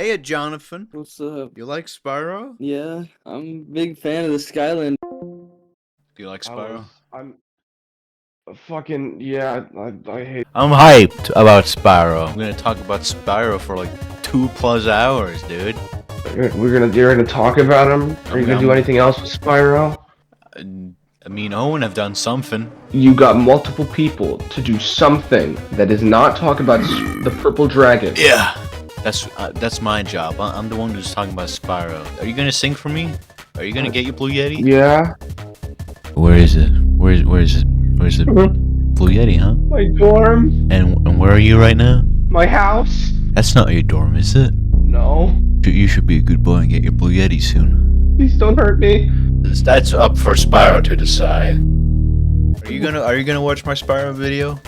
Hey, Jonathan. What's up? You like Spyro? Yeah, I'm a big fan of the Skyland. Do you like I Spyro? was. I'm. Fucking yeah. I hate. I'm hyped about Spyro. I'm gonna talk about Spyro for like 2+ hours, dude. You're gonna talk about him. Are you gonna do anything else with Spyro? Me and Owen have done something. You got multiple people to do something that is not talk about the purple dragon. Yeah, that's my job. I'm the one who's talking about Spyro. Are you gonna sing for me? Are you gonna get your Blue Yeti? Yeah. Where is it? Where is it? Where's it? Blue Yeti, huh? My dorm. And where are you right now? My house. That's not your dorm, is it? No. You should be a good boy and get your Blue Yeti soon. Please don't hurt me. That's up for Spyro to decide. Are you gonna watch my Spyro video?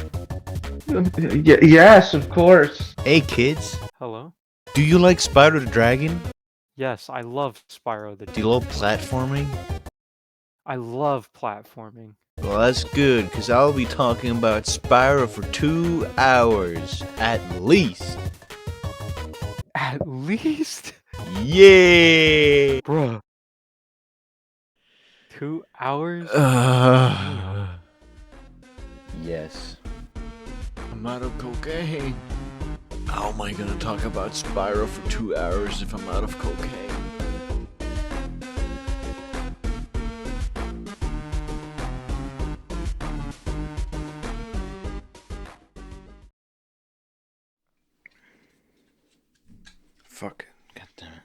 Yes, of course. Hey kids, Hello? do you like Spyro the Dragon? Yes, I love Spyro the Do you love platforming? I love platforming. Well, that's good, because I'll be talking about Spyro for 2 hours, at least. At least? Yeah! Bruh. 2 hours? Yes. I'm out of cocaine. How am I gonna talk about Spyro for 2 hours if I'm out of cocaine? Fuck. God damn it.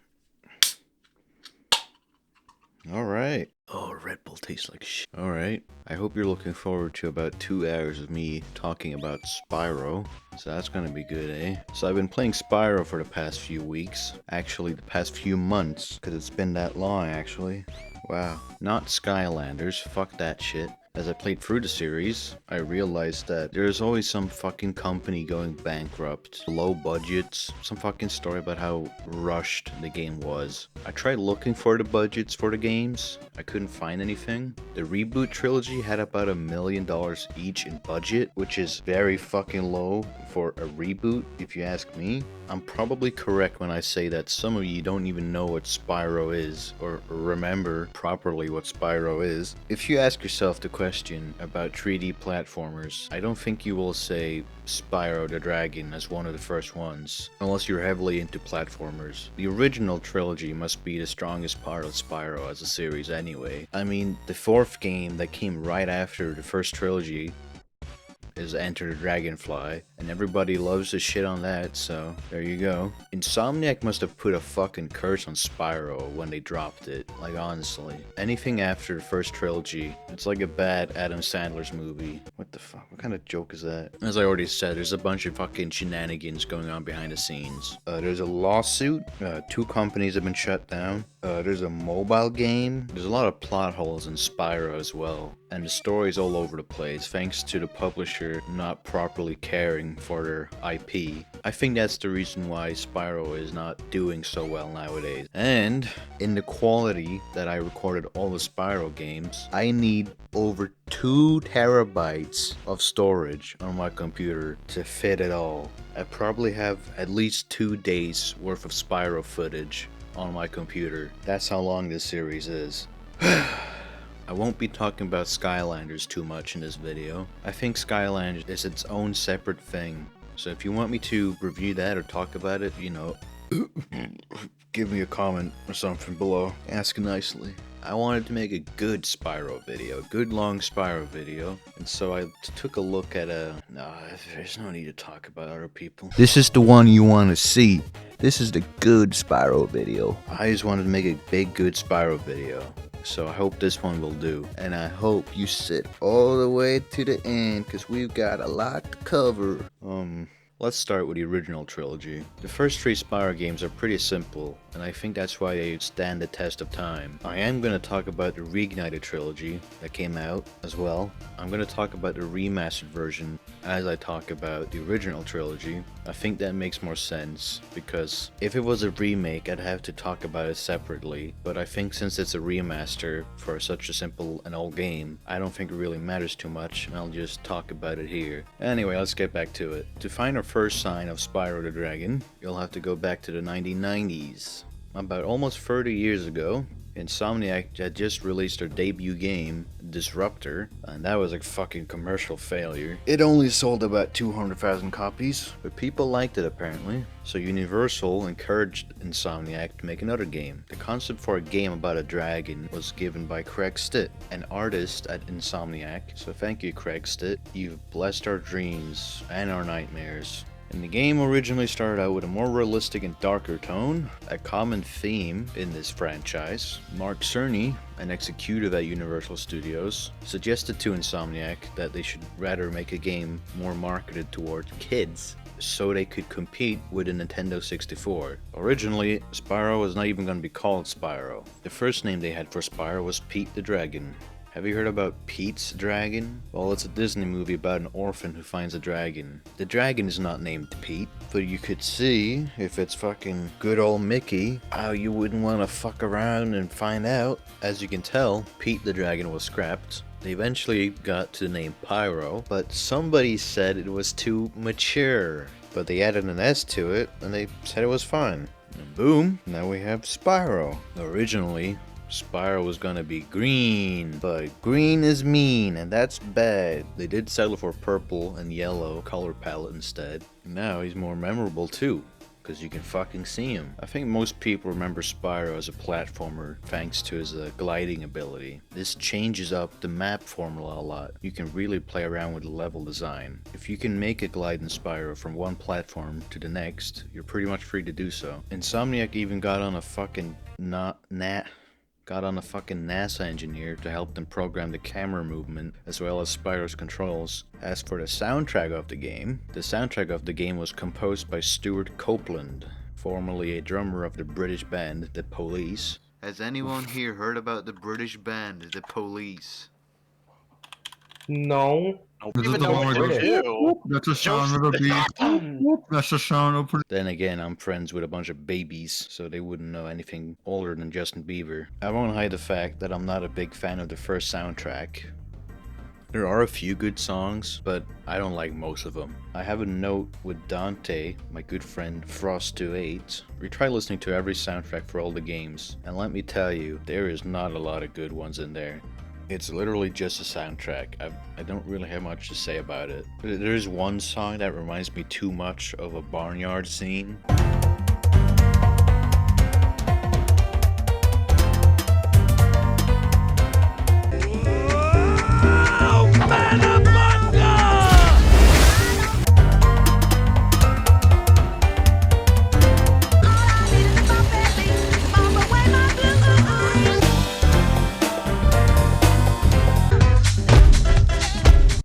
Alright. Oh, Red Bull tastes like shit. Alright. I hope you're looking forward to about 2 hours of me talking about Spyro. So that's gonna be good, eh? So I've been playing Spyro for the past few weeks. Actually, the past few months. Because it's been that long, actually. Wow. Not Skylanders. Fuck that shit. As I played through the series, I realized that there's always some fucking company going bankrupt, low budgets, some fucking story about how rushed the game was. I tried looking for the budgets for the games, I couldn't find anything. The reboot trilogy had about $1 million each in budget, which is very fucking low for a reboot, if you ask me. I'm probably correct when I say that some of you don't even know what Spyro is, or remember properly what Spyro is. If you ask yourself the question about 3D platformers, I don't think you will say Spyro the Dragon as one of the first ones, unless you're heavily into platformers. The original trilogy must be the strongest part of Spyro as a series anyway. I mean, the fourth game that came right after the first trilogy is Enter the Dragonfly, and everybody loves to shit on that, so there you go. Insomniac must have put a fucking curse on Spyro when they dropped it, like honestly. Anything after the first trilogy, it's like a bad Adam Sandler's movie. What the fuck, what kind of joke is that? As I already said, there's a bunch of fucking shenanigans going on behind the scenes. There's a lawsuit, 2 companies have been shut down. There's a mobile game. There's a lot of plot holes in Spyro as well. And the story's all over the place thanks to the publisher not properly caring for their IP. I think that's the reason why Spyro is not doing so well nowadays. And in the quality that I recorded all the Spyro games, I need over 2 terabytes of storage on my computer to fit it all. I probably have at least 2 days worth of Spyro footage on my computer. That's how long this series is. I won't be talking about Skylanders too much in this video. I think Skylanders is its own separate thing. So if you want me to review that or talk about it, you know, give me a comment or something below. Ask nicely. I wanted to make a good Spyro video, a good long Spyro video, and so I took a look at there's no need to talk about other people. This is the one you want to see. This is the good Spyro video. I just wanted to make a big good Spyro video, so I hope this one will do. And I hope you sit all the way to the end, because we've got a lot to cover. Let's start with the original trilogy. The first 3 Spyro games are pretty simple, and I think that's why they stand the test of time. I am going to talk about the Reignited trilogy that came out as well. I'm going to talk about the remastered version as I talk about the original trilogy. I think that makes more sense, because if it was a remake, I'd have to talk about it separately, but I think since it's a remaster for such a simple and old game, I don't think it really matters too much, and I'll just talk about it here. Anyway, let's get back to it. To find our first sign of Spyro the Dragon, you'll have to go back to the 1990s. About almost 30 years ago, Insomniac had just released their debut game, Disruptor, and that was a fucking commercial failure. It only sold about 200,000 copies, but people liked it apparently. So Universal encouraged Insomniac to make another game. The concept for a game about a dragon was given by Craig Stitt, an artist at Insomniac. So thank you, Craig Stitt. You've blessed our dreams and our nightmares. And the game originally started out with a more realistic and darker tone, a common theme in this franchise. Mark Cerny, an executive at Universal Studios, suggested to Insomniac that they should rather make a game more marketed toward kids, so they could compete with the Nintendo 64. Originally, Spyro was not even going to be called Spyro. The first name they had for Spyro was Pete the Dragon. Have you heard about Pete's Dragon? Well, it's a Disney movie about an orphan who finds a dragon. The dragon is not named Pete, but you could see, if it's fucking good old Mickey, how you wouldn't want to fuck around and find out. As you can tell, Pete the Dragon was scrapped. They eventually got to the name Pyro, but somebody said it was too mature. But they added an S to it, and they said it was fine. And boom, now we have Spyro. Originally, Spyro was gonna be green, but green is mean, and that's bad. They did settle for purple and yellow color palette instead. Now he's more memorable too, because you can fucking see him. I think most people remember Spyro as a platformer thanks to his gliding ability. This changes up the map formula a lot. You can really play around with the level design. If you can make a glide in Spyro from one platform to the next, you're pretty much free to do so. Insomniac even got on a fucking NASA engineer to help them program the camera movement as well as Spyro's controls. As for the soundtrack of the game was composed by Stuart Copeland, formerly a drummer of the British band The Police. Has anyone here heard about the British band The Police? No. This is the one where British. that's the sound of the beat. That's the sound of Then again, I'm friends with a bunch of babies, so they wouldn't know anything older than Justin Bieber. I won't hide the fact that I'm not a big fan of the first soundtrack. There are a few good songs, but I don't like most of them. I have a note with Dante, my good friend Frost28. We try listening to every soundtrack for all the games, and let me tell you, there is not a lot of good ones in there. It's literally just a soundtrack. I don't really have much to say about it. There's one song that reminds me too much of a barnyard scene.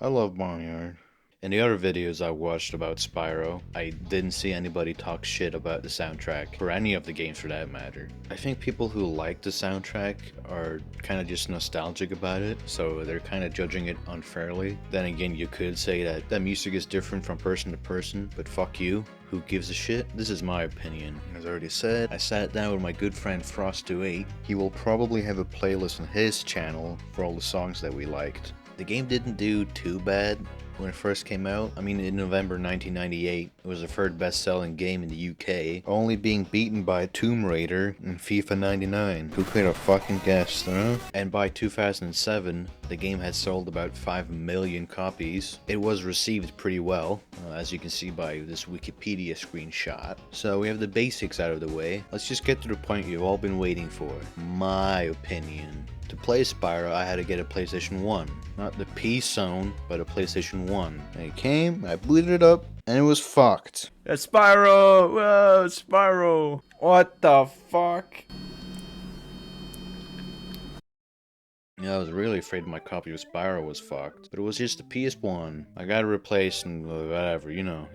I love Barnyard. In the other videos I watched about Spyro, I didn't see anybody talk shit about the soundtrack, or any of the games for that matter. I think people who like the soundtrack are kind of just nostalgic about it, so they're kind of judging it unfairly. Then again, you could say that music is different from person to person, but fuck you. Who gives a shit? This is my opinion. As I already said, I sat down with my good friend Frost28. He will probably have a playlist on his channel for all the songs that we liked. The game didn't do too bad when it first came out. I mean, in November 1998, it was the third best-selling game in the UK, only being beaten by Tomb Raider and FIFA 99. Who could have fucking guessed, huh? And by 2007, the game had sold about 5 million copies. It was received pretty well, as you can see by this Wikipedia screenshot. So we have the basics out of the way. Let's just get to the point you've all been waiting for. My opinion. To play Spyro, I had to get a PlayStation 1. Not the P-Zone, but a PlayStation 1. And it came, I booted it up, and it was fucked. It's Spyro! Whoa, Spyro! What the fuck? Yeah, I was really afraid my copy of Spyro was fucked. But it was just the PS1. I got it replaced and whatever, you know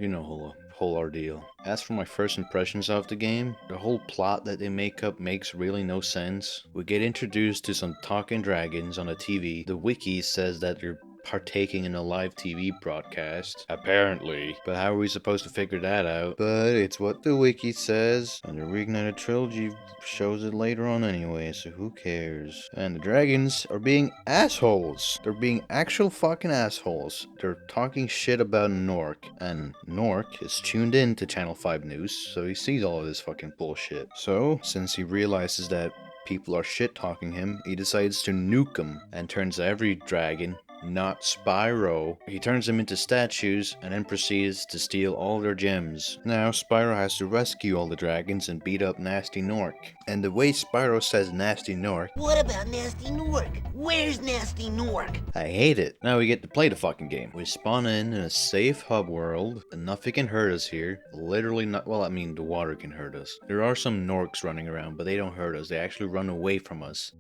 whole ordeal. As for my first impressions of the game, the whole plot that they make up makes really no sense. We get introduced to some talking dragons on a TV. The wiki says that they're partaking in a live TV broadcast. Apparently. But how are we supposed to figure that out? But it's what the wiki says, and the Reignited Trilogy shows it later on anyway, so who cares? And the dragons are being assholes. They're being actual fucking assholes. They're talking shit about Nork, and Nork is tuned in to Channel 5 News, so he sees all of this fucking bullshit. So, since he realizes that people are shit talking him, he decides to nuke them and turns every dragon, not Spyro. He turns them into statues and then proceeds to steal all their gems. Now Spyro has to rescue all the dragons and beat up Nasty Nork. And the way Spyro says Nasty Nork, What about Nasty Nork? Where's Nasty Nork? I hate it. Now we get to play the fucking game. We spawn in a safe hub world, and nothing can hurt us here. Literally not, well, I mean, the water can hurt us. There are some Norks running around, but they don't hurt us. They actually run away from us.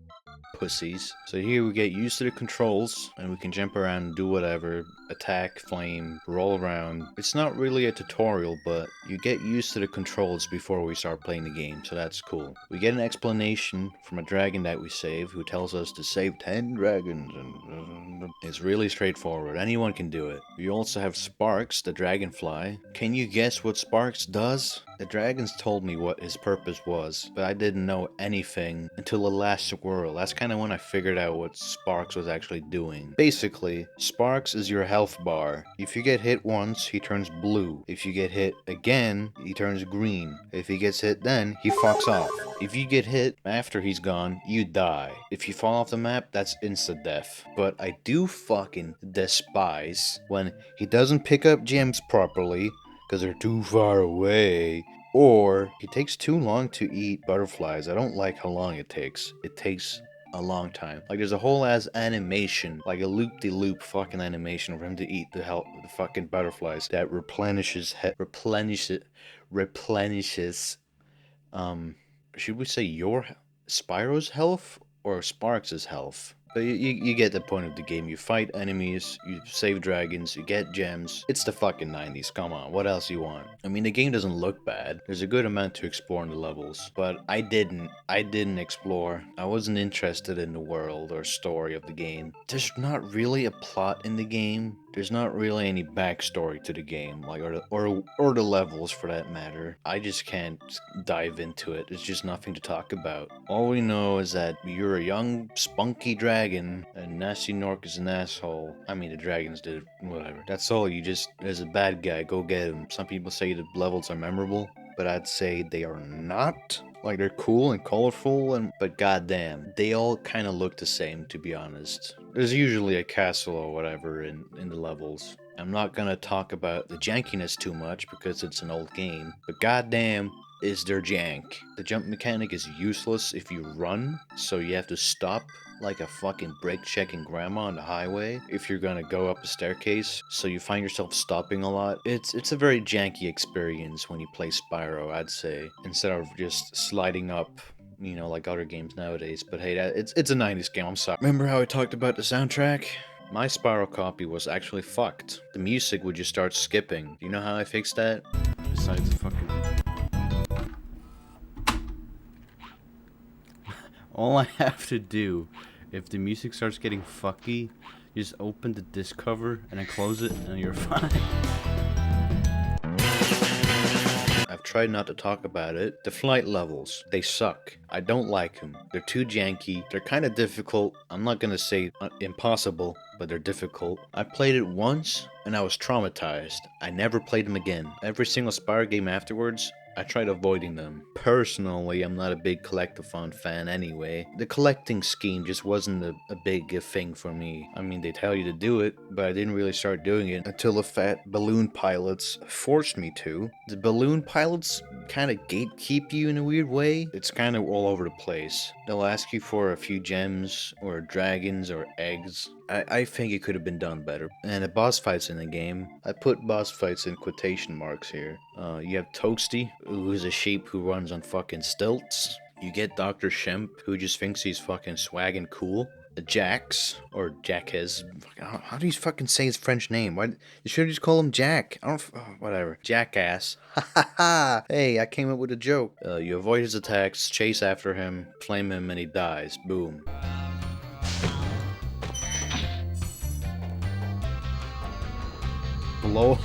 Pussies. So here we get used to the controls, and we can jump around and do whatever. Attack, flame, roll around. It's not really a tutorial, but you get used to the controls before we start playing the game, so that's cool. We get an explanation from a dragon that we save, who tells us to save 10 dragons, and it's really straightforward. Anyone can do it. We also have Sparks, the dragonfly. Can you guess what Sparks does? The dragons told me what his purpose was, but I didn't know anything until the last swirl. That's kind of when I figured out what Sparks was actually doing. Basically, Sparks is your health bar. If you get hit once, he turns blue. If you get hit again, he turns green. If he gets hit then, he fucks off. If you get hit after he's gone, you die. If you fall off the map, that's insta-death. But I do fucking despise when he doesn't pick up gems properly, because they're too far away, or he takes too long to eat butterflies. I don't like how long it takes. It takes a long time. Like, there's a whole ass animation, like a loop-de-loop fucking animation for him to eat the fucking butterflies that replenishes, should we say Spyro's health or Sparks' health? But you get the point of the game. You fight enemies, you save dragons, you get gems. It's the fucking 90s, come on, what else you want? I mean, the game doesn't look bad. There's a good amount to explore in the levels, but I didn't explore. I wasn't interested in the world or story of the game. There's not really a plot in the game. There's not really any backstory to the game, like or the levels for that matter. I just can't dive into it. There's just nothing to talk about. All we know is that you're a young, spunky dragon, and Nasty Nork is an asshole. I mean, the dragons did, whatever. That's all. You just, as a bad guy, go get him. Some people say the levels are memorable, but I'd say they are not. Like, they're cool and colorful, but goddamn, they all kind of look the same, to be honest. There's usually a castle or whatever in the levels. I'm not gonna talk about the jankiness too much because it's an old game, but goddamn is there jank. The jump mechanic is useless if you run, so you have to stop like a fucking brake-checking grandma on the highway if you're gonna go up a staircase, so you find yourself stopping a lot. It's a very janky experience when you play Spyro, I'd say, instead of just sliding up, you know, like other games nowadays. But hey, it's a 90s game, I'm sorry. Remember how I talked about the soundtrack? My Spyro copy was actually fucked. The music would just start skipping. Do you know how I fixed that? Besides the fucking... All I have to do, if the music starts getting fucky, you just open the disc cover and then close it and you're fine. I've tried not to talk about it. The flight levels, they suck. I don't like them. They're too janky. They're kind of difficult. I'm not gonna say impossible, but they're difficult. I played it once and I was traumatized. I never played them again. Every single Spyro game afterwards, I tried avoiding them. Personally, I'm not a big collectathon fan anyway. The collecting scheme just wasn't a big thing for me. I mean, they tell you to do it, but I didn't really start doing it until the fat balloon pilots forced me to. The balloon pilots kind of gatekeep you in a weird way. It's kind of all over the place. They'll ask you for a few gems, or dragons, or eggs. I think it could have been done better. And the boss fights in the game, I put boss fights in quotation marks here. You have Toasty, who's a sheep who runs on fucking stilts. You get Dr. Shemp, who just thinks he's fucking swaggin' cool. Jax, or Jacques, how do you fucking say his French name? Why, you should just call him Jack. I don't, whatever. Jackass. Ha ha ha! Hey, I came up with a joke. You avoid his attacks, chase after him, flame him, and he dies. Boom. Blow.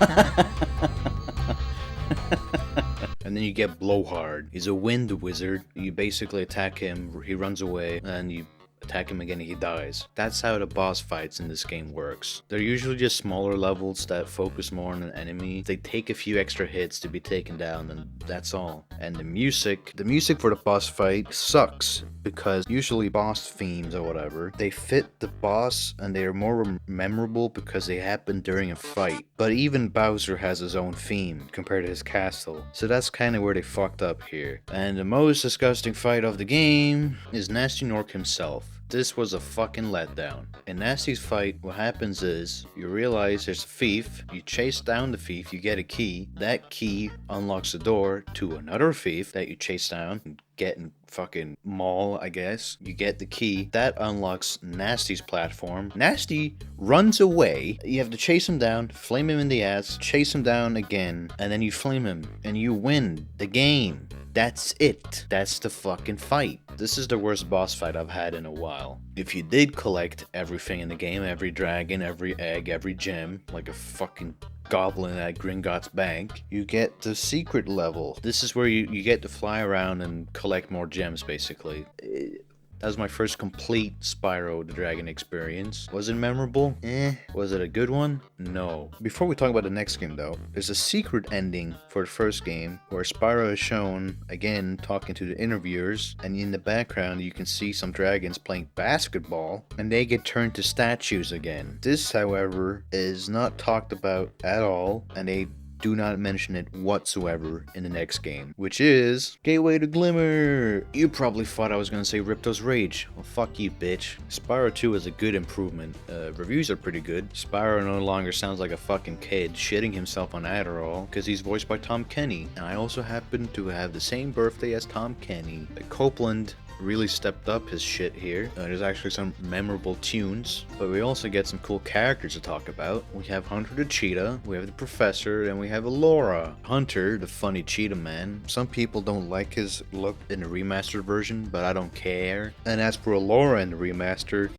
And then you get Blowhard. He's a wind wizard. You basically attack him, he runs away, and you attack him again and he dies. That's how the boss fights in this game works. They're usually just smaller levels that focus more on an enemy. They take a few extra hits to be taken down, and that's all. And the music for the boss fight sucks, because usually boss themes or whatever, they fit the boss and they are more memorable because they happen during a fight. But even Bowser has his own theme compared to his castle. So that's kind of where they fucked up here. And the most disgusting fight of the game is Nasty Nork himself. This was a fucking letdown. In Nasty's fight, what happens is, you realize there's a thief, you chase down the thief, you get a key, that key unlocks the door to another thief that you chase down, and get in fucking mall, I guess. You get the key, that unlocks Nasty's platform. Nasty runs away, you have to chase him down, flame him in the ass, chase him down again, and then you flame him, and you win the game. That's it. That's the fucking fight. This is the worst boss fight I've had in a while. If you did collect everything in the game, every dragon, every egg, every gem, like a fucking goblin at Gringotts Bank, you get the secret level. This is where you get to fly around and collect more gems, basically. That was my first complete Spyro the Dragon experience. Was it memorable? Was it a good one? No. Before we talk about the next game though, there's a secret ending for the first game where Spyro is shown, again, talking to the interviewers, and in the background you can see some dragons playing basketball, and they get turned to statues again. This, however, is not talked about at all, and they do not mention it whatsoever in the next game, which is Gateway to Glimmer. You probably thought I was gonna say Ripto's Rage. Well, fuck you, bitch. Spyro 2 is a good improvement. Reviews are pretty good. Spyro no longer sounds like a fucking kid shitting himself on Adderall because he's voiced by Tom Kenny. And I also happen to have the same birthday as Tom Kenny. Copeland really stepped up his shit here. There's actually some memorable tunes, but we also get some cool characters to talk about. We have Hunter the Cheetah, we have the Professor, and we have Elora. Hunter, the funny cheetah man. Some people don't like his look in the remastered version, but I don't care. And as for Elora in the remastered,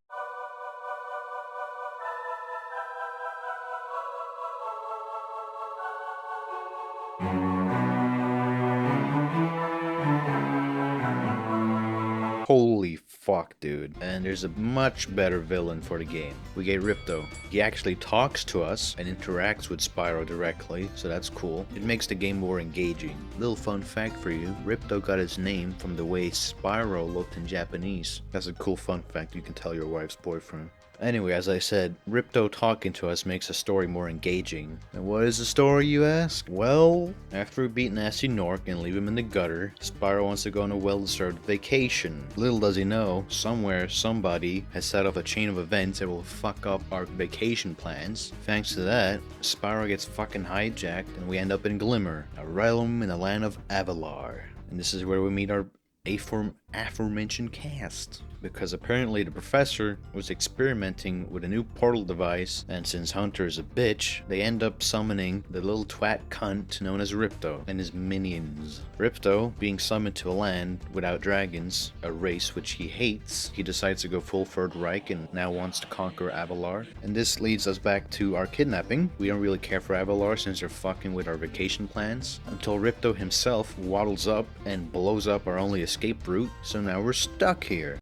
holy fuck, dude. And there's a much better villain for the game. We get Ripto. He actually talks to us and interacts with Spyro directly, so that's cool. It makes the game more engaging. Little fun fact for you, Ripto got his name from the way Spyro looked in Japanese. That's a cool fun fact you can tell your wife's boyfriend. Anyway, as I said, Ripto talking to us makes the story more engaging. And what is the story, you ask? Well, after we beat Nasty Nork and leave him in the gutter, Spyro wants to go on a well-deserved vacation. Little does he know, somewhere, somebody has set off a chain of events that will fuck up our vacation plans. Thanks to that, Spyro gets fucking hijacked and we end up in Glimmer, a realm in the land of Avalar. And this is where we meet our aforementioned cast. Because apparently the professor was experimenting with a new portal device, and since Hunter is a bitch, they end up summoning the little twat cunt known as Ripto and his minions. Ripto, being summoned to a land without dragons, a race which he hates, he decides to go full Third Reich and now wants to conquer Avalar. And this leads us back to our kidnapping. We don't really care for Avalar since they're fucking with our vacation plans, until Ripto himself waddles up and blows up our only escape route, so now we're stuck here.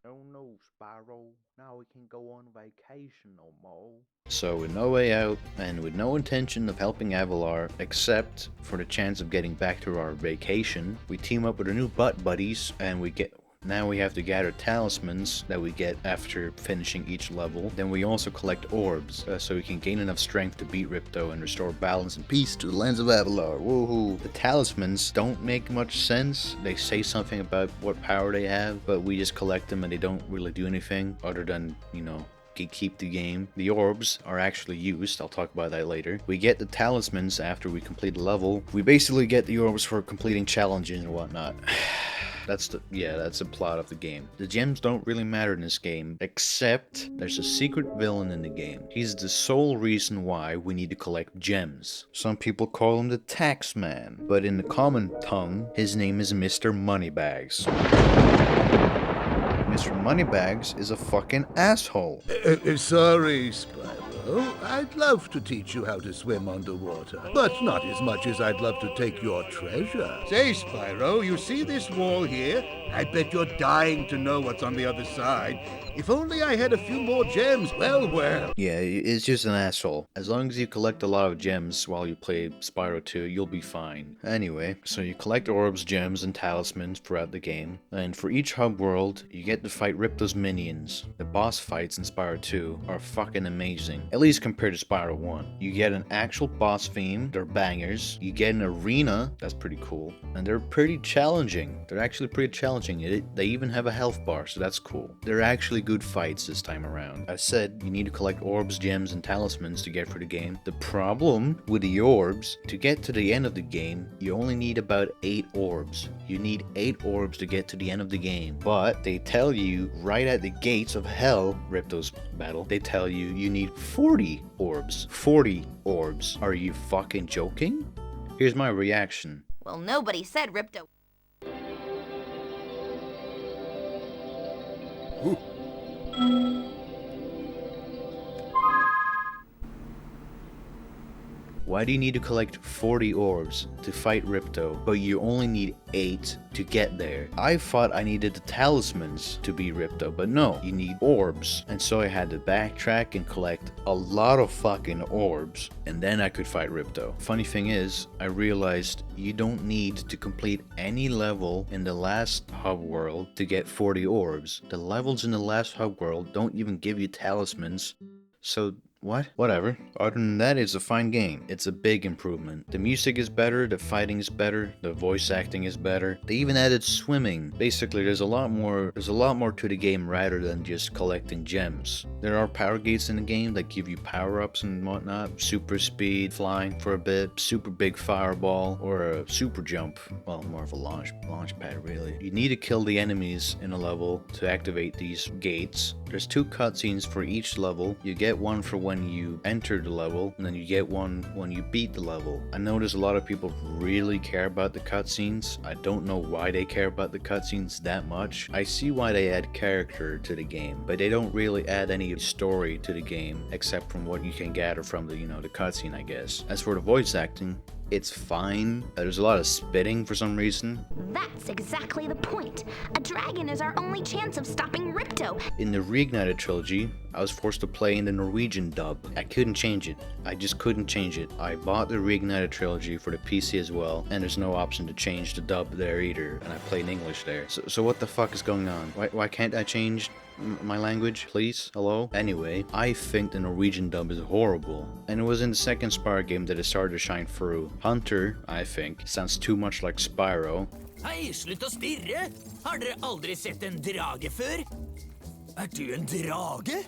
Spyro, now we can go on vacation no more. So with no way out, and with no intention of helping Avalar, except for the chance of getting back to our vacation, we team up with our new butt buddies, and now we have to gather talismans that we get after finishing each level. Then we also collect orbs, so we can gain enough strength to beat Ripto and restore balance and peace to the lands of Avalar. Woohoo! The talismans don't make much sense. They say something about what power they have, but we just collect them and they don't really do anything other than, you know, keep the game. The orbs are actually used, I'll talk about that later. We get the talismans after we complete a level. We basically get the orbs for completing challenges and whatnot. That's the plot of the game. The gems don't really matter in this game, except there's a secret villain in the game. He's the sole reason why we need to collect gems. Some people call him the tax man, but in the common tongue, his name is Mr. Moneybags. Mr. Moneybags is a fucking asshole. Sorry, Spyro. Spyro. I'd love to teach you how to swim underwater, but not as much as I'd love to take your treasure. Say, Spyro, you see this wall here? I bet you're dying to know what's on the other side. If only I had a few more gems, well. Yeah, it's just an asshole. As long as you collect a lot of gems while you play Spyro 2, you'll be fine. Anyway, so you collect orbs, gems, and talismans throughout the game, and for each hub world, you get to fight Ripto's minions. The boss fights in Spyro 2 are fucking amazing, at least compared to Spyro 1. You get an actual boss theme, they're bangers. You get an arena, that's pretty cool, and they're pretty challenging. They're actually pretty challenging. They even have a health bar, so that's cool. They're actually good fights this time around. I said you need to collect orbs, gems, and talismans to get through the game. The problem with the orbs, to get to the end of the game, you only need about 8 orbs. You need 8 orbs to get to the end of the game. But they tell you right at the gates of hell, Ripto's battle, they tell you you need 40 orbs. 40 orbs. Are you fucking joking? Here's my reaction. Well, nobody said Ripto. Why do you need to collect 40 orbs to fight Ripto, but you only need 8 to get there? I thought I needed the talismans to be Ripto, but no, you need orbs. And so I had to backtrack and collect a lot of fucking orbs, and then I could fight Ripto. Funny thing is, I realized you don't need to complete any level in the last hub world to get 40 orbs. The levels in the last hub world don't even give you talismans, so what? Whatever. Other than that, it's a fine game. It's a big improvement. The music is better, the fighting is better, the voice acting is better. They even added swimming. Basically, there's a lot more to the game rather than just collecting gems. There are power gates in the game that give you power-ups and whatnot. Super speed, flying for a bit, super big fireball, or a super jump. Well, more of a launch pad, really. You need to kill the enemies in a level to activate these gates. There's 2 cutscenes for each level. You get one for when you enter the level, and then you get one when you beat the level. I notice a lot of people really care about the cutscenes. I don't know why they care about the cutscenes that much. I see why they add character to the game, but they don't really add any story to the game, except from what you can gather from the, the cutscene, I guess. As for the voice acting, it's fine. There's a lot of spitting for some reason. That's exactly the point. A dragon is our only chance of stopping Ripto. In the Reignited trilogy, I was forced to play in the Norwegian dub. I couldn't change it. I just couldn't change it. I bought the Reignited trilogy for the PC as well, and there's no option to change the dub there either, and I play in English there. So what the fuck is going on? Why can't I change my language, please? Hello? Anyway, I think the Norwegian dub is horrible, and it was in the second Spyro game that it started to shine through. Hunter, I think, sounds too much like Spyro. Hei, slutt å stirre! Har dere aldri sett en drage før? Du en drage?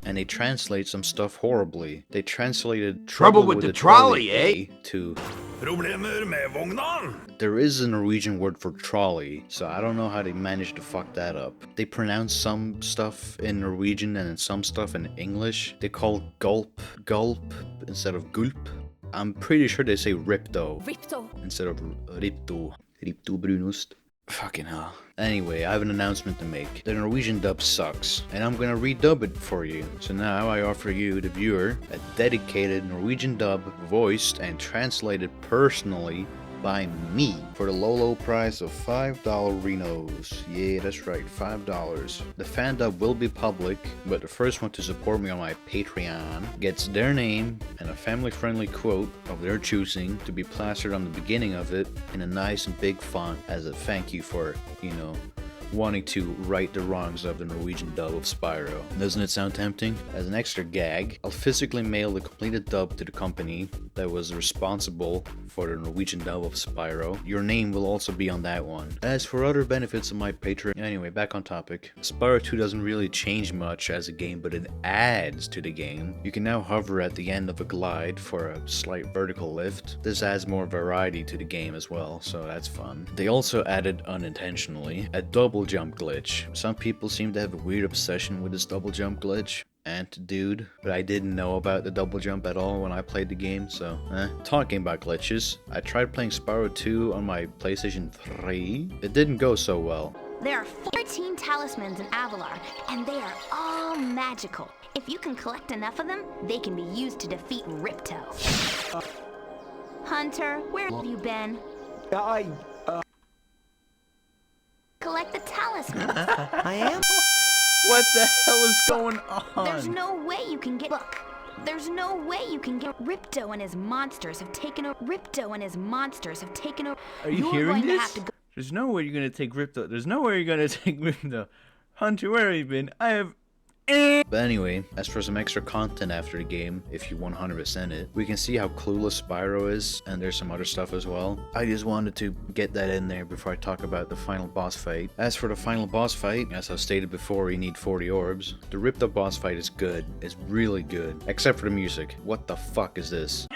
And they translate some stuff horribly. They translated Trouble with the trolley, eh? To Problemer med vogna? there is a Norwegian word for trolley, so I don't know how they managed to fuck that up. They pronounce some stuff in Norwegian and then some stuff in English. They call gulp instead of gulp. I'm pretty sure they say Ripto instead of Ripto. Ripto brunost. Fucking hell. Anyway, I have an announcement to make. The Norwegian dub sucks, and I'm gonna redub it for you. So now I offer you, the viewer, a dedicated Norwegian dub, voiced and translated personally by me for the low price of $5 Renos. Yeah, that's right, $5. The fan dub will be public, but the first one to support me on my Patreon gets their name and a family-friendly quote of their choosing to be plastered on the beginning of it in a nice and big font as a thank you for, wanting to right the wrongs of the Norwegian dub of Spyro. Doesn't it sound tempting? As an extra gag, I'll physically mail the completed dub to the company that was responsible for the Norwegian dub of Spyro. Your name will also be on that one. As for other benefits of my Patreon, anyway, back on topic. Spyro 2 doesn't really change much as a game, but it adds to the game. You can now hover at the end of a glide for a slight vertical lift. This adds more variety to the game as well, so that's fun. They also added, unintentionally, a double jump glitch. Some people seem to have a weird obsession with this double jump glitch. Dude, but I didn't know about the double jump at all when I played the game, so Talking about glitches, I tried playing Spyro 2 on my PlayStation 3. It didn't go so well. There are 14 talismans in Avalar, and they are all magical. If you can collect enough of them, they can be used to defeat Ripto. Hunter, where have you been? Collect the talismans. I am? What the hell is going on? There's no way you can get. Look, there's no way you can get. Ripto and his monsters have taken over. Ripto and his monsters have taken over. Are you You're hearing going to this? have to go. There's no way you're gonna take Ripto. There's no way you're gonna take Ripto. Hunter, where have you been? I have. But anyway, as for some extra content after the game, if you 100% it, we can see how clueless Spyro is, and there's some other stuff as well. I just wanted to get that in there before I talk about the final boss fight. As for the final boss fight, as I stated before, you need 40 orbs. The Ripto boss fight is good. It's really good. Except for the music. What the fuck is this?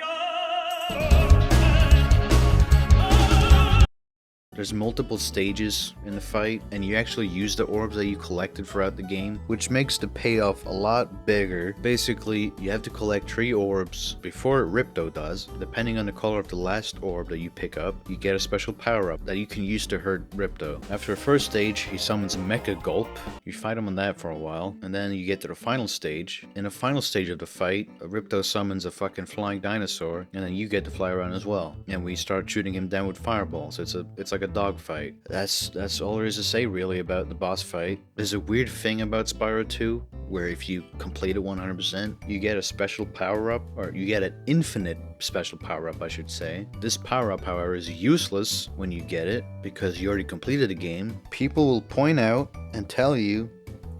There's multiple stages in the fight, and you actually use the orbs that you collected throughout the game, which makes the payoff a lot bigger. Basically, you have to collect 3 orbs before Ripto does. Depending on the color of the last orb that you pick up, you get a special power-up that you can use to hurt Ripto. After the first stage, he summons Mecha Gulp. You fight him on that for a while, and then you get to the final stage. In the final stage of the fight, Ripto summons a fucking flying dinosaur, and then you get to fly around as well. And we start shooting him down with fireballs. It's like a dogfight. That's all there is to say really about the boss fight. There's a weird thing about Spyro 2 where if you complete it 100%, you get a special power-up, or you get an infinite special power-up, I should say. This power-up, however, is useless when you get it because you already completed the game. People will point out and tell you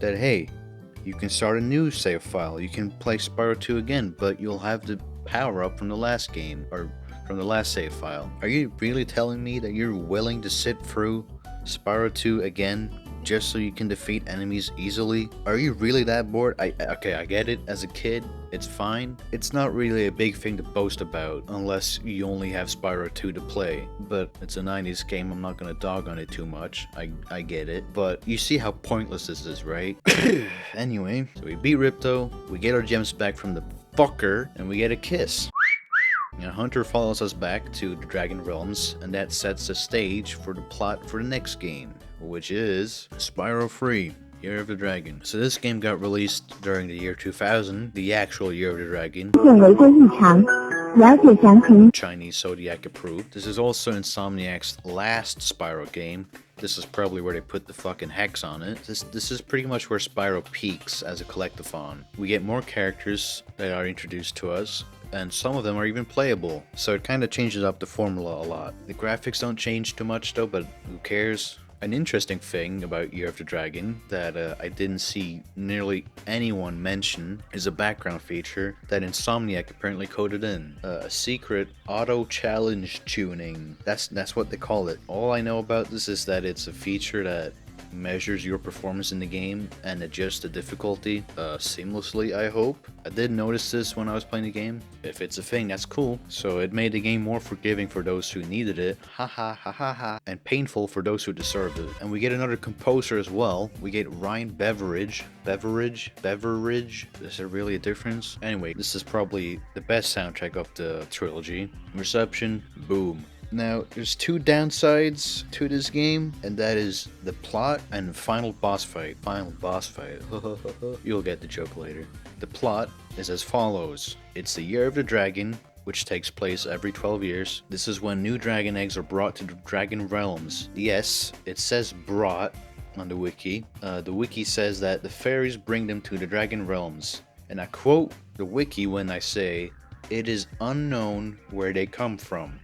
that, hey, you can start a new save file, you can play Spyro 2 again, but you'll have the power-up from the last game, or from the last save file. Are you really telling me that you're willing to sit through Spyro 2 again just so you can defeat enemies easily? Are you really that bored? Okay, I get it. As a kid, it's fine. It's not really a big thing to boast about unless you only have Spyro 2 to play. But it's a 90s game, I'm not gonna dog on it too much. I get it. But you see how pointless this is, right? Anyway, so we beat Ripto, we get our gems back from the fucker, and we get a kiss. And Hunter follows us back to the Dragon Realms, and that sets the stage for the plot for the next game, which is Spyro 3, Year of the Dragon. So this game got released during the year 2000, the actual Year of the Dragon. Chinese Zodiac approved. This is also Insomniac's last Spyro game. This is probably where they put the fucking hex on it. This is pretty much where Spyro peaks as a collectathon. We get more characters that are introduced to us, and some of them are even playable, so it kind of changes up the formula a lot. The graphics don't change too much though, but who cares? An interesting thing about Year of the Dragon that I didn't see nearly anyone mention is a background feature that Insomniac apparently coded in. A secret auto-challenge tuning. That's what they call it. All I know about this is that it's a feature that measures your performance in the game and adjusts the difficulty seamlessly, I hope. I did notice this when I was playing the game. If it's a thing, that's cool. So it made the game more forgiving for those who needed it, and painful for those who deserved it. And we get another composer as well. We get Ryan Beveridge. Beveridge? Is there really a difference? Anyway, this is probably the best soundtrack of the trilogy. Reception, boom. Now, there's 2 downsides to this game, and that is the plot and the final boss fight. You'll get the joke later. The plot is as follows. It's the Year of the Dragon, which takes place every 12 years. This is when new dragon eggs are brought to the Dragon Realms. Yes, it says brought on the wiki. The wiki says that the fairies bring them to the Dragon Realms. And I quote the wiki when I say, "It is unknown where they come from."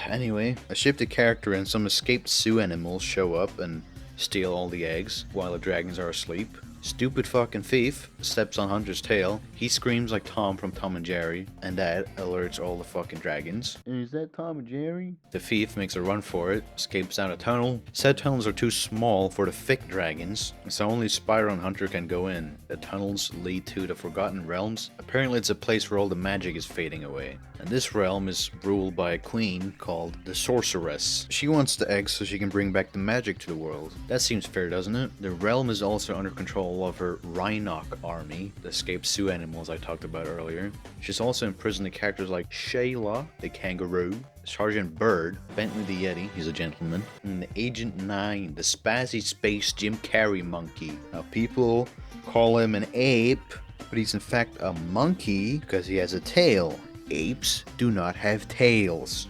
Anyway, a shifted character and some escaped zoo animals show up and steal all the eggs while the dragons are asleep. Stupid fucking thief steps on Hunter's tail. He screams like Tom from Tom and Jerry, and that alerts all the fucking dragons. Is that Tom and Jerry? The thief makes a run for it, escapes down a tunnel. Said tunnels are too small for the thick dragons, so only Spyro and Hunter can go in. The tunnels lead to the Forgotten Realms. Apparently it's a place where all the magic is fading away. And this realm is ruled by a queen called the Sorceress. She wants the eggs so she can bring back the magic to the world. That seems fair, doesn't it? The realm is also under control all of her Rhinoc army, the escaped Sioux animals I talked about earlier. She's also imprisoned the characters like Shayla, the kangaroo, Sergeant Bird, Bentley the Yeti, he's a gentleman, and Agent 9, the spazzy space Jim Carrey monkey. Now people call him an ape, but he's in fact a monkey because he has a tail. Apes do not have tails.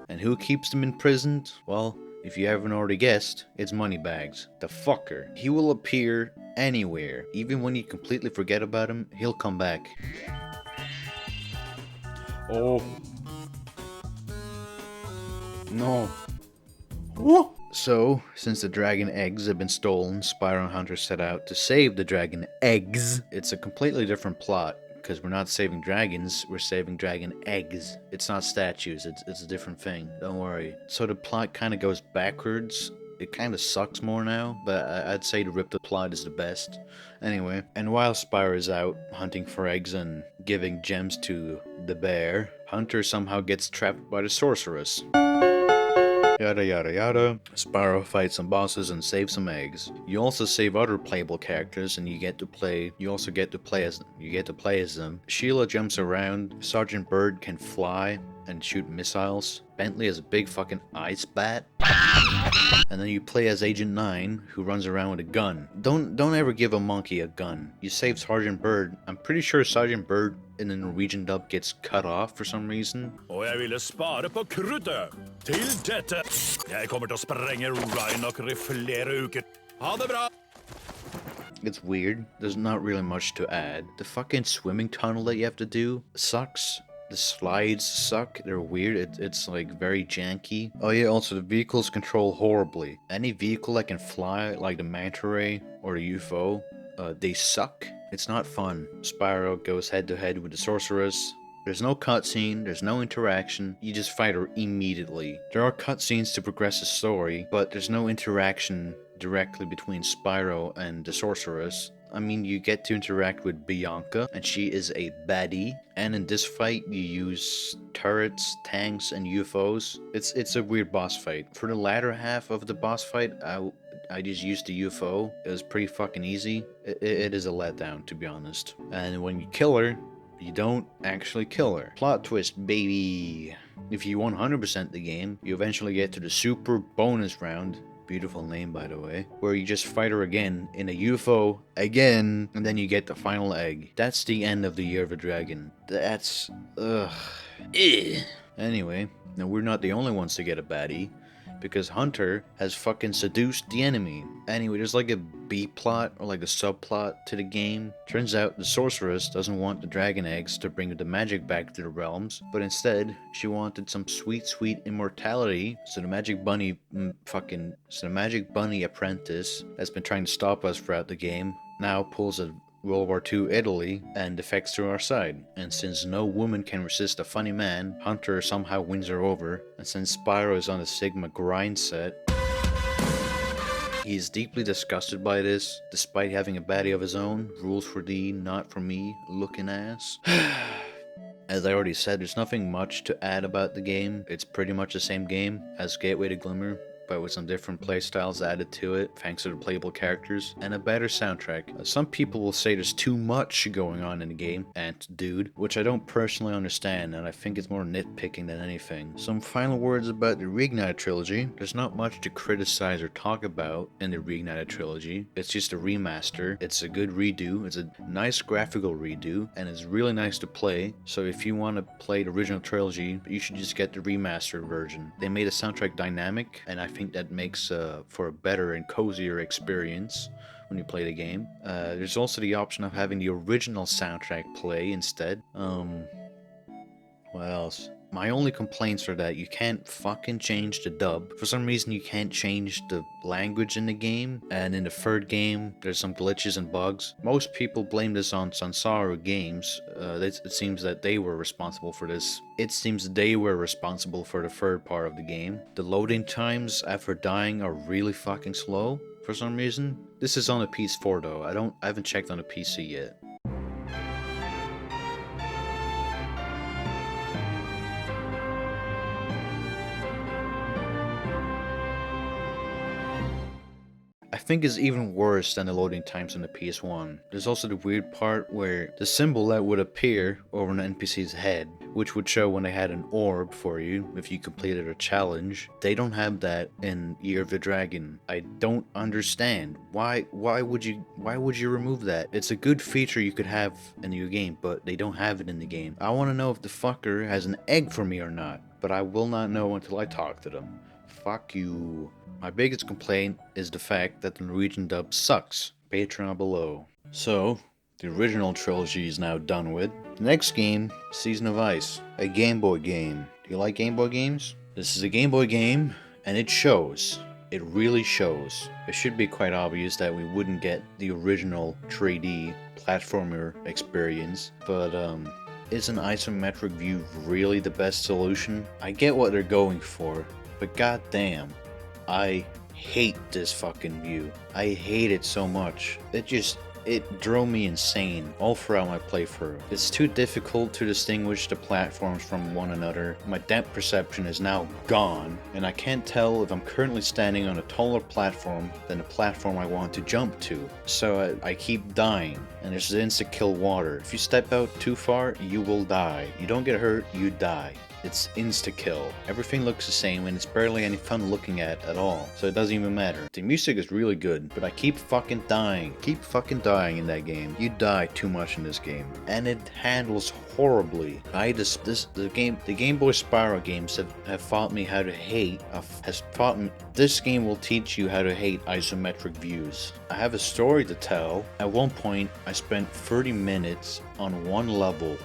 And who keeps them imprisoned? Well, if you haven't already guessed, it's Moneybags, the fucker. He will appear anywhere. Even when you completely forget about him, he'll come back. Oh. No. What? So, since the dragon eggs have been stolen, Spyro and Hunter set out to save the dragon eggs. It's a completely different plot, because we're not saving dragons, we're saving dragon eggs. It's not statues, it's a different thing, don't worry. So the plot kind of goes backwards. It kind of sucks more now, but I'd say the Riptide plot is the best. Anyway, and while Spyro is out hunting for eggs and giving gems to the bear, Hunter somehow gets trapped by the sorceress. Yada yada yada. Spyro fights some bosses and saves some eggs. You also save other playable characters, and you get to play as them. Sheila jumps around. Sergeant Bird can fly and shoot missiles. Bentley is a big fucking ice bat. And then you play as Agent 9, who runs around with a gun. Don't ever give a monkey a gun. You save Sergeant Bird. I'm pretty sure Sergeant Bird in the Norwegian dub gets cut off for some reason. Og jeg ville spare på kruttet til dette. Jeg kommer til å sprenge Rhinoc i flere uker. Ha det bra! It's weird. There's not really much to add. The fucking swimming tunnel that you have to do sucks. The slides suck. They're weird. It's like very janky. Oh yeah, also the vehicles control horribly. Any vehicle that can fly, like the manta ray or the UFO, they suck. It's not fun. Spyro goes head to head with the sorceress. There's no cutscene, there's no interaction, you just fight her immediately. There are cutscenes to progress the story, but there's no interaction directly between Spyro and the sorceress. I mean, you get to interact with Bianca, and she is a baddie. And in this fight, you use turrets, tanks, and UFOs. It's a weird boss fight. For the latter half of the boss fight, I just used the UFO. It was pretty fucking easy. It is a letdown, to be honest. And when you kill her, you don't actually kill her. Plot twist, baby. If you 100% the game, you eventually get to the super bonus round. Beautiful name, by the way. Where you just fight her again in a UFO again, and then you get the final egg. That's the end of the Year of the Dragon. That's... ugh. Anyway, now we're not the only ones to get a baddie, because Hunter has fucking seduced the enemy. Anyway, there's like a B-plot or like a subplot to the game. Turns out the sorceress doesn't want the dragon eggs to bring the magic back to the realms, but instead she wanted some sweet, sweet immortality. So the magic bunny apprentice that's been trying to stop us throughout the game now pulls a World War II Italy and defects to our side. And since no woman can resist a funny man, Hunter somehow wins her over. And since Spyro is on the Sigma grind set, he is deeply disgusted by this, despite having a baddie of his own. Rules for thee, not for me, looking ass. As I already said, there's nothing much to add about the game. It's pretty much the same game as Gateway to Glimmer, but with some different playstyles added to it, thanks to the playable characters, and a better soundtrack. Some people will say there's too much going on in the game, and dude, which I don't personally understand, and I think it's more nitpicking than anything. Some final words about the Reignited trilogy. There's not much to criticize or talk about in the Reignited trilogy. It's just a remaster. It's a good redo. It's a nice graphical redo, and it's really nice to play. So if you want to play the original trilogy, you should just get the remastered version. They made the soundtrack dynamic, and I think that makes for a better and cozier experience when you play the game. There's also the option of having the original soundtrack play instead. What else? My only complaints are that you can't fucking change the dub. For some reason you can't change the language in the game, and in the third game there's some glitches and bugs. Most people blame this on Sansaru Games. It seems that they were responsible for this. It seems they were responsible for the third part of the game. The loading times after dying are really fucking slow for some reason. This is on the PS4 though. I haven't checked on the PC yet. I think is even worse than the loading times on the PS1. There's also the weird part where the symbol that would appear over an NPC's head, which would show when they had an orb for you if you completed a challenge, they don't have that in Year of the Dragon. I don't understand. Why would you remove that? It's a good feature you could have in your game, but they don't have it in the game. I want to know if the fucker has an egg for me or not, but I will not know until I talk to them. Fuck you. My biggest complaint is the fact that the Norwegian dub sucks. Patreon below. So, the original trilogy is now done with. The next game, Season of Ice, a Game Boy game. Do you like Game Boy games? This is a Game Boy game, and it shows. It really shows. It should be quite obvious that we wouldn't get the original 3D platformer experience, but is an isometric view really the best solution? I get what they're going for, but goddamn, I hate this fucking view. I hate it so much. It drove me insane all throughout my playthrough. It's too difficult to distinguish the platforms from one another. My depth perception is now gone, and I can't tell if I'm currently standing on a taller platform than the platform I want to jump to. So I keep dying, and there's the insta-kill water. If you step out too far, you will die. You don't get hurt, you die. It's insta-kill. Everything looks the same and it's barely any fun looking at all, so it doesn't even matter. The music is really good, but I keep fucking dying. Keep fucking dying in that game. You die too much in this game. And it handles horribly. The Game Boy Spyro games have taught me how to hate, this game will teach you how to hate isometric views. I have a story to tell. At one point, I spent 30 minutes on one level.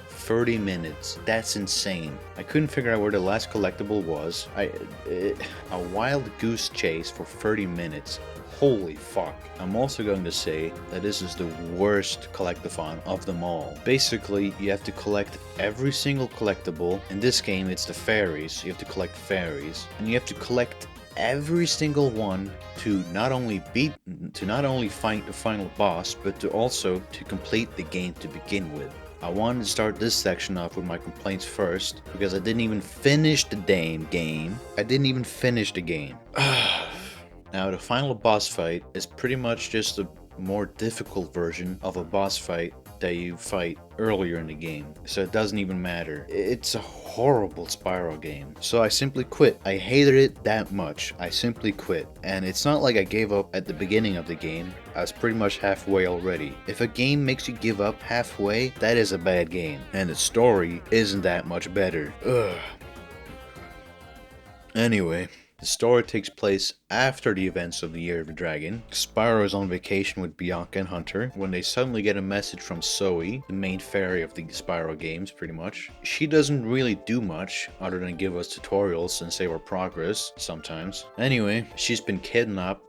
30 minutes. That's insane. I couldn't figure out where the last collectible was. A wild goose chase for 30 minutes. Holy fuck. I'm also going to say that this is the worst collectathon of them all. Basically, you have to collect every single collectible. In this game, it's the fairies. You have to collect fairies. And you have to collect every single one to not only fight the final boss, but to complete the game to begin with. I wanted to start this section off with my complaints first, because I didn't even finish the damn game. Now, the final boss fight is pretty much just a more difficult version of a boss fight that you fight earlier in the game, so it doesn't even matter. It's a horrible Spyro game, so I simply quit. I hated it that much. I simply quit, and it's not like I gave up at the beginning of the game. I was pretty much halfway already. If a game makes you give up halfway, that is a bad game, and the story isn't that much better. Ugh. Anyway, the story takes place after the events of the Year of the Dragon. Spyro is on vacation with Bianca and Hunter when they suddenly get a message from Zoe, the main fairy of the Spyro games, pretty much. She doesn't really do much other than give us tutorials and save our progress sometimes. Anyway, she's been kidnapped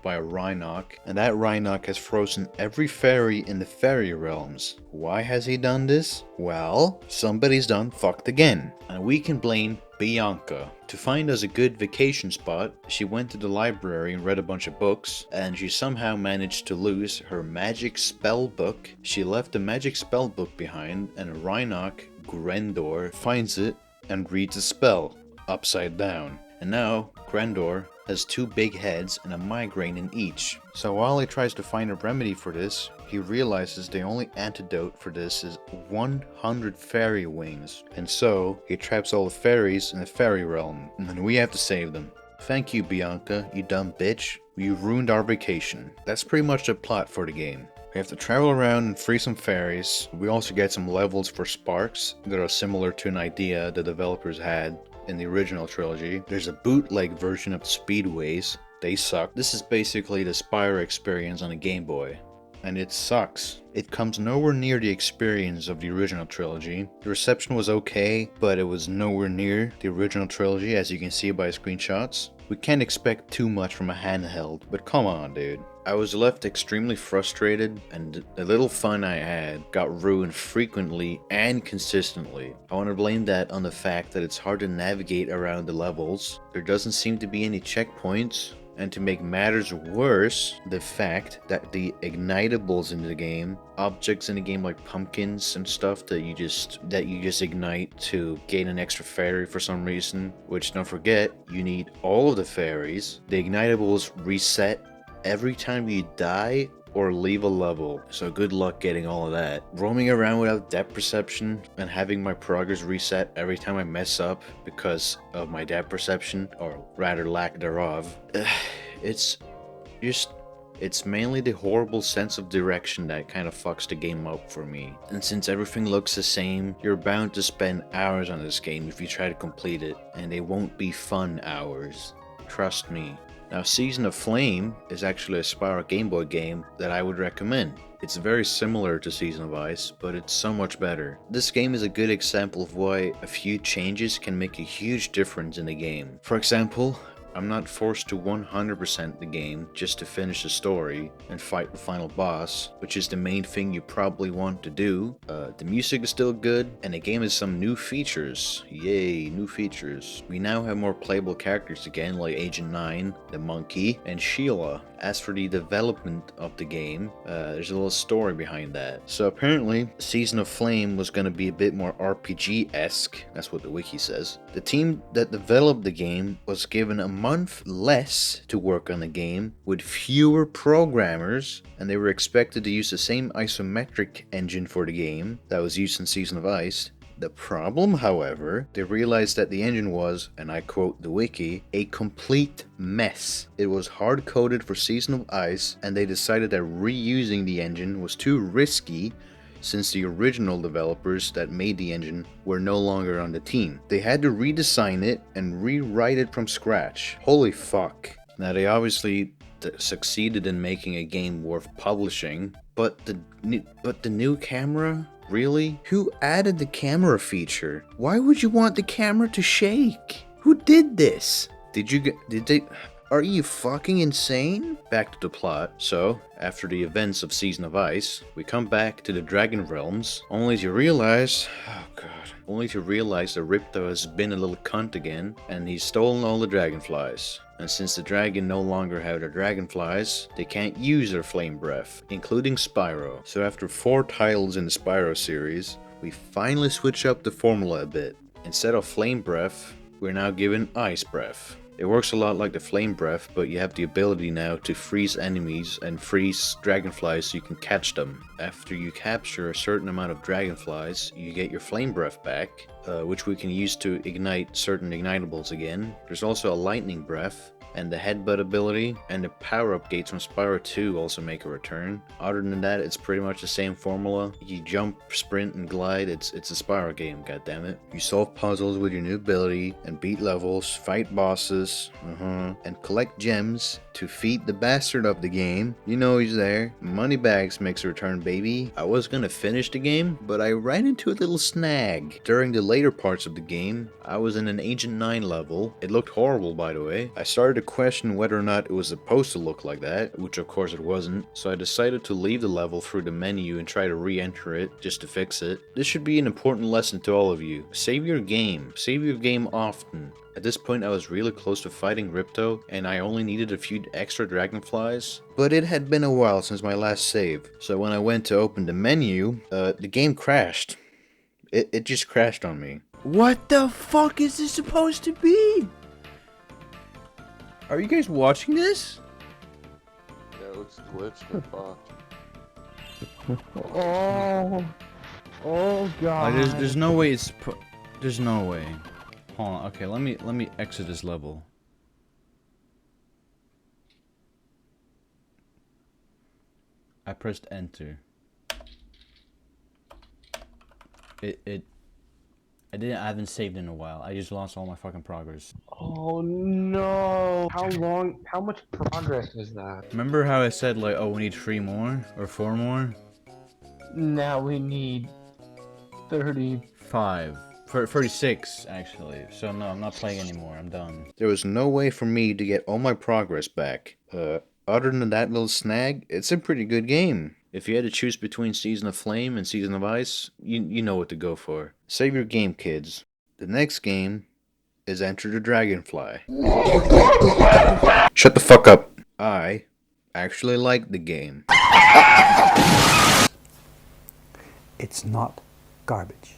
by a Rhinoc, and that Rhinoc has frozen every fairy in the fairy realms. Why has he done this? Well, somebody's done fucked again, and we can blame Bianca. To find us a good vacation spot, she went to the library and read a bunch of books, and she somehow managed to lose her magic spell book. She left the magic spell book behind, and a Rhinoc, Grendor, finds it and reads a spell upside down. And now, Grendor has two big heads and a migraine in each. So while he tries to find a remedy for this, he realizes the only antidote for this is 100 fairy wings. And so, he traps all the fairies in the fairy realm, and we have to save them. Thank you, Bianca, you dumb bitch. You ruined our vacation. That's pretty much the plot for the game. We have to travel around and free some fairies. We also get some levels for sparks that are similar to an idea the developers had in the original trilogy. There's a bootleg version of Speedways. They suck. This is basically the Spyro experience on a Game Boy, and it sucks. It comes nowhere near the experience of the original trilogy. The reception was okay, but it was nowhere near the original trilogy, as you can see by screenshots. We can't expect too much from a handheld, but come on, dude. I was left extremely frustrated, and the little fun I had got ruined frequently and consistently. I want to blame that on the fact that it's hard to navigate around the levels. There doesn't seem to be any checkpoints. And to make matters worse, the fact that the ignitables in the game, objects in the game like pumpkins and stuff that you just ignite to gain an extra fairy for some reason, which don't forget, you need all of the fairies. The ignitables reset every time you die or leave a level, so good luck getting all of that. Roaming around without depth perception and having my progress reset every time I mess up because of my depth perception, or rather lack thereof. It's mainly the horrible sense of direction that kind of fucks the game up for me. And since everything looks the same, you're bound to spend hours on this game if you try to complete it, and they won't be fun hours. Trust me. Now, Season of Flame is actually a Spyro Game Boy game that I would recommend. It's very similar to Season of Ice, but it's so much better. This game is a good example of why a few changes can make a huge difference in the game. For example, I'm not forced to 100% the game just to finish the story and fight the final boss, which is the main thing you probably want to do. The music is still good, and the game has some new features. Yay, new features. We now have more playable characters again, like Agent 9, the monkey, and Sheila. As for the development of the game, there's a little story behind that. So apparently, Season of Flame was going to be a bit more RPG-esque, that's what the wiki says. The team that developed the game was given a month less to work on the game, with fewer programmers, and they were expected to use the same isometric engine for the game that was used in Season of Ice. The problem, however, they realized that the engine was, and I quote the wiki, a complete mess. It was hard-coded for Season of Ice, and they decided that reusing the engine was too risky since the original developers that made the engine were no longer on the team. They had to redesign it and rewrite it from scratch. Holy fuck. Now, they obviously succeeded in making a game worth publishing, but the new camera? Really? Who added the camera feature? Why would you want the camera to shake? Who did this? Are you fucking insane? Back to the plot. So, after the events of Season of Ice, we come back to the Dragon Realms, only to realize that Ripto has been a little cunt again, and he's stolen all the dragonflies. And since the dragon no longer have their dragonflies, they can't use their flame breath, including Spyro. So after 4 titles in the Spyro series, we finally switch up the formula a bit. Instead of flame breath, we're now given ice breath. It works a lot like the flame breath, but you have the ability now to freeze enemies and freeze dragonflies so you can catch them. After you capture a certain amount of dragonflies, you get your flame breath back, which we can use to ignite certain ignitables again. There's also a lightning breath, and the headbutt ability, and the power-up gates from Spyro 2 also make a return. Other than that, it's pretty much the same formula. You jump, sprint, and glide. It's a Spyro game, goddammit. You solve puzzles with your new ability, and beat levels, fight bosses, and collect gems to feed the bastard of the game. You know he's there. Moneybags makes a return, baby. I was gonna finish the game, but I ran into a little snag. During the later parts of the game, I was in an Agent 9 level. It looked horrible, by the way. I started to question whether or not it was supposed to look like that, which of course it wasn't, so I decided to leave the level through the menu and try to re-enter it just to fix it. This should be an important lesson to all of you. Save your game. Save your game often. At this point I was really close to fighting Ripto, and I only needed a few extra dragonflies, but it had been a while since my last save, so when I went to open the menu, the game crashed. It just crashed on me. What the fuck is this supposed to be? Are you guys watching this? Yeah, it looks glitched and fucked. Oh god. There's no way there's no way. Hold on. Okay, let me exit this level. I pressed enter. I haven't saved in a while. I just lost all my fucking progress. Oh no. How much progress is that? Remember how I said like, oh, we need 3 more or 4 more? Now we need 35. 36 actually. So no, I'm not playing anymore. I'm done. There was no way for me to get all my progress back. Other than that little snag, it's a pretty good game. If you had to choose between Season of Flame and Season of Ice, you know what to go for. Save your game, kids. The next game is Enter the Dragonfly. Shut the fuck up. I actually like the game. It's not garbage.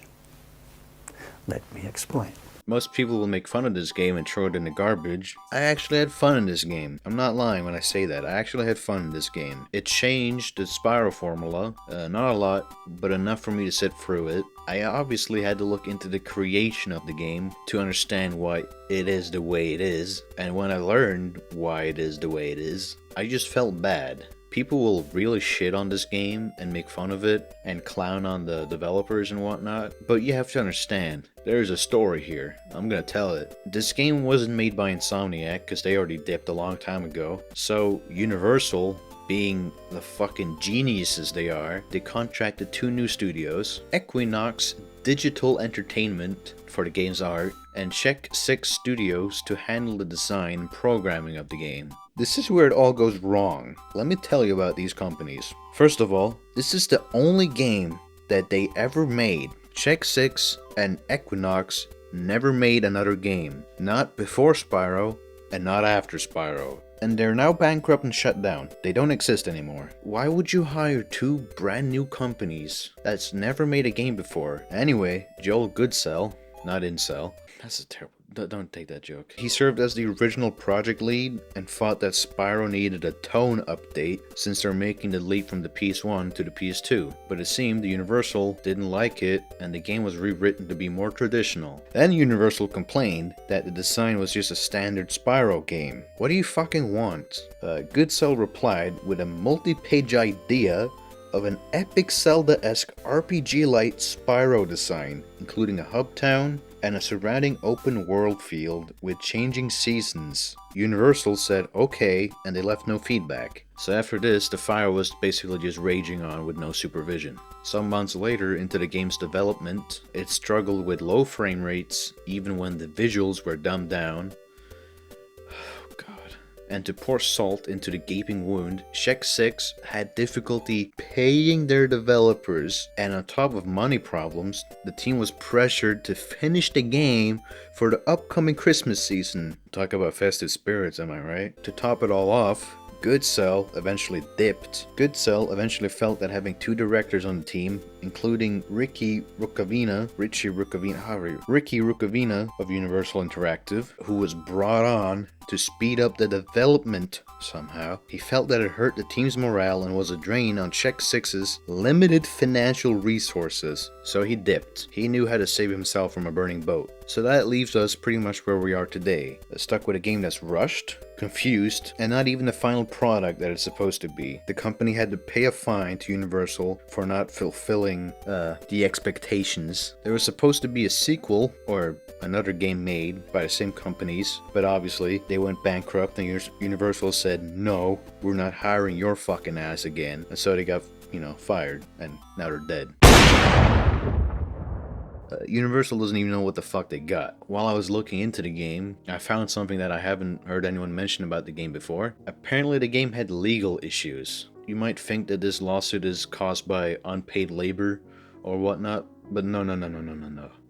Let me explain. Most people will make fun of this game and throw it in the garbage. I actually had fun in this game. I'm not lying when I say that. I actually had fun in this game. It changed the Spyro formula. Not a lot, but enough for me to sit through it. I obviously had to look into the creation of the game to understand why it is the way it is. And when I learned why it is the way it is, I just felt bad. People will really shit on this game and make fun of it and clown on the developers and whatnot, but you have to understand, there's a story here. I'm gonna tell it. This game wasn't made by Insomniac because they already dipped a long time ago, so Universal, being the fucking geniuses they are, they contracted 2 new studios, Equinox Digital Entertainment for the game's art, and Check 6 Studios to handle the design and programming of the game. This is where it all goes wrong. Let me tell you about these companies. First of all, this is the only game that they ever made. Check 6 and Equinox never made another game. Not before Spyro and not after Spyro. And they're now bankrupt and shut down. They don't exist anymore. Why would you hire 2 brand new companies that's never made a game before? Anyway, Joel Goodsell, not Incel. That's a terrible... Don't take that joke. He served as the original project lead and thought that Spyro needed a tone update since they're making the leap from the PS1 to the PS2. But it seemed the Universal didn't like it and the game was rewritten to be more traditional. Then Universal complained that the design was just a standard Spyro game. What do you fucking want? Goodsell replied with a multi-page idea of an epic Zelda-esque RPG-like Spyro design, including a hub town and a surrounding open world field with changing seasons. Universal said okay, and they left no feedback. So after this, the fire was basically just raging on with no supervision. Some months later into the game's development, it struggled with low frame rates even when the visuals were dumbed down. And to pour salt into the gaping wound, Check 6 had difficulty paying their developers, and on top of money problems, the team was pressured to finish the game for the upcoming Christmas season. Talk about festive spirits, am I right? To top it all off, Goodsell eventually dipped. Goodsell eventually felt that having 2 directors on the team, including Ricky Rukavina of Universal Interactive, who was brought on to speed up the development somehow, he felt that it hurt the team's morale and was a drain on Check 6's limited financial resources, so he dipped. He knew how to save himself from a burning boat. So that leaves us pretty much where we are today, stuck with a game that's rushed, confused, and not even the final product that it's supposed to be. The company had to pay a fine to Universal for not fulfilling the expectations. There was supposed to be a sequel, or another game made by the same companies, but obviously they went bankrupt and Universal said, no, we're not hiring your fucking ass again. And so they got, fired, and now they're dead. Universal doesn't even know what the fuck they got. While I was looking into the game, I found something that I haven't heard anyone mention about the game before. Apparently the game had legal issues. You might think that this lawsuit is caused by unpaid labor or whatnot, but no.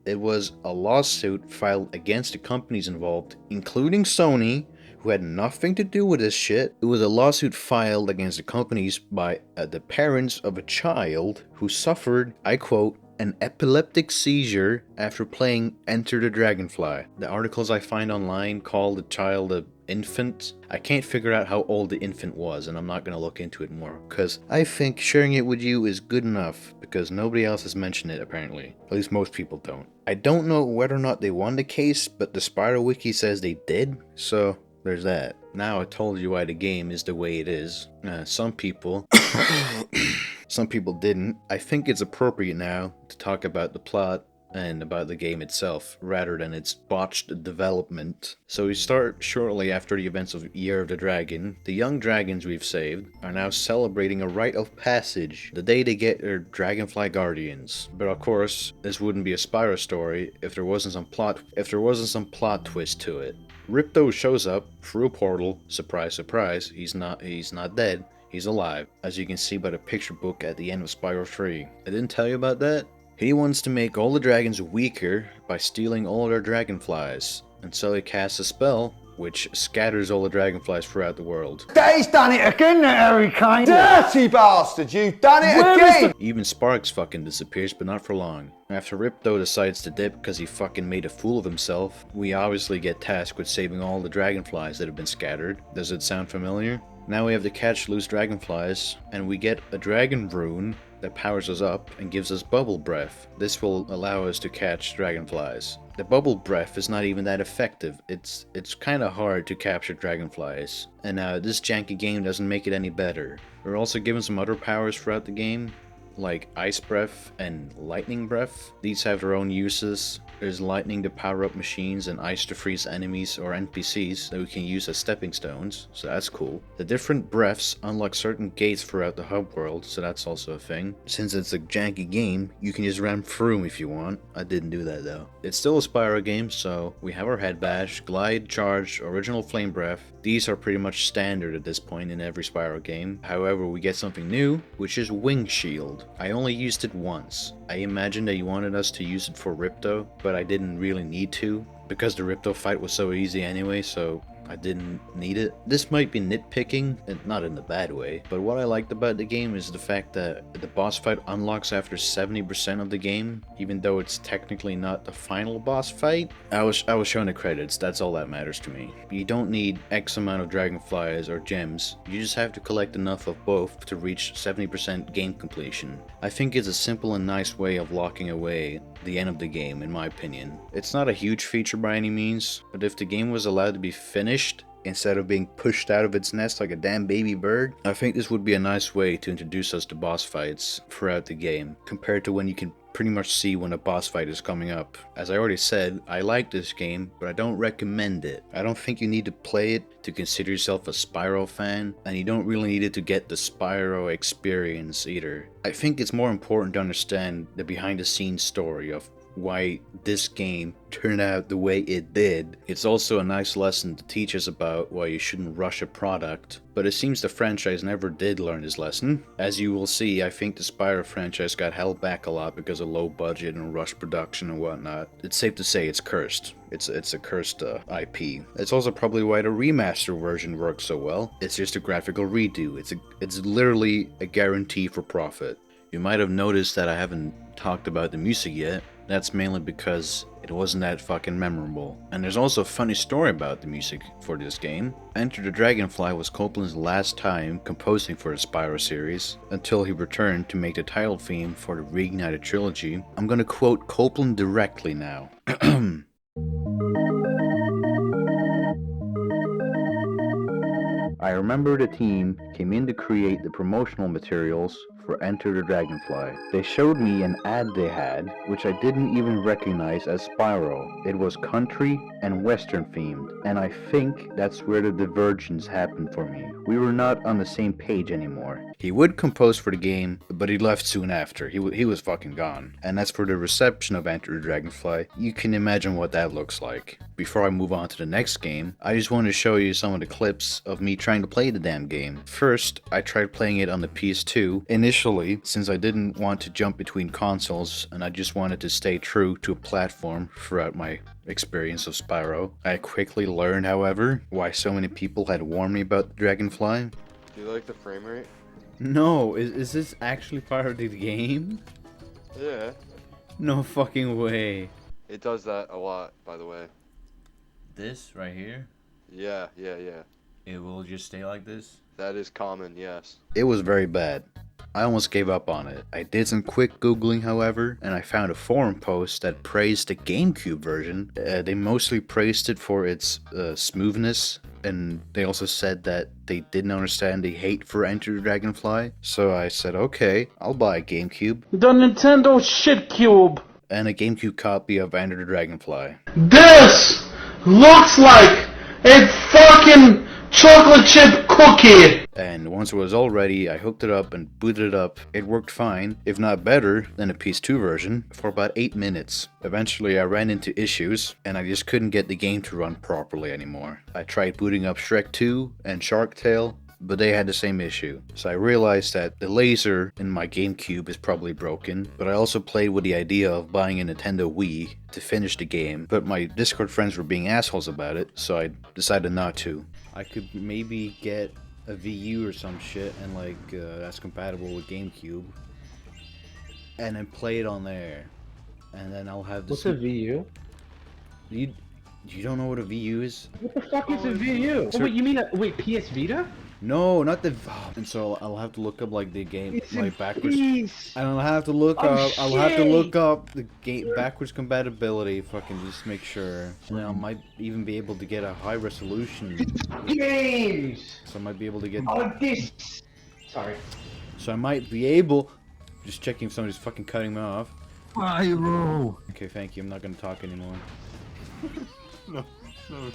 It was a lawsuit filed against the companies involved, including Sony, who had nothing to do with this shit. It was a lawsuit filed against the companies by the parents of a child who suffered, I quote, an epileptic seizure after playing Enter the Dragonfly. The articles I find online call the child an infant. I can't figure out how old the infant was, and I'm not going to look into it more, because I think sharing it with you is good enough, because nobody else has mentioned it apparently. At least most people don't. I don't know whether or not they won the case, but the Spyro Wiki says they did, so there's that. Now I told you why the game is the way it is. Some people didn't. I think it's appropriate now to talk about the plot and about the game itself, rather than its botched development. So we start shortly after the events of Year of the Dragon. The young dragons we've saved are now celebrating a rite of passage, the day they get their Dragonfly Guardians. But of course, this wouldn't be a Spyro story if there wasn't some plot twist to it. Ripto shows up through a portal. Surprise, surprise, he's not dead. He's alive, as you can see by the picture book at the end of Spyro 3. I didn't tell you about that? He wants to make all the dragons weaker by stealing all their dragonflies. And so he casts a spell, which scatters all the dragonflies throughout the world. He's done it again, Harry Kane! Dirty bastard, you've done it again! Even Sparks fucking disappears, but not for long. After Ripto decides to dip because he fucking made a fool of himself, we obviously get tasked with saving all the dragonflies that have been scattered. Does it sound familiar? Now we have to catch loose dragonflies, and we get a dragon rune that powers us up and gives us bubble breath. This will allow us to catch dragonflies. The bubble breath is not even that effective. It's kind of hard to capture dragonflies. And this janky game doesn't make it any better. We're also given some other powers throughout the game, like ice breath and lightning breath. These have their own uses. There's lightning to power up machines and ice to freeze enemies or NPCs that we can use as stepping stones, so that's cool. The different breaths unlock certain gates throughout the hub world, so that's also a thing. Since it's a janky game, you can just ram through them if you want. I didn't do that though. It's still a Spyro game, so we have our head bash, glide, charge, original flame breath. These are pretty much standard at this point in every Spyro game. However, we get something new, which is wing shield. I only used it once. I imagined that you wanted us to use it for Ripto, but I didn't really need to, because the Ripto fight was so easy anyway, so I didn't need it. This might be nitpicking, and not in a bad way, but what I liked about the game is the fact that the boss fight unlocks after 70% of the game, even though it's technically not the final boss fight. I was shown the credits, that's all that matters to me. You don't need X amount of dragonflies or gems, you just have to collect enough of both to reach 70% game completion. I think it's a simple and nice way of locking away the end of the game, in my opinion. It's not a huge feature by any means, but if the game was allowed to be finished instead of being pushed out of its nest like a damn baby bird, I think this would be a nice way to introduce us to boss fights throughout the game, compared to when you can pretty much see when a boss fight is coming up. As I already said, I like this game, but I don't recommend it. I don't think you need to play it to consider yourself a Spyro fan, and you don't really need it to get the Spyro experience either. I think it's more important to understand the behind the scenes story of why this game turned out the way it did. It's also a nice lesson to teach us about why you shouldn't rush a product, but it seems the franchise never did learn this lesson. As you will see, I think the Spyro franchise got held back a lot because of low budget and rush production and whatnot. It's safe to say it's cursed. It's a cursed IP. It's also probably why the remaster version works so well. It's just a graphical redo. It's literally a guarantee for profit. You might have noticed that I haven't talked about the music yet. That's mainly because it wasn't that fucking memorable. And there's also a funny story about the music for this game. Enter the Dragonfly was Copeland's last time composing for the Spyro series, until he returned to make the title theme for the Reignited trilogy. I'm gonna quote Copeland directly now. I remember the team came in to create the promotional materials for Enter the Dragonfly. They showed me an ad they had, which I didn't even recognize as Spyro. It was country and western themed, and I think that's where the divergence happened for me. We were not on the same page anymore. He would compose for the game, but he left soon after. He was fucking gone. And as for the reception of Enter the Dragonfly, you can imagine what that looks like. Before I move on to the next game, I just want to show you some of the clips of me trying to play the damn game. First, I tried playing it on the PS2. Initially, since I didn't want to jump between consoles and I just wanted to stay true to a platform throughout my experience of Spyro. I quickly learned, however, why so many people had warned me about the Dragonfly. Do you like the frame rate? No, is this actually part of the game? Yeah. No fucking way. It does that a lot, by the way. This right here? Yeah. It will just stay like this? That is common, yes. It was very bad. I almost gave up on it. I did some quick googling, however, and I found a forum post that praised the GameCube version. They mostly praised it for its smoothness, and they also said that they didn't understand the hate for Enter the Dragonfly. So I said, okay, I'll buy a GameCube. The Nintendo shit cube! And a GameCube copy of Enter the Dragonfly. This looks like a fucking chocolate chip cookie! And once it was all ready, I hooked it up and booted it up. It worked fine, if not better than the PS2 version, for about 8 minutes. Eventually I ran into issues, and I just couldn't get the game to run properly anymore. I tried booting up Shrek 2 and Shark Tale, but they had the same issue. So I realized that the laser in my GameCube is probably broken, but I also played with the idea of buying a Nintendo Wii to finish the game, but my Discord friends were being assholes about it, so I decided not to. I could maybe get a VU or some shit and like that's compatible with GameCube, and then play it on there, and then I'll have this. What's a VU? You don't know what a VU is? What the fuck is a VU? Oh, wait, you mean wait, PS Vita? No, not the. And so I'll have to look up like the game, It's like in backwards. peace. And I'll have to look Oh, up. I'll have to shit. look up the game backwards compatibility. Fucking just make sure. And then I might even be able to get a high resolution. Games. So I might be able to get. Oh, this. Sorry. So I might be able. Just checking if somebody's fucking cutting me off. Spyro! Okay, thank you. I'm not gonna talk anymore. No,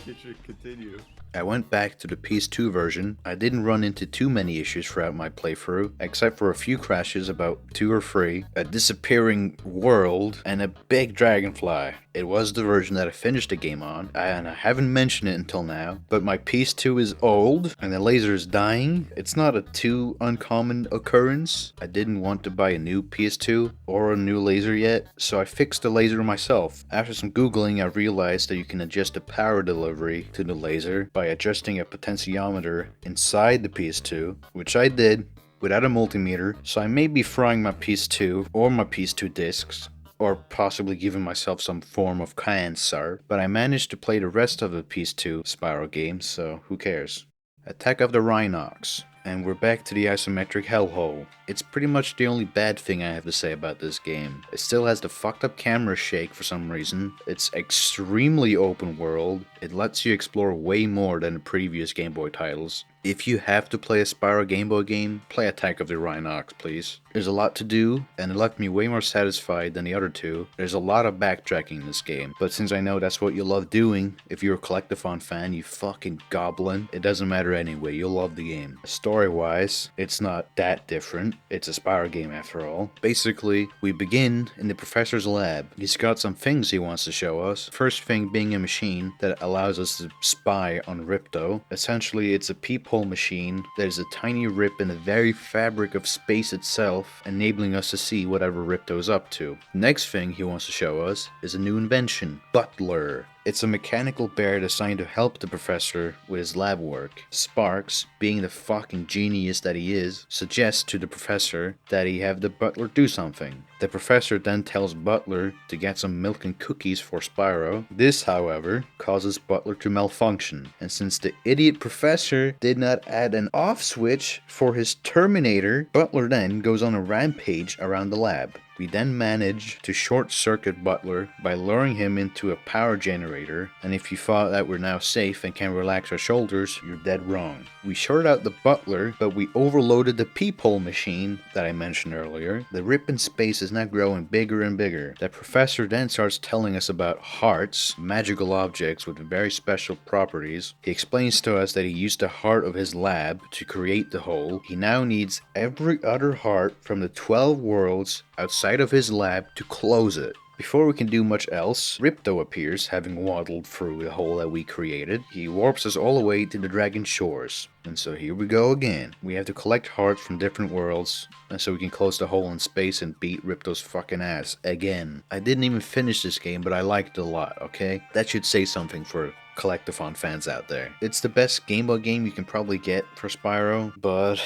it should continue. I went back to the PS2 version. I didn't run into too many issues throughout my playthrough, except for a few crashes, about 2 or 3, a disappearing world, and a big dragonfly. It was the version that I finished the game on, and I haven't mentioned it until now, but my PS2 is old, and the laser is dying. It's not a too uncommon occurrence. I didn't want to buy a new PS2 or a new laser yet, so I fixed the laser myself. After some googling, I realized that you can adjust the power delivery to the laser by adjusting a potentiometer inside the PS2, which I did without a multimeter, so I may be frying my PS2 or my PS2 discs, or possibly giving myself some form of cancer, but I managed to play the rest of the PS2 Spyro games, so who cares. Attack of the Rhinox. And we're back to the isometric hellhole. It's pretty much the only bad thing I have to say about this game. It still has the fucked up camera shake for some reason. It's extremely open world. It lets you explore way more than the previous Game Boy titles. If you have to play a Spyro Game Boy game, play Attack of the Rhinox, please. There's a lot to do, and it left me way more satisfied than the other two. There's a lot of backtracking in this game, but since I know that's what you love doing, if you're a Collectathon fan, you fucking goblin, it doesn't matter anyway, you'll love the game. Story-wise, it's not that different. It's a Spyro game after all. Basically, we begin in the professor's lab. He's got some things he wants to show us. First thing being a machine that allows us to spy on Ripto. Essentially, it's a peephole machine that is a tiny rip in the very fabric of space itself, enabling us to see whatever Ripto's up to. Next thing he wants to show us is a new invention, Butler. It's a mechanical bear designed to help the professor with his lab work. Sparks, being the fucking genius that he is, suggests to the professor that he have the butler do something. The professor then tells Butler to get some milk and cookies for Spyro. This, however, causes Butler to malfunction, and since the idiot professor did not add an off switch for his Terminator, Butler then goes on a rampage around the lab. We then manage to short-circuit Butler by luring him into a power generator, and if you thought that we're now safe and can relax our shoulders, you're dead wrong. We short out the Butler, but we overloaded the peephole machine that I mentioned earlier. The rip in space is now growing bigger and bigger. The professor then starts telling us about hearts, magical objects with very special properties. He explains to us that he used the heart of his lab to create the hole. He now needs every other heart from the 12 worlds outside of his lab to close it. Before we can do much else, Ripto appears, having waddled through the hole that we created. He warps us all the way to the Dragon Shores. And so here we go again. We have to collect hearts from different worlds, and so we can close the hole in space and beat Ripto's fucking ass again. I didn't even finish this game, but I liked it a lot, okay? That should say something for Collectathon fans out there. It's the best Game Boy game you can probably get for Spyro, but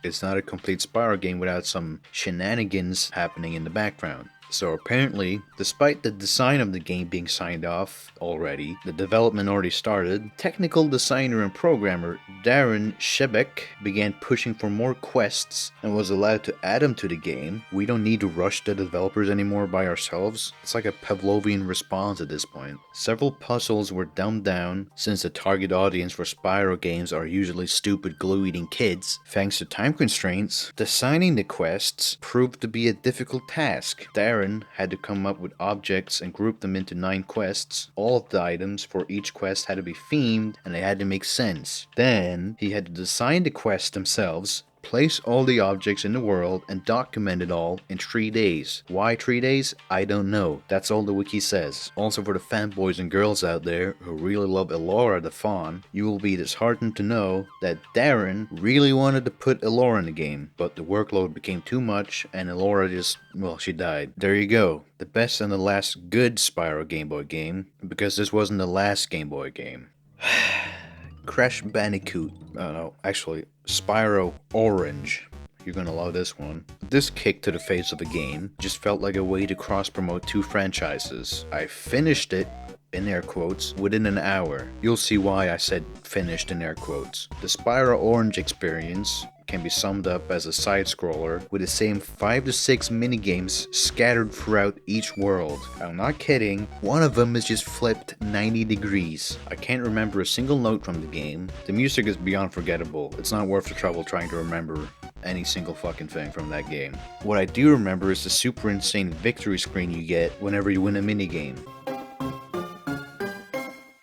it's not a complete Spyro game without some shenanigans happening in the background. So apparently, despite the design of the game being signed off already, the development already started, technical designer and programmer Darren Shebeck began pushing for more quests and was allowed to add them to the game. We don't need to rush the developers anymore by ourselves. It's like a Pavlovian response at this point. Several puzzles were dumbed down since the target audience for Spyro games are usually stupid glue-eating kids. Thanks to time constraints, designing the quests proved to be a difficult task. Darren had to come up with objects and group them into 9 quests. All of the items for each quest had to be themed and they had to make sense. Then he had to design the quests themselves, Place all the objects in the world and document it all in 3 days. Why 3 days? I don't know. That's all the wiki says. Also for the fanboys and girls out there who really love Elora the Fawn, you will be disheartened to know that Darren really wanted to put Elora in the game, but the workload became too much and Elora just, well, she died. There you go. The best and the last good Spyro Game Boy game, because this wasn't the last Game Boy game. Crash Bandicoot. Oh no, actually, Spyro Orange. You're gonna love this one. This kick to the face of the game just felt like a way to cross-promote two franchises. I finished it, in air quotes, within an hour. You'll see why I said finished in air quotes. The Spyro Orange experience can be summed up as a side-scroller with the same 5 to 6 minigames scattered throughout each world. I'm not kidding, one of them is just flipped 90 degrees. I can't remember a single note from the game. The music is beyond forgettable. It's not worth the trouble trying to remember any single fucking thing from that game. What I do remember is the super insane victory screen you get whenever you win a minigame.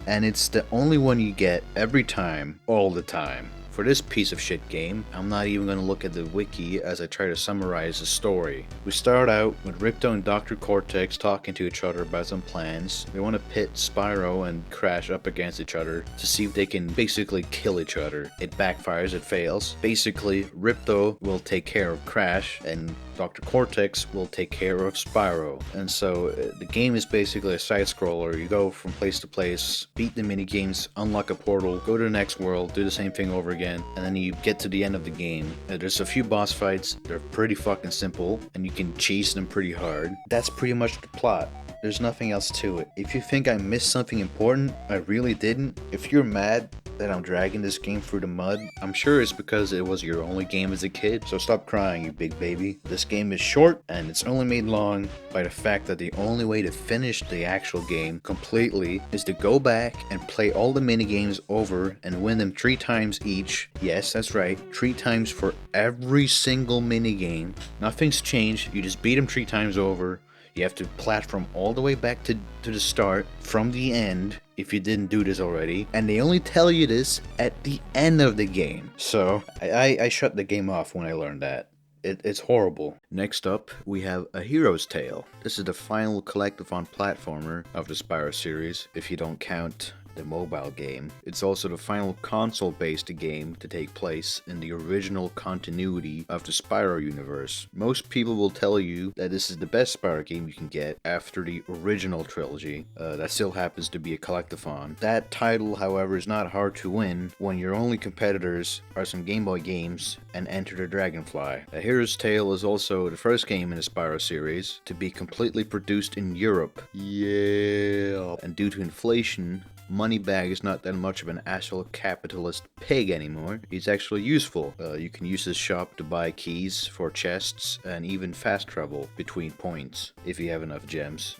And it's the only one you get every time, all the time. For this piece of shit game, I'm not even going to look at the wiki as I try to summarize the story. We start out with Ripto and Dr. Cortex talking to each other about some plans. They want to pit Spyro and Crash up against each other to see if they can basically kill each other. It backfires, it fails. Basically, Ripto will take care of Crash and Dr. Cortex will take care of Spyro. And so the game is basically a side-scroller. You go from place to place, beat the minigames, unlock a portal, go to the next world, do the same thing over again, and then you get to the end of the game. There's a few boss fights, they're pretty fucking simple, and you can chase them pretty hard. That's pretty much the plot. There's nothing else to it. If you think I missed something important, I really didn't. If you're mad that I'm dragging this game through the mud, I'm sure it's because it was your only game as a kid, so stop crying, you big baby. This game is short, and it's only made long by the fact that the only way to finish the actual game completely is to go back and play all the minigames over and win them 3 times each. Yes, that's right, 3 times for every single minigame. Nothing's changed, you just beat them 3 times over. You have to platform all the way back to the start from the end if you didn't do this already, and they only tell you this at the end of the game. So I shut the game off when I learned that. It's horrible. Next up, we have A Hero's Tale. This is the final collectathon platformer of the Spyro series, if you don't count the mobile game. It's also the final console-based game to take place in the original continuity of the Spyro universe. Most people will tell you that this is the best Spyro game you can get after the original trilogy. That still happens to be a collectathon. That title, however, is not hard to win when your only competitors are some Game Boy games and Enter the Dragonfly. A Hero's Tale is also the first game in the Spyro series to be completely produced in Europe. Yeah. And due to inflation, Moneybag is not that much of an asshole capitalist pig anymore. He's actually useful. You can use his shop to buy keys for chests and even fast travel between points if you have enough gems.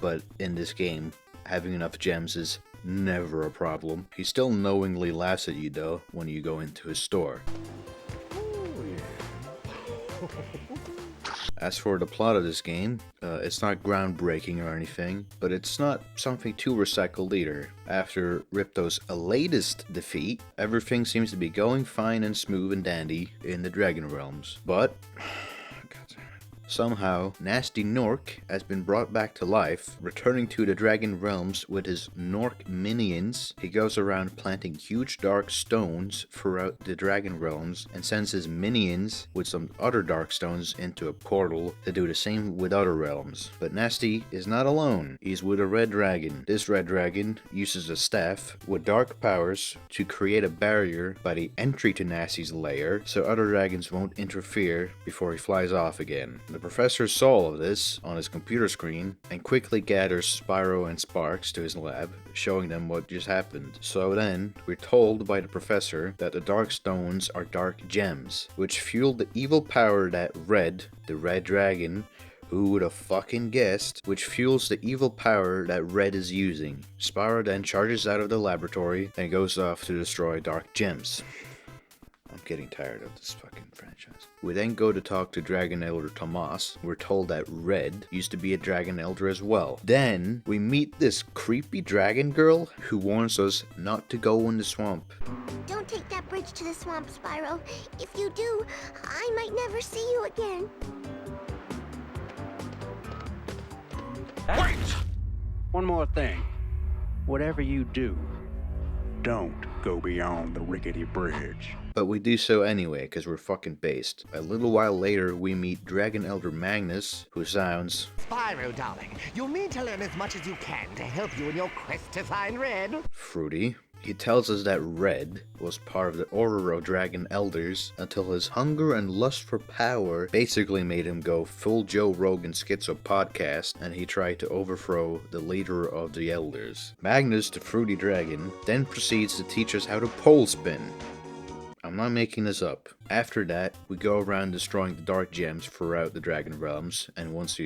But in this game, having enough gems is never a problem. He still knowingly laughs at you though when you go into his store. As for the plot of this game, it's not groundbreaking or anything, but it's not something too recycled either. After Ripto's latest defeat, everything seems to be going fine and smooth and dandy in the Dragon Realms. But somehow, Nasty Nork has been brought back to life, returning to the Dragon Realms with his Nork minions. He goes around planting huge dark stones throughout the Dragon Realms and sends his minions with some other dark stones into a portal to do the same with other realms. But Nasty is not alone. He's with a red dragon. This red dragon uses a staff with dark powers to create a barrier by the entry to Nasty's lair so other dragons won't interfere before he flies off again. The professor saw all of this on his computer screen and quickly gathers Spyro and Sparks to his lab, showing them what just happened. So then, we're told by the professor that the dark stones are dark gems, which fuel the evil power that Red, the red dragon, who would have fucking guessed, which fuels the evil power that Red is using. Spyro then charges out of the laboratory and goes off to destroy dark gems. I'm getting tired of this fucking franchise. We then go to talk to Dragon Elder Tomas. We're told that Red used to be a Dragon Elder as well. Then we meet this creepy dragon girl who warns us not to go in the swamp. Don't take that bridge to the swamp, Spyro. If you do, I might never see you again. Wait! One more thing. Whatever you do, don't go beyond the rickety bridge. But we do so anyway, because we're fucking based. A little while later, we meet Dragon Elder Magnus, who sounds... Spyro, darling, you'll need to learn as much as you can to help you in your quest to find Red. fruity. He tells us that Red was part of the Order of Dragon Elders until his hunger and lust for power basically made him go full Joe Rogan Schizo podcast, and he tried to overthrow the leader of the Elders. Magnus, the fruity dragon, then proceeds to teach us how to pole spin. I'm not making this up. After that, we go around destroying the dark gems throughout the Dragon Realms, and once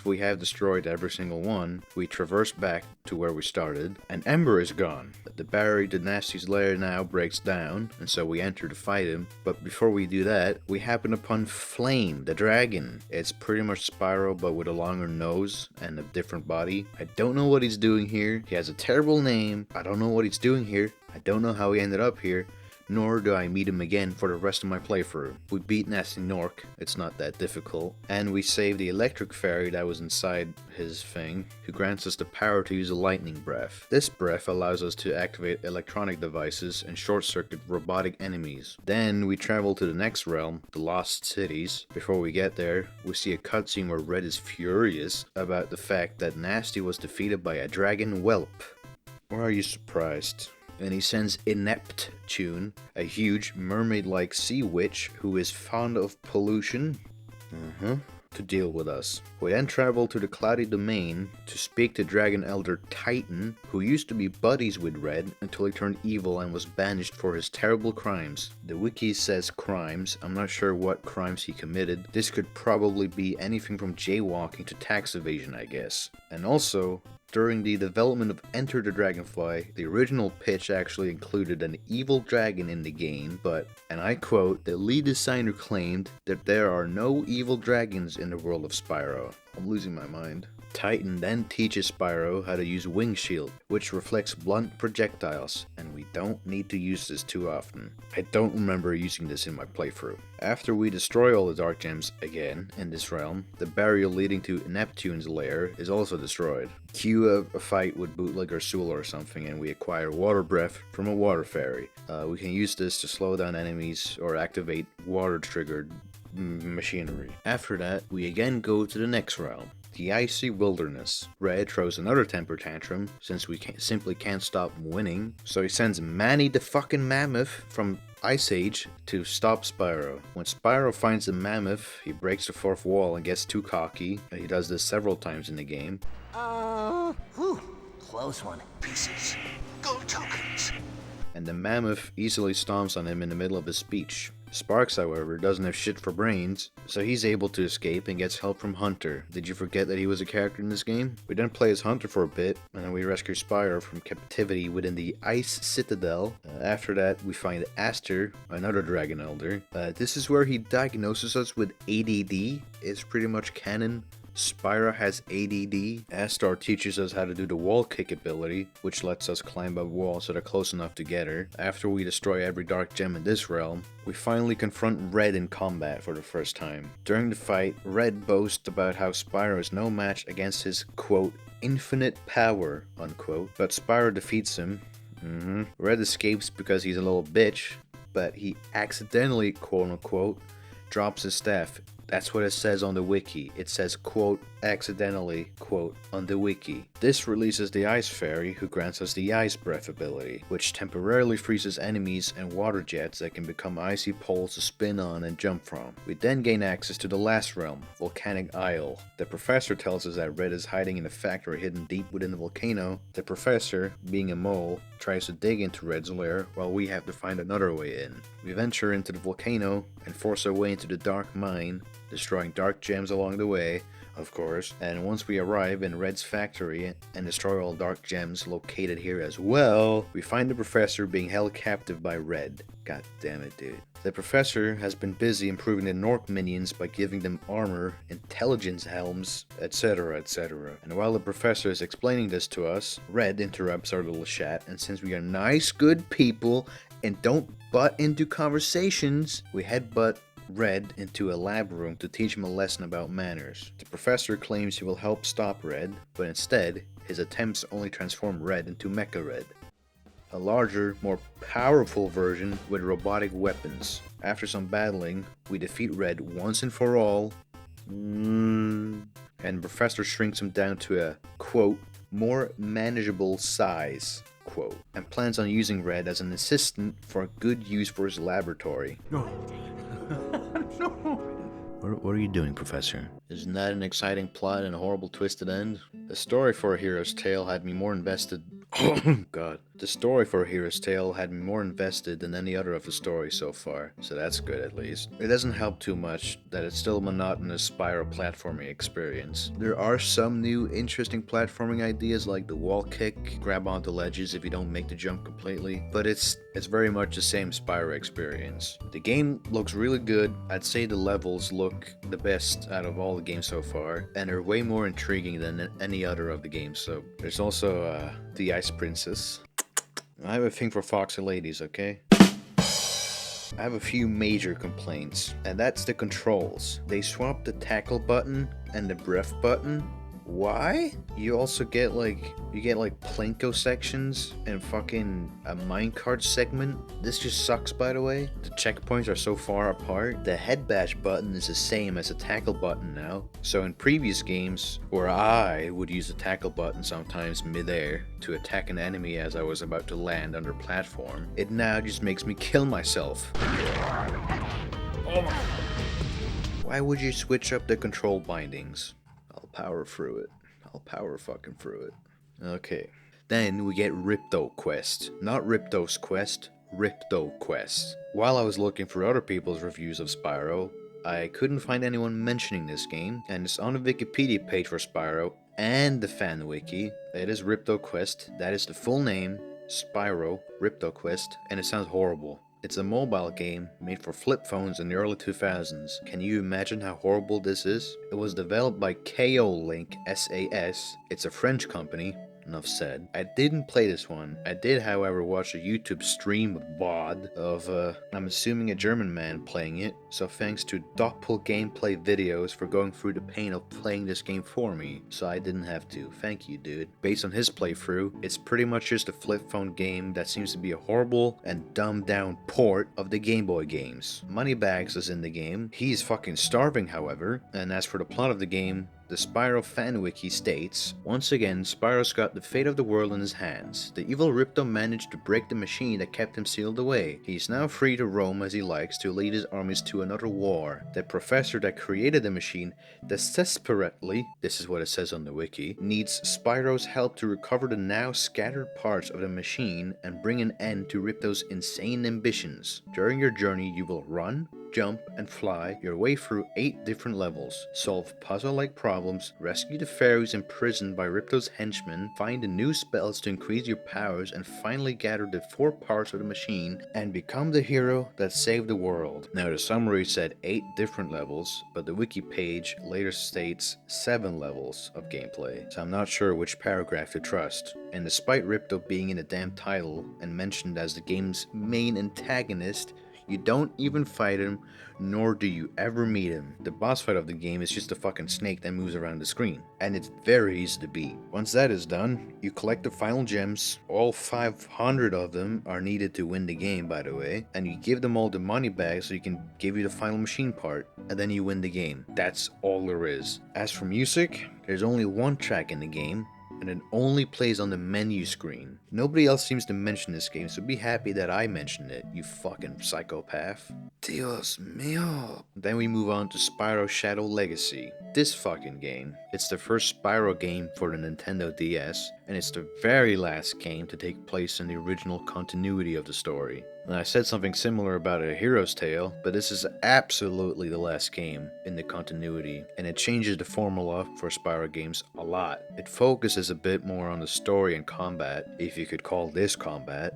we have destroyed every single one, we traverse back to where we started, and Ember is gone. The barrier to Nasty's lair now breaks down, and so we enter to fight him, but before we do that, we happen upon Flame, the dragon. It's pretty much Spyro, but with a longer nose and a different body. I don't know what he's doing here. He has a terrible name. I don't know what he's doing here. I don't know how he ended up here. Nor do I meet him again for the rest of my playthrough. We beat Nasty Nork, it's not that difficult, and we save the electric fairy that was inside his thing, who grants us the power to use a lightning breath. This breath allows us to activate electronic devices and short-circuit robotic enemies. Then we travel to the next realm, the Lost Cities. Before we get there, we see a cutscene where Red is furious about the fact that Nasty was defeated by a dragon whelp. Or are you surprised? And he sends Ineptune, a huge mermaid-like sea witch who is fond of pollution, to deal with us. We then travel to the Cloudy Domain to speak to Dragon Elder Titan, who used to be buddies with Red until he turned evil and was banished for his terrible crimes. The wiki says crimes. I'm not sure what crimes he committed. This could probably be anything from jaywalking to tax evasion, I guess. And also, during the development of Enter the Dragonfly, the original pitch actually included an evil dragon in the game, but, and I quote, the lead designer claimed that there are no evil dragons in the world of Spyro. I'm losing my mind. Titan then teaches Spyro how to use Wing Shield, which reflects blunt projectiles, and we don't need to use this too often. I don't remember using this in my playthrough. After we destroy all the Dark Gems again in this realm, the barrier leading to Neptune's lair is also destroyed. Cue a fight with Bootlegger Sewell or something, and we acquire Water Breath from a Water Fairy. We can use this to slow down enemies or activate water-triggered machinery. After that, we again go to the next realm, the Icy Wilderness. Red throws another temper tantrum since we simply can't stop winning, so he sends Manny the fucking Mammoth from Ice Age to stop Spyro. When Spyro finds the Mammoth, he breaks the fourth wall and gets too cocky. He does this several times in the game. Whew, close one. Pieces. Gold tokens. And the Mammoth easily stomps on him in the middle of his speech. Sparks, however, doesn't have shit for brains, so he's able to escape and gets help from Hunter. Did you forget that he was a character in this game? We then play as Hunter for a bit, and then we rescue Spyro from captivity within the Ice Citadel. After that, we find Aster, another Dragon Elder. This is where he diagnoses us with ADD. It's pretty much canon. Spyro has ADD. Astar teaches us how to do the wall kick ability, which lets us climb up walls that are close enough together. After we destroy every dark gem in this realm, we finally confront Red in combat for the first time. During the fight, Red boasts about how Spyro is no match against his, quote, infinite power, unquote, but Spyro defeats him. Red escapes because he's a little bitch, but he accidentally, quote unquote, drops his staff. That's what it says on the wiki. It says, quote, accidentally, quote, on the wiki. This releases the Ice Fairy, who grants us the Ice Breath ability, which temporarily freezes enemies and water jets that can become icy poles to spin on and jump from. We then gain access to the last realm, Volcanic Isle. The professor tells us that Red is hiding in a factory hidden deep within the volcano. The professor, being a mole, tries to dig into Red's lair, while we have to find another way in. We venture into the volcano and force our way into the dark mine, destroying dark gems along the way, of course. And once we arrive in Red's factory and destroy all dark gems located here as well, we find the professor being held captive by Red. God damn it, dude. The professor has been busy improving the Nork minions by giving them armor, intelligence helms, etc, etc. And while the professor is explaining this to us, Red interrupts our little chat, and since we are nice, good people and don't butt into conversations, we headbutt Red into a lab room to teach him a lesson about manners. The professor claims he will help stop Red, but instead, his attempts only transform Red into Mecha Red. A larger, more powerful version with robotic weapons. After some battling, we defeat Red once and for all, and Professor shrinks him down to a, quote, more manageable size, quote, and plans on using Red as an assistant for good use for his laboratory. No. No. What are you doing, Professor? Isn't that an exciting plot and a horrible twisted end? The story for A Hero's Tale had me more invested. Oh god. The story for A Hero's Tale had me more invested than any other of the stories so far, so that's good at least. It doesn't help too much that it's still a monotonous Spyro platforming experience. There are some new interesting platforming ideas like the wall kick, grab onto ledges if you don't make the jump completely, but it's very much the same Spyro experience. The game looks really good. I'd say the levels look the best out of all the games so far, and they're way more intriguing than any other of the games. So there's also the Ice Princess. I have a thing for foxy ladies, okay? I have a few major complaints, and that's the controls. They swapped the tackle button and the breath button. Why? You also get like Plinko sections and fucking a minecart segment. This just sucks, by the way. The checkpoints are so far apart. The head bash button is the same as the tackle button now. So in previous games, where I would use the tackle button sometimes mid-air to attack an enemy as I was about to land on their platform, it now just makes me kill myself. Oh my. Why would you switch up the control bindings? I'll power through it. I'll power fucking through it. Okay. Then we get Ripto Quest. Not Ripto's Quest, Ripto Quest. While I was looking for other people's reviews of Spyro, I couldn't find anyone mentioning this game, and it's on the Wikipedia page for Spyro and the fan wiki. It is Ripto Quest. That is the full name, Spyro Ripto Quest, and it sounds horrible. It's a mobile game made for flip phones in the early 2000s. Can you imagine how horrible this is? It was developed by KO Link SAS. It's a French company. Enough said. I didn't play this one. I did, however, watch a YouTube stream VOD of, I'm assuming a German man playing it. So thanks to Doppel gameplay videos for going through the pain of playing this game for me. So I didn't have to. Thank you, dude. Based on his playthrough, it's pretty much just a flip phone game that seems to be a horrible and dumbed down port of the Game Boy games. Moneybags is in the game. He's fucking starving, however. And as for the plot of the game, the Spyro fan wiki states, once again, Spyro's got the fate of the world in his hands. The evil Ripto managed to break the machine that kept him sealed away. He's now free to roam as he likes to lead his armies to another war. The professor that created the machine desperately, this is what it says on the wiki, needs Spyro's help to recover the now scattered parts of the machine and bring an end to Ripto's insane ambitions. During your journey, you will run, jump, and fly your way through 8 different levels, solve puzzle-like problems, rescue the fairies imprisoned by Ripto's henchmen, find the new spells to increase your powers, and finally gather the 4 parts of the machine and become the hero that saved the world. Now the summary said 8 different levels, but the wiki page later states 7 levels of gameplay, so I'm not sure which paragraph to trust. And despite Ripto being in the damn title and mentioned as the game's main antagonist, you don't even fight him, nor do you ever meet him. The boss fight of the game is just a fucking snake that moves around the screen, and it's very easy to beat. Once that is done, you collect the final gems. All 500 of them are needed to win the game, by the way, and you give them all the money bags so you can give you the final machine part, and then you win the game. That's all there is. As for music, there's only one track in the game, and it only plays on the menu screen. Nobody else seems to mention this game, so be happy that I mentioned it, you fucking psychopath. Dios mío. Then we move on to Spyro Shadow Legacy. This fucking game. It's the first Spyro game for the Nintendo DS, and it's the very last game to take place in the original continuity of the story. And I said something similar about A Hero's Tale, but this is absolutely the last game in the continuity, and it changes the formula for Spyro games a lot. It focuses a bit more on the story and combat, if you could call this combat.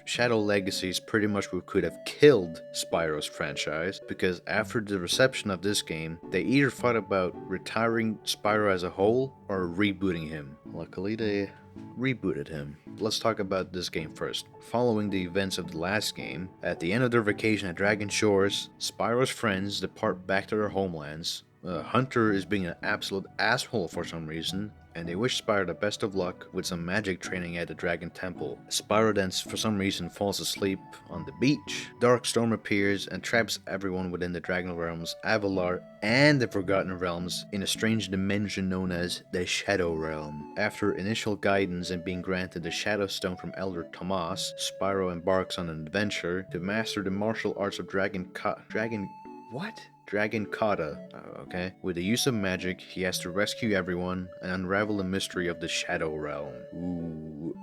Shadow Legacy is pretty much what could have killed Spyro's franchise, because after the reception of this game, they either thought about retiring Spyro as a whole or rebooting him. Luckily, they rebooted him. Let's talk about this game first. Following the events of the last game, at the end of their vacation at Dragon Shores, Spyro's friends depart back to their homelands. Hunter is being an absolute asshole for some reason, and they wish Spyro the best of luck with some magic training at the Dragon Temple. Spyro then for some reason falls asleep on the beach. Dark Storm appears and traps everyone within the Dragon Realms, Avalar, and the Forgotten Realms in a strange dimension known as the Shadow Realm. After initial guidance and being granted the Shadow Stone from Elder Tomas, Spyro embarks on an adventure to master the martial arts of Dragon Kata, okay? With the use of magic, he has to rescue everyone and unravel the mystery of the Shadow Realm. Ooh.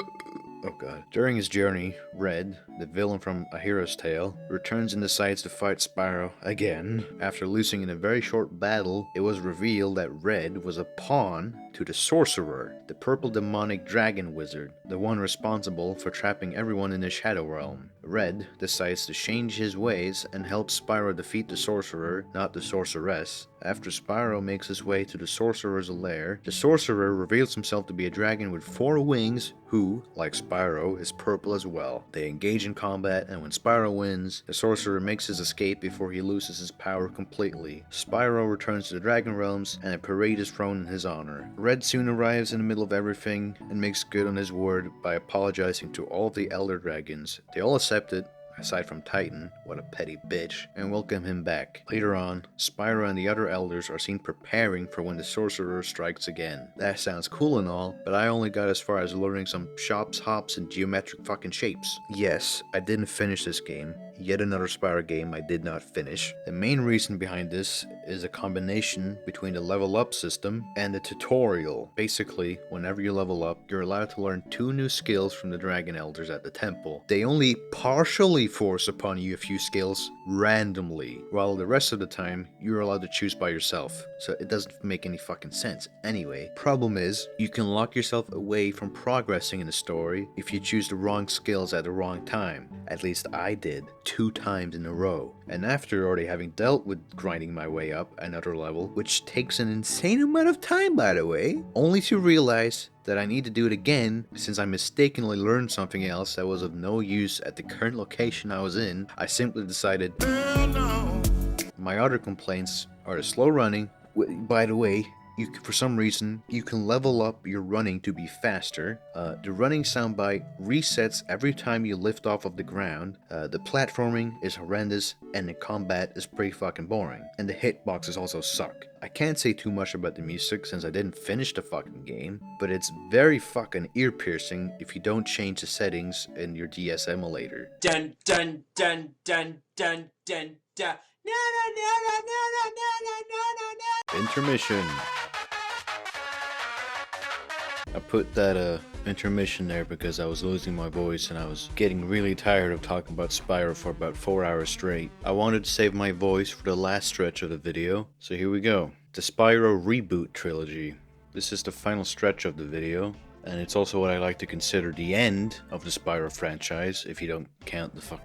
Oh god. During his journey, Red, the villain from A Hero's Tale, returns and decides to fight Spyro again. After losing in a very short battle, it was revealed that Red was a pawn to the Sorcerer, the purple demonic dragon wizard, the one responsible for trapping everyone in the Shadow Realm. Red decides to change his ways and helps Spyro defeat the Sorcerer, not the Sorceress. After Spyro makes his way to the Sorcerer's lair, the Sorcerer reveals himself to be a dragon with 4 wings who, like Spyro, is purple as well. They engage in combat, and when Spyro wins, the Sorcerer makes his escape before he loses his power completely. Spyro returns to the Dragon Realms, and a parade is thrown in his honor. Red soon arrives in the middle of everything and makes good on his word by apologizing to all of the Elder Dragons. They all accept it, aside from Titan, what a petty bitch, and welcome him back. Later on, Spyro and the other elders are seen preparing for when the Sorcerer strikes again. That sounds cool and all, but I only got as far as learning some shops, hops, and geometric fucking shapes. Yes, I didn't finish this game. Yet another Spyro game I did not finish. The main reason behind this is a combination between the level up system and the tutorial. Basically, whenever you level up, you're allowed to learn 2 new skills from the Dragon Elders at the temple. They only partially force upon you a few skills randomly, while the rest of the time, you're allowed to choose by yourself. So it doesn't make any fucking sense. Anyway, problem is, you can lock yourself away from progressing in the story if you choose the wrong skills at the wrong time. At least I did. 2 times in a row. And after already having dealt with grinding my way up another level, which takes an insane amount of time by the way, only to realize that I need to do it again since I mistakenly learned something else that was of no use at the current location I was in, I simply decided, no. My other complaints are the slow running. By the way, for some reason, you can level up your running to be faster. The running soundbite resets every time you lift off of the ground. The platforming is horrendous, and the combat is pretty fucking boring. And the hitboxes also suck. I can't say too much about the music since I didn't finish the fucking game, but it's very fucking ear-piercing if you don't change the settings in your DS emulator. Dun dun dun dun dun dun dun. Intermission. I put that intermission there because I was losing my voice and I was getting really tired of talking about Spyro for about 4 hours straight. I wanted to save my voice for the last stretch of the video, so here we go. The Spyro Reboot Trilogy. This is the final stretch of the video, and it's also what I like to consider the end of the Spyro franchise, if you don't count the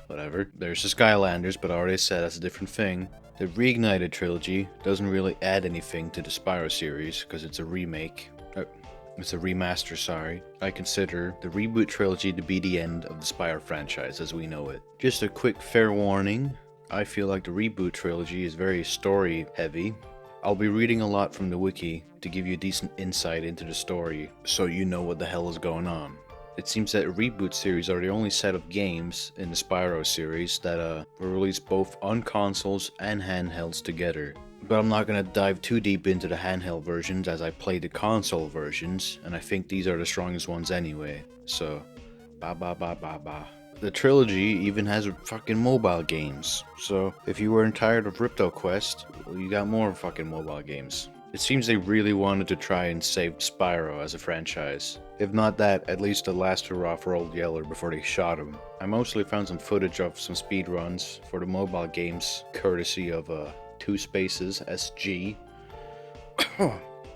whatever. There's the Skylanders, but I already said that's a different thing. The Reignited Trilogy doesn't really add anything to the Spyro series, because it's a remake. It's a remaster, sorry. I consider the Reboot Trilogy to be the end of the Spyro franchise as we know it. Just a quick fair warning, I feel like the Reboot Trilogy is very story heavy. I'll be reading a lot from the wiki to give you a decent insight into the story, so you know what the hell is going on. It seems that Reboot series are the only set of games in the Spyro series that were released both on consoles and handhelds together. But I'm not going to dive too deep into the handheld versions as I played the console versions, and I think these are the strongest ones anyway. So, The trilogy even has fucking mobile games. So if you weren't tired of Ripto Quest, well, you got more fucking mobile games. It seems they really wanted to try and save Spyro as a franchise. If not that, at least a last hurrah for Old Yeller before they shot him. I mostly found some footage of some speedruns for the mobile games, courtesy of 2 Spaces SG.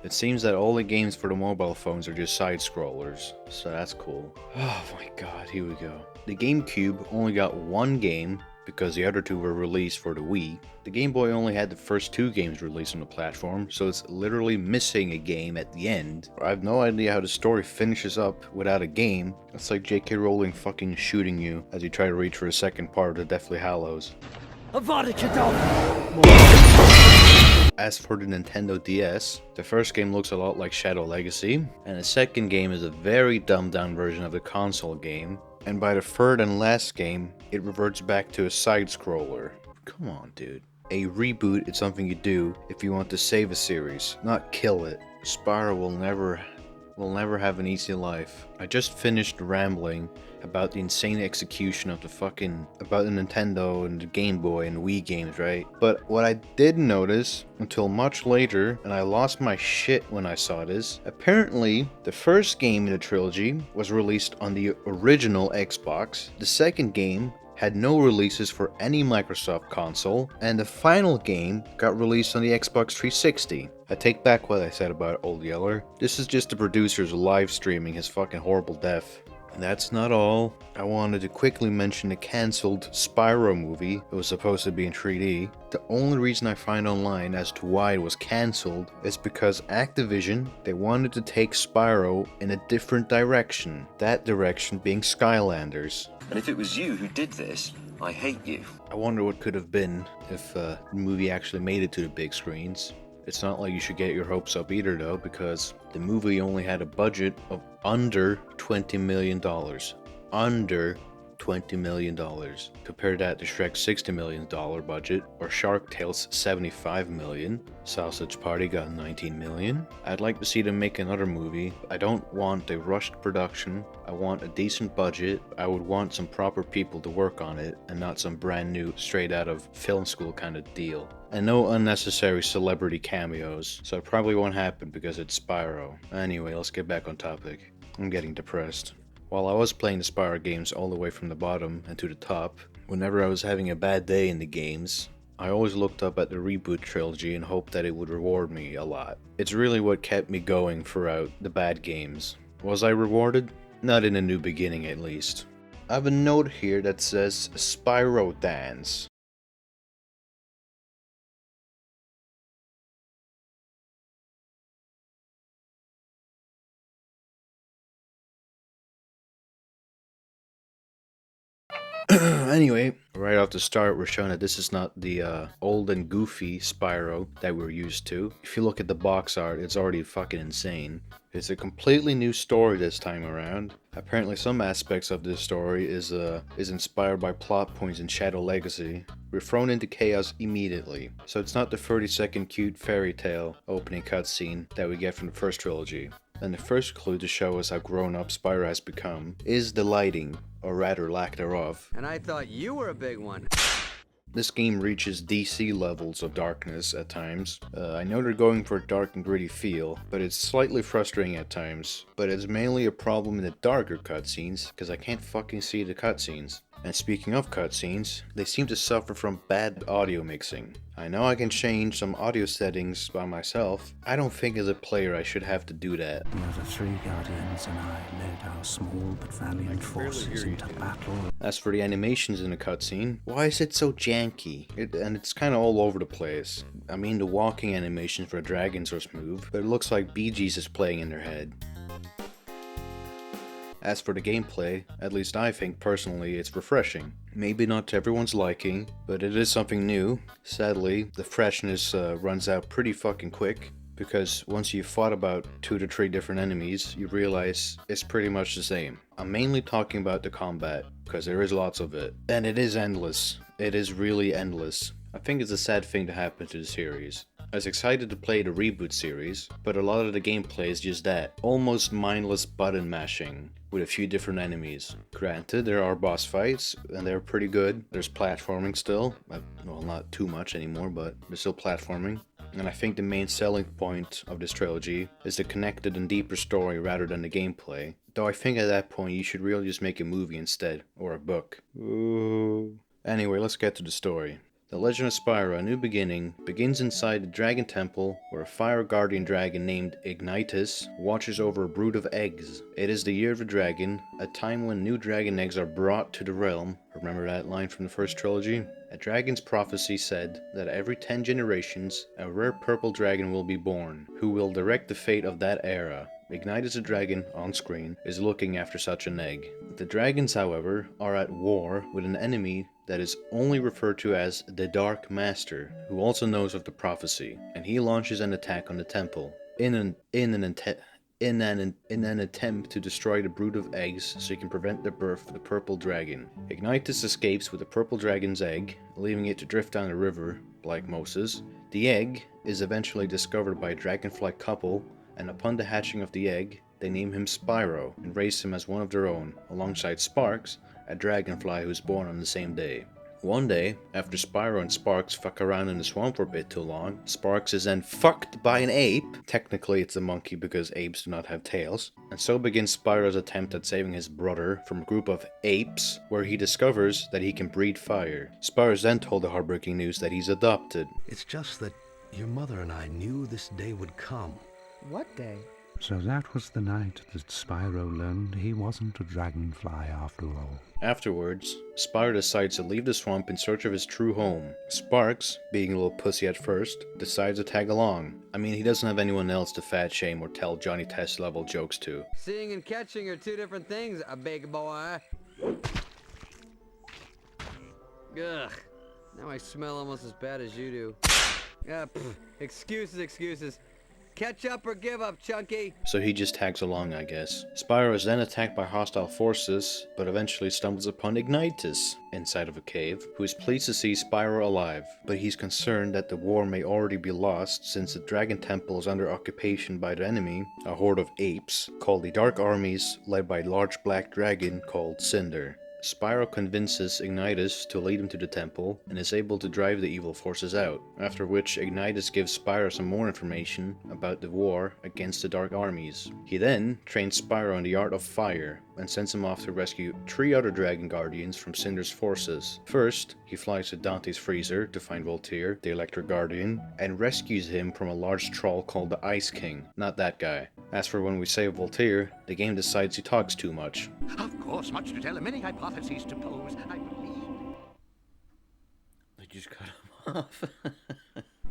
It seems that all the games for the mobile phones are just side-scrollers, so that's cool. Oh my god, here we go. The GameCube only got 1 game, because the other 2 were released for the Wii. The Game Boy only had the first 2 games released on the platform, so it's literally missing a game at the end. I have no idea how the story finishes up without a game. It's like J.K. Rowling fucking shooting you as you try to reach for a second part of the Deathly Hallows. As for the Nintendo DS, the first game looks a lot like Shadow Legacy, and the second game is a very dumbed down version of the console game, and by the third and last game, it reverts back to a side-scroller. Come on, dude. A reboot is something you do if you want to save a series, not kill it. Spyro will never have an easy life. I just finished rambling about the insane execution of the Nintendo and the Game Boy and Wii games, right? But what I didn't notice until much later, and I lost my shit when I saw this, apparently the first game in the trilogy was released on the original Xbox, the second game had no releases for any Microsoft console, and the final game got released on the Xbox 360. I take back what I said about Old Yeller. This is just the producers live streaming his fucking horrible death. And that's not all. I wanted to quickly mention the cancelled Spyro movie. It was supposed to be in 3D. The only reason I find online as to why it was cancelled is because Activision, they wanted to take Spyro in a different direction. That direction being Skylanders. And if it was you who did this, I hate you. I wonder what could have been if the movie actually made it to the big screens. It's not like you should get your hopes up either though, because the movie only had a budget of under $20 million. Under $20 million. Compare that to Shrek's $60 million budget, or Shark Tale's $75 million. Sausage Party got $19 million. I'd like to see them make another movie. I don't want a rushed production. I want a decent budget. I would want some proper people to work on it, and not some brand new, straight out of film school kind of deal. And no unnecessary celebrity cameos, so it probably won't happen because it's Spyro. Anyway, let's get back on topic. I'm getting depressed. While I was playing the Spyro games all the way from the bottom and to the top, whenever I was having a bad day in the games, I always looked up at the reboot trilogy and hoped that it would reward me a lot. It's really what kept me going throughout the bad games. Was I rewarded? Not in a new beginning at least. I have a note here that says Spyro Dance. Anyway, right off the start, we're showing that this is not the old and goofy Spyro that we're used to. If you look at the box art, it's already fucking insane. It's a completely new story this time around. Apparently some aspects of this story is inspired by plot points in Shadow Legacy. We're thrown into chaos immediately. So it's not the 30-second cute fairy tale opening cutscene that we get from the first trilogy. And the first clue to show us how grown up Spyro has become is the lighting, or rather lack thereof. And I thought you were a big one. This game reaches DC levels of darkness at times. I know they're going for a dark and gritty feel, but it's slightly frustrating at times. But it's mainly a problem in the darker cutscenes, because I can't fucking see the cutscenes. And speaking of cutscenes, they seem to suffer from bad audio mixing. I know I can change some audio settings by myself. I don't think as a player I should have to do that. The other 3 Guardians and I led our small but valiant forces into battle. As for the animations in the cutscene, why is it so janky? And it's kind of all over the place. I mean, the walking animations for the dragons are smooth, but it looks like Bee Gees is playing in their head. As for the gameplay, at least I think personally it's refreshing. Maybe not to everyone's liking, but it is something new. Sadly, the freshness runs out pretty fucking quick, because once you've fought about 2 to 3 different enemies, you realize it's pretty much the same. I'm mainly talking about the combat, because there is lots of it. And it is endless. It is really endless. I think it's a sad thing to happen to the series. I was excited to play the reboot series, but a lot of the gameplay is just that, almost mindless button mashing with a few different enemies. Granted, there are boss fights, and they're pretty good. There's platforming still, well, not too much anymore, but there's still platforming. And I think the main selling point of this trilogy is the connected and deeper story rather than the gameplay. Though I think at that point you should really just make a movie instead, or a book. Ooh. Anyway, let's get to the story. The Legend of Spyro: A New Beginning begins inside the Dragon Temple, where a fire guardian dragon named Ignitus watches over a brood of eggs. It is the Year of the Dragon, a time when new dragon eggs are brought to the realm. Remember that line from the first trilogy? A dragon's prophecy said that every 10 generations, a rare purple dragon will be born, who will direct the fate of that era. Ignitus the dragon, on screen, is looking after such an egg. The dragons, however, are at war with an enemy that is only referred to as the Dark Master, who also knows of the prophecy, and he launches an attack on the temple. In an attempt to destroy the brood of eggs so he can prevent the birth of the purple dragon. Ignitus escapes with the purple dragon's egg, leaving it to drift down the river, like Moses. The egg is eventually discovered by a dragonfly couple, and upon the hatching of the egg, they name him Spyro and raise him as one of their own, alongside Sparks, a dragonfly who is born on the same day. One day, after Spyro and Sparks fuck around in the swamp for a bit too long, Sparks is then fucked by an ape. Technically it's a monkey because apes do not have tails. And so begins Spyro's attempt at saving his brother from a group of apes, where he discovers that he can breathe fire. Spyro is then told the heartbreaking news that he's adopted. It's just that your mother and I knew this day would come. What day? So that was the night that Spyro learned he wasn't a dragonfly after all. Afterwards, Spyro decides to leave the swamp in search of his true home. Sparks, being a little pussy at first, decides to tag along. I mean, he doesn't have anyone else to fat shame or tell Johnny Test level jokes to. Seeing and catching are two different things, a big boy. Ugh. Now I smell almost as bad as you do. Excuses. Catch up or give up, Chunky! So he just tags along, I guess. Spyro is then attacked by hostile forces, but eventually stumbles upon Ignitus inside of a cave, who is pleased to see Spyro alive. But he's concerned that the war may already be lost, since the Dragon Temple is under occupation by the enemy, a horde of apes, called the Dark Armies, led by a large black dragon called Cinder. Spyro convinces Ignitus to lead him to the temple, and is able to drive the evil forces out, after which Ignitus gives Spyro some more information about the war against the Dark Armies. He then trains Spyro in the art of fire, and sends him off to rescue 3 other Dragon Guardians from Cinder's forces. First, he flies to Dante's freezer to find Voltaire, the Electric Guardian, and rescues him from a large troll called the Ice King. Not that guy. As for when we save Voltaire, the game decides he talks too much. Of course, much to tell, many hypotheses to pose. I believe. They just cut him off.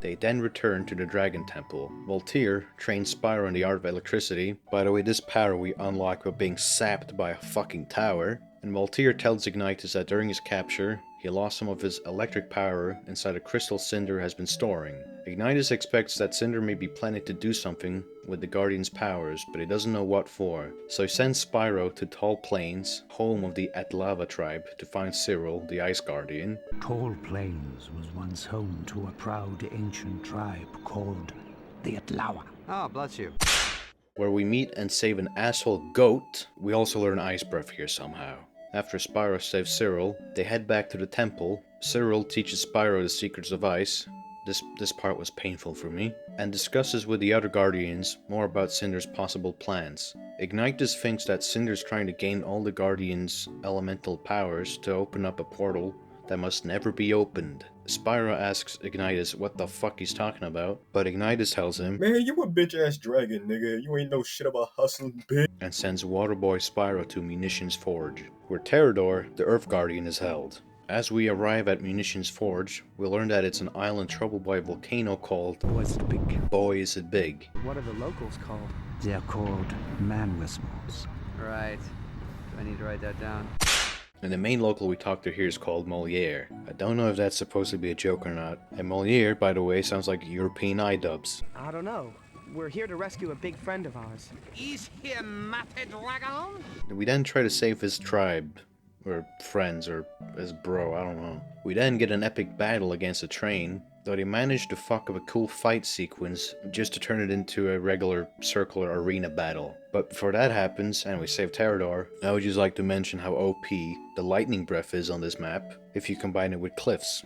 They then return to the Dragon Temple. Voltaire trains Spyro in the art of electricity. By the way, this power we unlock by being sapped by a fucking tower. And Voltaire tells Ignitus that during his capture, he lost some of his electric power inside a crystal Cinder has been storing. Ignitus expects that Cinder may be planning to do something with the Guardian's powers, but he doesn't know what for. So he sends Spyro to Tall Plains, home of the Atlava tribe, to find Cyril, the Ice Guardian. Tall Plains was once home to a proud ancient tribe called the Atlawa. Oh, bless you. Where we meet and save an asshole goat. We also learn Ice Breath here somehow. After Spyro saves Cyril, they head back to the temple. Cyril teaches Spyro the secrets of ice. This part was painful for me. And discusses with the other Guardians more about Cinder's possible plans. Ignitus thinks that Cinder's trying to gain all the Guardians' elemental powers to open up a portal that must never be opened. Spyro asks Ignitus what the fuck he's talking about, but Ignitus tells him, "Man, you a bitch-ass dragon, nigga. You ain't know shit about hustling, bitch." And sends Waterboy Spyro to Munitions Forge, where Terrador, the Earth Guardian, is held. As we arrive at Munitions Forge, we learn that it's an island troubled by a volcano called Boy Is It Big. Boy Is It Big. What are the locals called? They're called Manwismals. Right. Do I need to write that down? And the main local we talk to here is called Moliere. I don't know if that's supposed to be a joke or not. And Moliere, by the way, sounds like European iDubbbz. I don't know. We're here to rescue a big friend of ours. Is he Matty Dragon? We then try to save his tribe, or friends, or his bro, I don't know. We then get an epic battle against a train, though they managed to fuck up a cool fight sequence just to turn it into a regular circular arena battle. But before that happens, and we save Terrador, I would just like to mention how OP the lightning breath is on this map if you combine it with cliffs.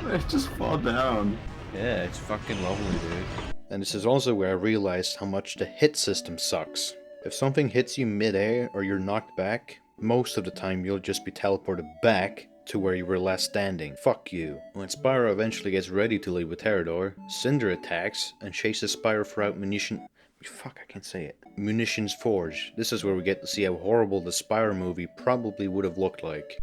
They just fall down. Yeah, it's fucking lovely, dude. And this is also where I realized how much the hit system sucks. If something hits you mid-air or you're knocked back, most of the time you'll just be teleported back to where you were last standing. Fuck you. When Spyro eventually gets ready to leave with Terrador, Cinder attacks and chases Spyro throughout Munitions Forge. This is where we get to see how horrible the Spyro movie probably would have looked like.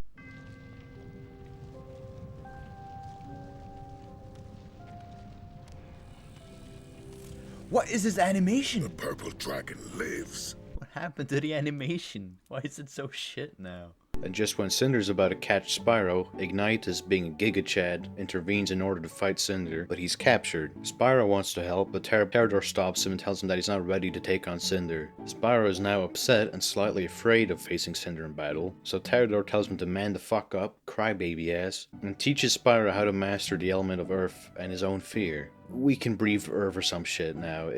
What is this animation? The purple dragon lives. What happened to the animation? Why is it so shit now? And just when Cinder's about to catch Spyro, Ignitus, being a Giga Chad, intervenes in order to fight Cinder, but he's captured. Spyro wants to help, but Terrador stops him and tells him that he's not ready to take on Cinder. Spyro is now upset and slightly afraid of facing Cinder in battle, so Terrador tells him to man the fuck up, crybaby ass, and teaches Spyro how to master the element of Earth and his own fear. We can breathe Earth or some shit now,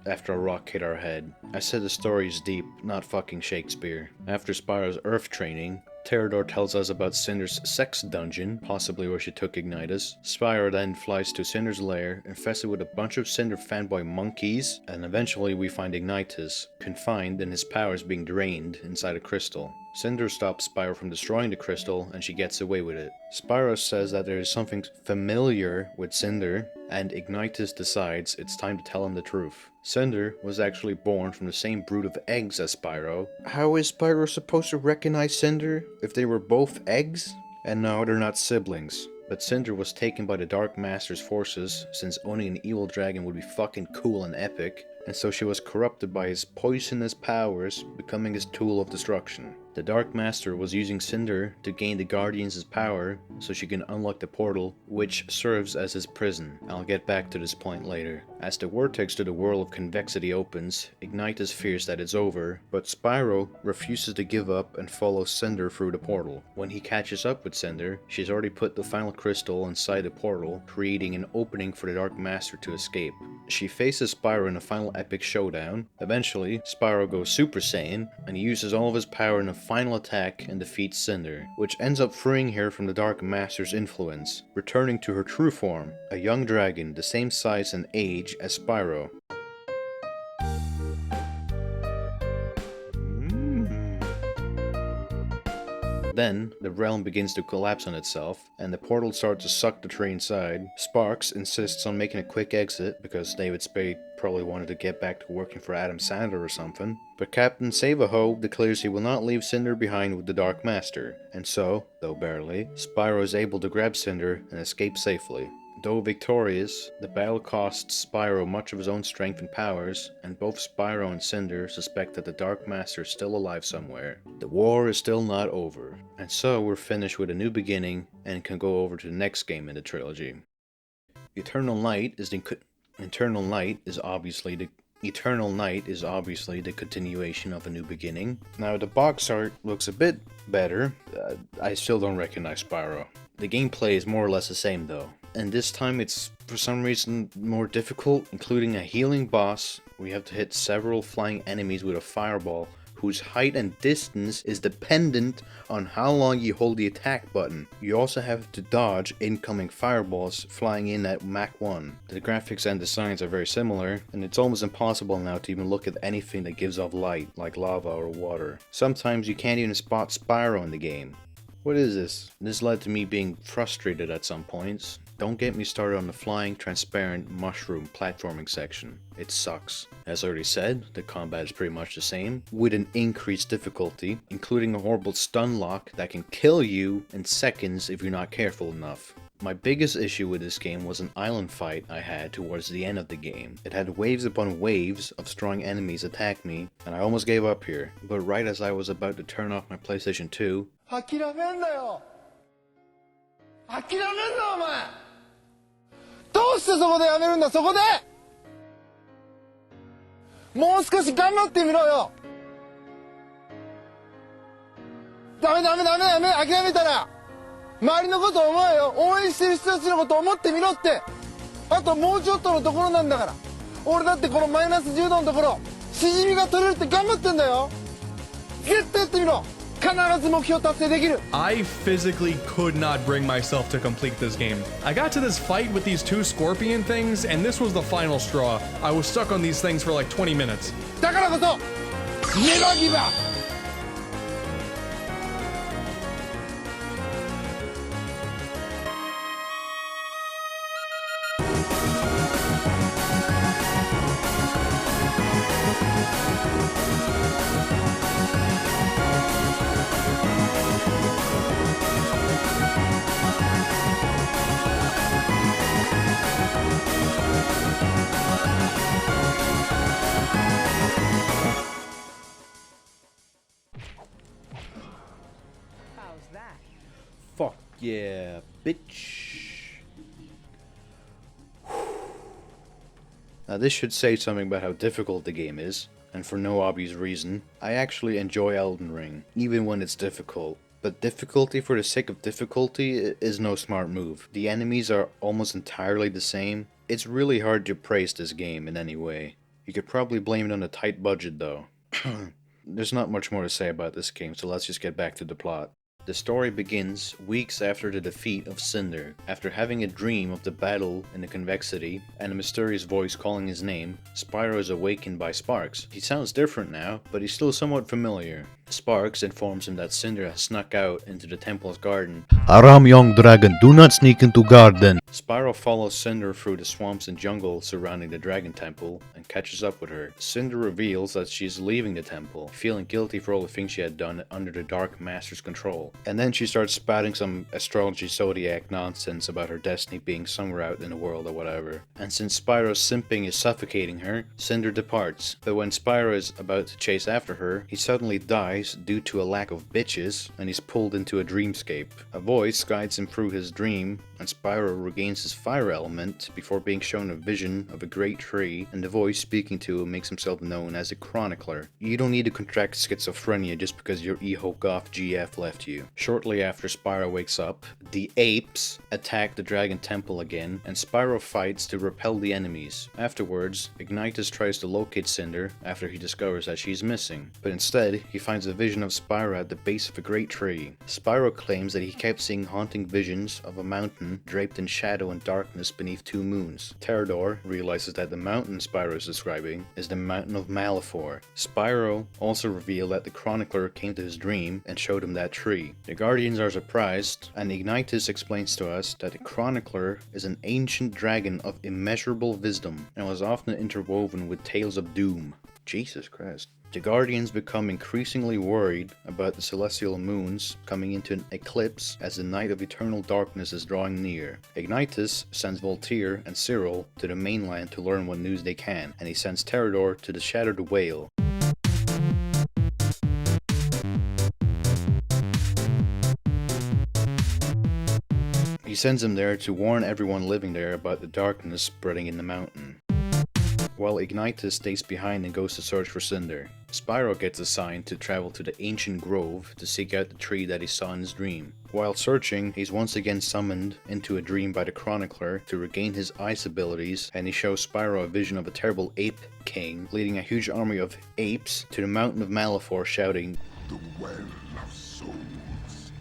after a rock hit our head. I said the story is deep, not fucking Shakespeare. After Spyro's Earth training, Terrador tells us about Cinder's sex dungeon, possibly where she took Ignitus. Spyro then flies to Cinder's lair, infested with a bunch of Cinder fanboy monkeys, and eventually we find Ignitus, confined and his powers being drained inside a crystal. Cinder stops Spyro from destroying the crystal, and she gets away with it. Spyro says that there is something familiar with Cinder, and Ignitus decides it's time to tell him the truth. Cinder was actually born from the same brood of eggs as Spyro. How is Spyro supposed to recognize Cinder if they were both eggs? And no, they're not siblings. But Cinder was taken by the Dark Master's forces, since owning an evil dragon would be fucking cool and epic, and so she was corrupted by his poisonous powers, becoming his tool of destruction. The Dark Master was using Cinder to gain the Guardians' power so she can unlock the portal, which serves as his prison. I'll get back to this point later. As the vortex to the world of convexity opens, Ignitus fears that it's over, but Spyro refuses to give up and follows Cinder through the portal. When he catches up with Cinder, she's already put the final crystal inside the portal, creating an opening for the Dark Master to escape. She faces Spyro in a final epic showdown. Eventually, Spyro goes Super Saiyan, and he uses all of his power in a final attack and defeats Cinder, which ends up freeing her from the Dark Master's influence, returning to her true form, a young dragon the same size and age as Spyro. Then, the realm begins to collapse on itself, and the portal starts to suck the tree inside. Sparks insists on making a quick exit, because David Spade probably wanted to get back to working for Adam Sandler or something. But Captain Save-A-Ho declares he will not leave Cinder behind with the Dark Master, and so, though barely, Spyro is able to grab Cinder and escape safely. Though victorious, the battle costs Spyro much of his own strength and powers, and both Spyro and Cinder suspect that the Dark Master is still alive somewhere. The war is still not over, and so we're finished with a new beginning and can go over to the next game in the trilogy. Eternal Night is obviously the continuation of A New Beginning. Now the box art looks a bit better. I still don't recognize Spyro. The gameplay is more or less the same though. And this time it's, for some reason, more difficult, including a healing boss. We have to hit several flying enemies with a fireball, whose height and distance is dependent on how long you hold the attack button. You also have to dodge incoming fireballs flying in at Mach 1. The graphics and designs are very similar, and it's almost impossible now to even look at anything that gives off light, like lava or water. Sometimes you can't even spot Spyro in the game. What is this? This led to me being frustrated at some points. Don't get me started on the flying, transparent, mushroom platforming section. It sucks. As I already said, the combat is pretty much the same, with an increased difficulty, including a horrible stun lock that can kill you in seconds if you're not careful enough. My biggest issue with this game was an island fight I had towards the end of the game. It had waves upon waves of strong enemies attack me, and I almost gave up here. But right as I was about to turn off my PlayStation 2, 諦めんなよ諦めんなお前どうしてそこでやめるんだそこでもう少し頑張ってみろよ。ダメ諦めたら周りのこと思えよ。応援してる人たちのこと思ってみろって。あともうちょっとのところなんだから。俺だってこのマイナス10度のところしじみが取れるって頑張ってんだよ。絶対やってみろ。必ず目標達成できる。 I physically could not bring myself to complete this game. I got to this fight with these two scorpion things, and this was the final straw. I was stuck on these things for like 20 minutes. だからこそnever give up. Fuck yeah, bitch. Now this should say something about how difficult the game is, and for no obvious reason. I actually enjoy Elden Ring, even when it's difficult. But difficulty for the sake of difficulty is no smart move. The enemies are almost entirely the same. It's really hard to praise this game in any way. You could probably blame it on a tight budget though. There's not much more to say about this game, so let's just get back to the plot. The story begins weeks after the defeat of Cinder. After having a dream of the battle in the convexity and a mysterious voice calling his name, Spyro is awakened by Sparks. He sounds different now, but he's still somewhat familiar. Sparks informs him that Cinder has snuck out into the temple's garden. Aram, young dragon, do not sneak into garden. Spyro follows Cinder through the swamps and jungle surrounding the dragon temple and catches up with her. Cinder reveals that she is leaving the temple, feeling guilty for all the things she had done under the Dark Master's control. And then she starts spouting some astrology zodiac nonsense about her destiny being somewhere out in the world or whatever. And since Spyro's simping is suffocating her, Cinder departs. But when Spyro is about to chase after her, he suddenly dies due to a lack of bitches, and he's pulled into a dreamscape. A voice guides him through his dream, and Spyro regains his fire element before being shown a vision of a great tree, and the voice speaking to him makes himself known as a chronicler. You don't need to contract schizophrenia just because your E-Hoke-Off GF left you. Shortly after Spyro wakes up, the apes attack the Dragon Temple again, and Spyro fights to repel the enemies. Afterwards, Ignitus tries to locate Cinder after he discovers that she's missing, but instead he finds a vision of Spyro at the base of a great tree. Spyro claims that he kept seeing haunting visions of a mountain draped in shadow and darkness beneath two moons. Terrador realizes that the mountain Spyro is describing is the Mountain of Malefor. Spyro also revealed that the chronicler came to his dream and showed him that tree. The Guardians are surprised, and Ignitus explains to us that the chronicler is an ancient dragon of immeasurable wisdom and was often interwoven with tales of doom. Jesus Christ. The Guardians become increasingly worried about the celestial moons coming into an eclipse as the night of eternal darkness is drawing near. Ignitus sends Voltaire and Cyril to the mainland to learn what news they can, and he sends Terrador to the Shattered Whale. He sends him there to warn everyone living there about the darkness spreading in the mountain, while Ignitus stays behind and goes to search for Cinder. Spyro gets assigned to travel to the ancient grove to seek out the tree that he saw in his dream. While searching, he's once again summoned into a dream by the chronicler to regain his ice abilities, and he shows Spyro a vision of a terrible ape king leading a huge army of apes to the Mountain of Malefor, shouting, "The Well of Souls."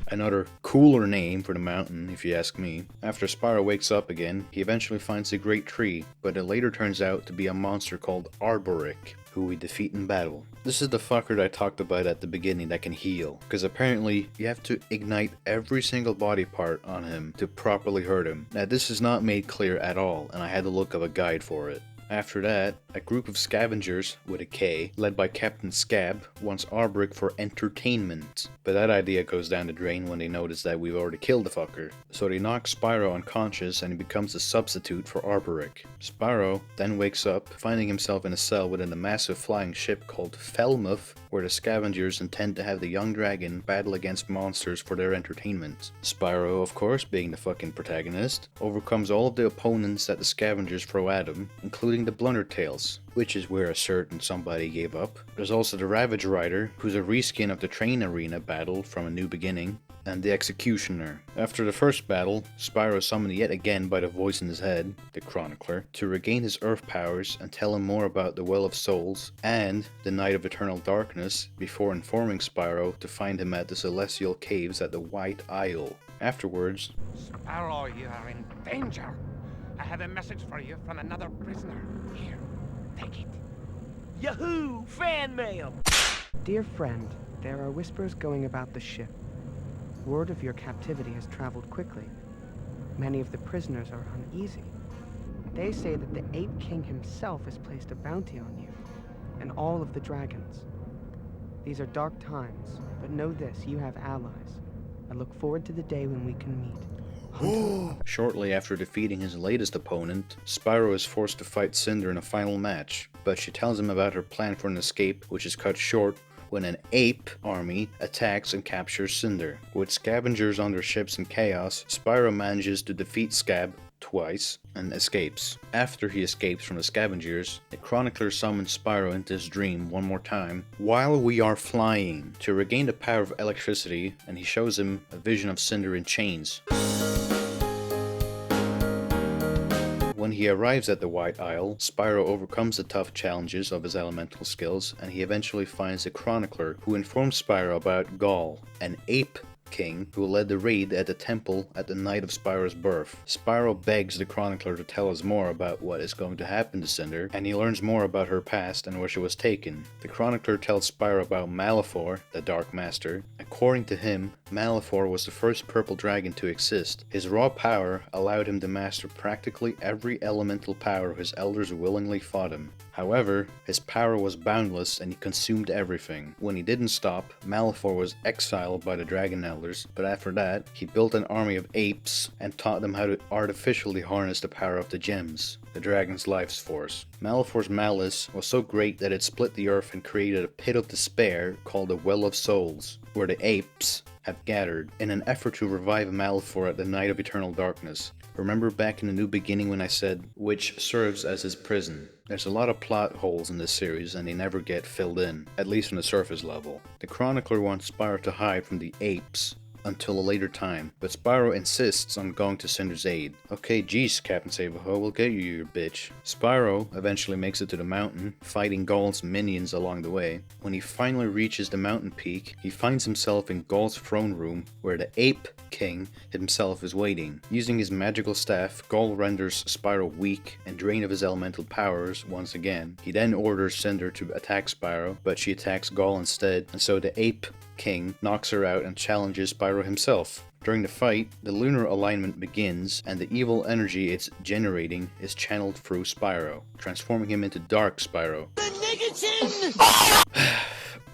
Another cooler name for the mountain, if you ask me. After Spyro wakes up again, he eventually finds a great tree, but it later turns out to be a monster called Arboric, who we defeat in battle. This is the fucker that I talked about at the beginning that can heal, because apparently you have to ignite every single body part on him to properly hurt him. Now this is not made clear at all, and I had to look up a guide for it. After that, a group of scavengers, with a K, led by Captain Scab, wants Arboric for entertainment. But that idea goes down the drain when they notice that we've already killed the fucker. So they knock Spyro unconscious and he becomes a substitute for Arboric. Spyro then wakes up, finding himself in a cell within a massive flying ship called Falmouth, where the scavengers intend to have the young dragon battle against monsters for their entertainment. Spyro, of course, being the fucking protagonist, overcomes all of the opponents that the scavengers throw at him, including including the Blundertails, which is where a certain somebody gave up. There's also the Ravage Rider, who's a reskin of the Train Arena battle from A New Beginning, and the Executioner. After the first battle, Spyro is summoned yet again by the voice in his head, the Chronicler, to regain his Earth powers and tell him more about the Well of Souls and the Night of Eternal Darkness before informing Spyro to find him at the Celestial Caves at the White Isle. Afterwards, Spyro, you are in danger. I have a message for you from another prisoner. Here, take it. Yahoo! Fan mail! Dear friend, there are whispers going about the ship. Word of your captivity has traveled quickly. Many of the prisoners are uneasy. They say that the Ape King himself has placed a bounty on you, and all of the dragons. These are dark times, but know this, you have allies. I look forward to the day when we can meet. Shortly after defeating his latest opponent, Spyro is forced to fight Cinder in a final match, but she tells him about her plan for an escape, which is cut short when an ape army attacks and captures Cinder. With scavengers on their ships in chaos, Spyro manages to defeat Scab twice and escapes. After he escapes from the scavengers, the Chronicler summons Spyro into his dream one more time while we are flying to regain the power of electricity, and he shows him a vision of Cinder in chains. When he arrives at the White Isle, Spyro overcomes the tough challenges of his elemental skills, and he eventually finds the Chronicler, who informs Spyro about Gaul, an ape king who led the raid at the temple at the night of Spyro's birth. Spyro begs the Chronicler to tell us more about what is going to happen to Cinder, and he learns more about her past and where she was taken. The Chronicler tells Spyro about Malefor, the Dark Master. According to him, Malefor was the first purple dragon to exist. His raw power allowed him to master practically every elemental power his elders willingly fought him. However, his power was boundless and he consumed everything. When he didn't stop, Malefor was exiled by the Dragon Elders, but after that, he built an army of apes and taught them how to artificially harness the power of the gems, the dragon's life's force. Malefor's malice was so great that it split the earth and created a pit of despair called the Well of Souls, where the apes have gathered in an effort to revive Malefor at the Night of Eternal Darkness. Remember back in The New Beginning when I said, which serves as his prison? There's a lot of plot holes in this series and they never get filled in, at least on the surface level. The Chronicler wants Spyro to hide from the apes until a later time, but Spyro insists on going to Cinder's aid. Okay, geez, Captain Save-A-Ho, we'll get you bitch. Spyro eventually makes it to the mountain, fighting Gaul's minions along the way. When he finally reaches the mountain peak, he finds himself in Gaul's throne room, where the Ape King himself is waiting. Using his magical staff, Gaul renders Spyro weak and drained of his elemental powers once again. He then orders Cinder to attack Spyro, but she attacks Gaul instead, and so the Ape King knocks her out and challenges Spyro himself. During the fight, the lunar alignment begins, and the evil energy it's generating is channeled through Spyro, transforming him into Dark Spyro.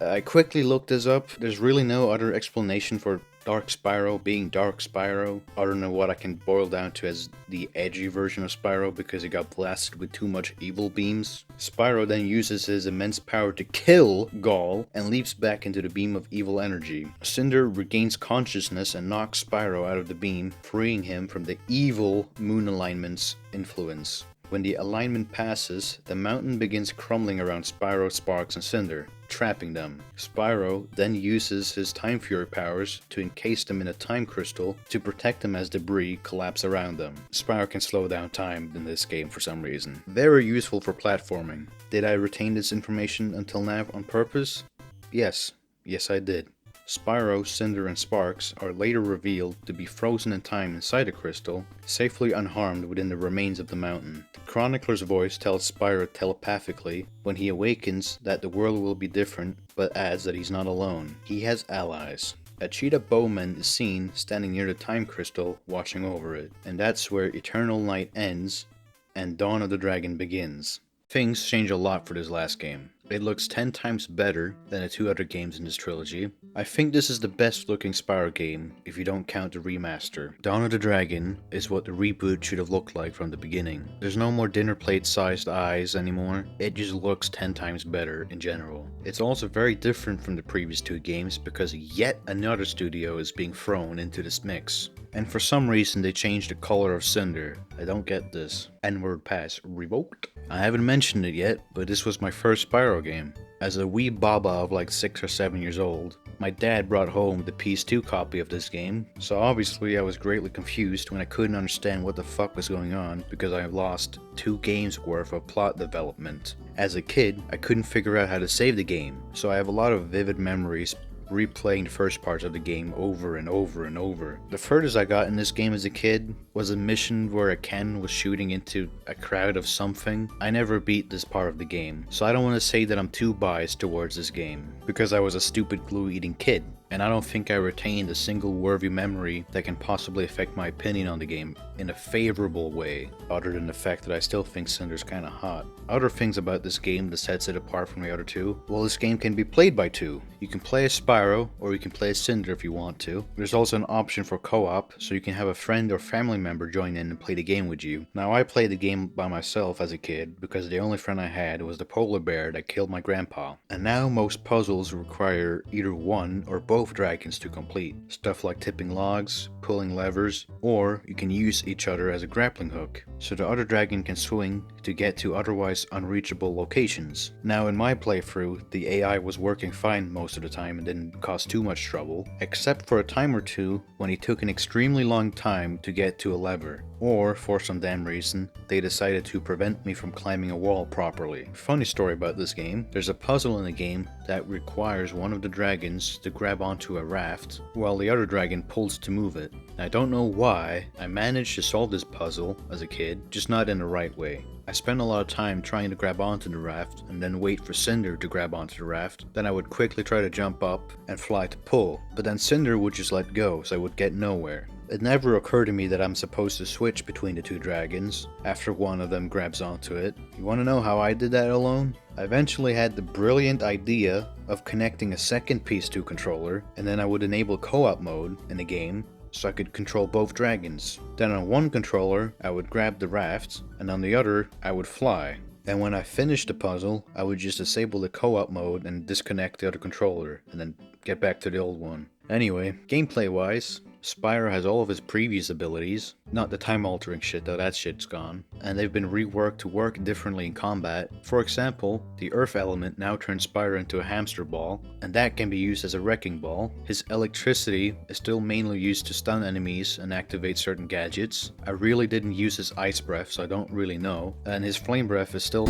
I quickly looked this up. There's really no other explanation for Dark Spyro being Dark Spyro, other than what I can boil down to as the edgy version of Spyro because he got blasted with too much evil beams. Spyro then uses his immense power to kill Gaul and leaps back into the beam of evil energy. Cinder regains consciousness and knocks Spyro out of the beam, freeing him from the evil moon alignment's influence. When the alignment passes, the mountain begins crumbling around Spyro, Sparks, and Cinder, trapping them. Spyro then uses his Time Fury powers to encase them in a time crystal to protect them as debris collapse around them. Spyro can slow down time in this game for some reason. Very useful for platforming. Did I retain this information until now on purpose? Yes. Yes, I did. Spyro, Cinder, and Sparks are later revealed to be frozen in time inside a crystal, safely unharmed within the remains of the mountain. The Chronicler's voice tells Spyro telepathically when he awakens that the world will be different, but adds that he's not alone. He has allies. A cheetah bowman is seen standing near the time crystal, watching over it, and that's where Eternal Night ends and Dawn of the Dragon begins. Things change a lot for this last game. It looks 10 times better than the two other games in this trilogy. I think this is the best looking Spyro game if you don't count the remaster. Dawn of the Dragon is what the reboot should have looked like from the beginning. There's no more dinner plate sized eyes anymore. It just looks 10 times better in general. It's also very different from the previous two games because yet another studio is being thrown into this mix. And for some reason they changed the color of Cinder. I don't get this. N-word pass revoked. I haven't mentioned it yet, but this was my first Spyro game. As a wee baba of like 6 or 7 years old, my dad brought home the PS2 copy of this game, so obviously I was greatly confused when I couldn't understand what the fuck was going on because I lost 2 games worth of plot development. As a kid, I couldn't figure out how to save the game, so I have a lot of vivid memories replaying the first parts of the game over and over and over. The furthest I got in this game as a kid was a mission where a Ken was shooting into a crowd of something. I never beat this part of the game, so I don't want to say that I'm too biased towards this game, because I was a stupid glue-eating kid, and I don't think I retained a single worthy memory that can possibly affect my opinion on the game in a favorable way, other than the fact that I still think Cinder's kinda hot. Other things about this game that sets it apart from the other two, well, this game can be played by 2. You can play as Spyro, or you can play as Cinder if you want to. There's also an option for co-op, so you can have a friend or family member join in and play the game with you. Now, I played the game by myself as a kid, because the only friend I had was the polar bear that killed my grandpa. And now most puzzles require either one or both dragons to complete. Stuff like tipping logs, pulling levers, or you can use each other as a grappling hook, so the other dragon can swing to get to otherwise unreachable locations. Now in my playthrough, the AI was working fine most of the time and didn't cause too much trouble, except for a time or two when it took an extremely long time to get to a lever. Or, for some damn reason, they decided to prevent me from climbing a wall properly. Funny story about this game, there's a puzzle in the game that requires one of the dragons to grab onto a raft, while the other dragon pulls to move it. I don't know why I managed to solve this puzzle as a kid, just not in the right way. I spent a lot of time trying to grab onto the raft and then wait for Cinder to grab onto the raft. Then I would quickly try to jump up and fly to pull, but then Cinder would just let go, so I would get nowhere. It never occurred to me that I'm supposed to switch between the 2 dragons after one of them grabs onto it. You want to know how I did that alone? I eventually had the brilliant idea of connecting a second PS2 controller, and then I would enable co-op mode in the game so I could control both dragons. Then on one controller I would grab the raft, and on the other I would fly. And when I finished the puzzle, I would just disable the co-op mode and disconnect the other controller, and then get back to the old one. Anyway, gameplay wise, Spyro has all of his previous abilities, not the time-altering shit though, that shit's gone, and they've been reworked to work differently in combat. For example, the earth element now turns Spyro into a hamster ball, and that can be used as a wrecking ball. His electricity is still mainly used to stun enemies and activate certain gadgets. I really didn't use his ice breath, so I don't really know, and his flame breath is still...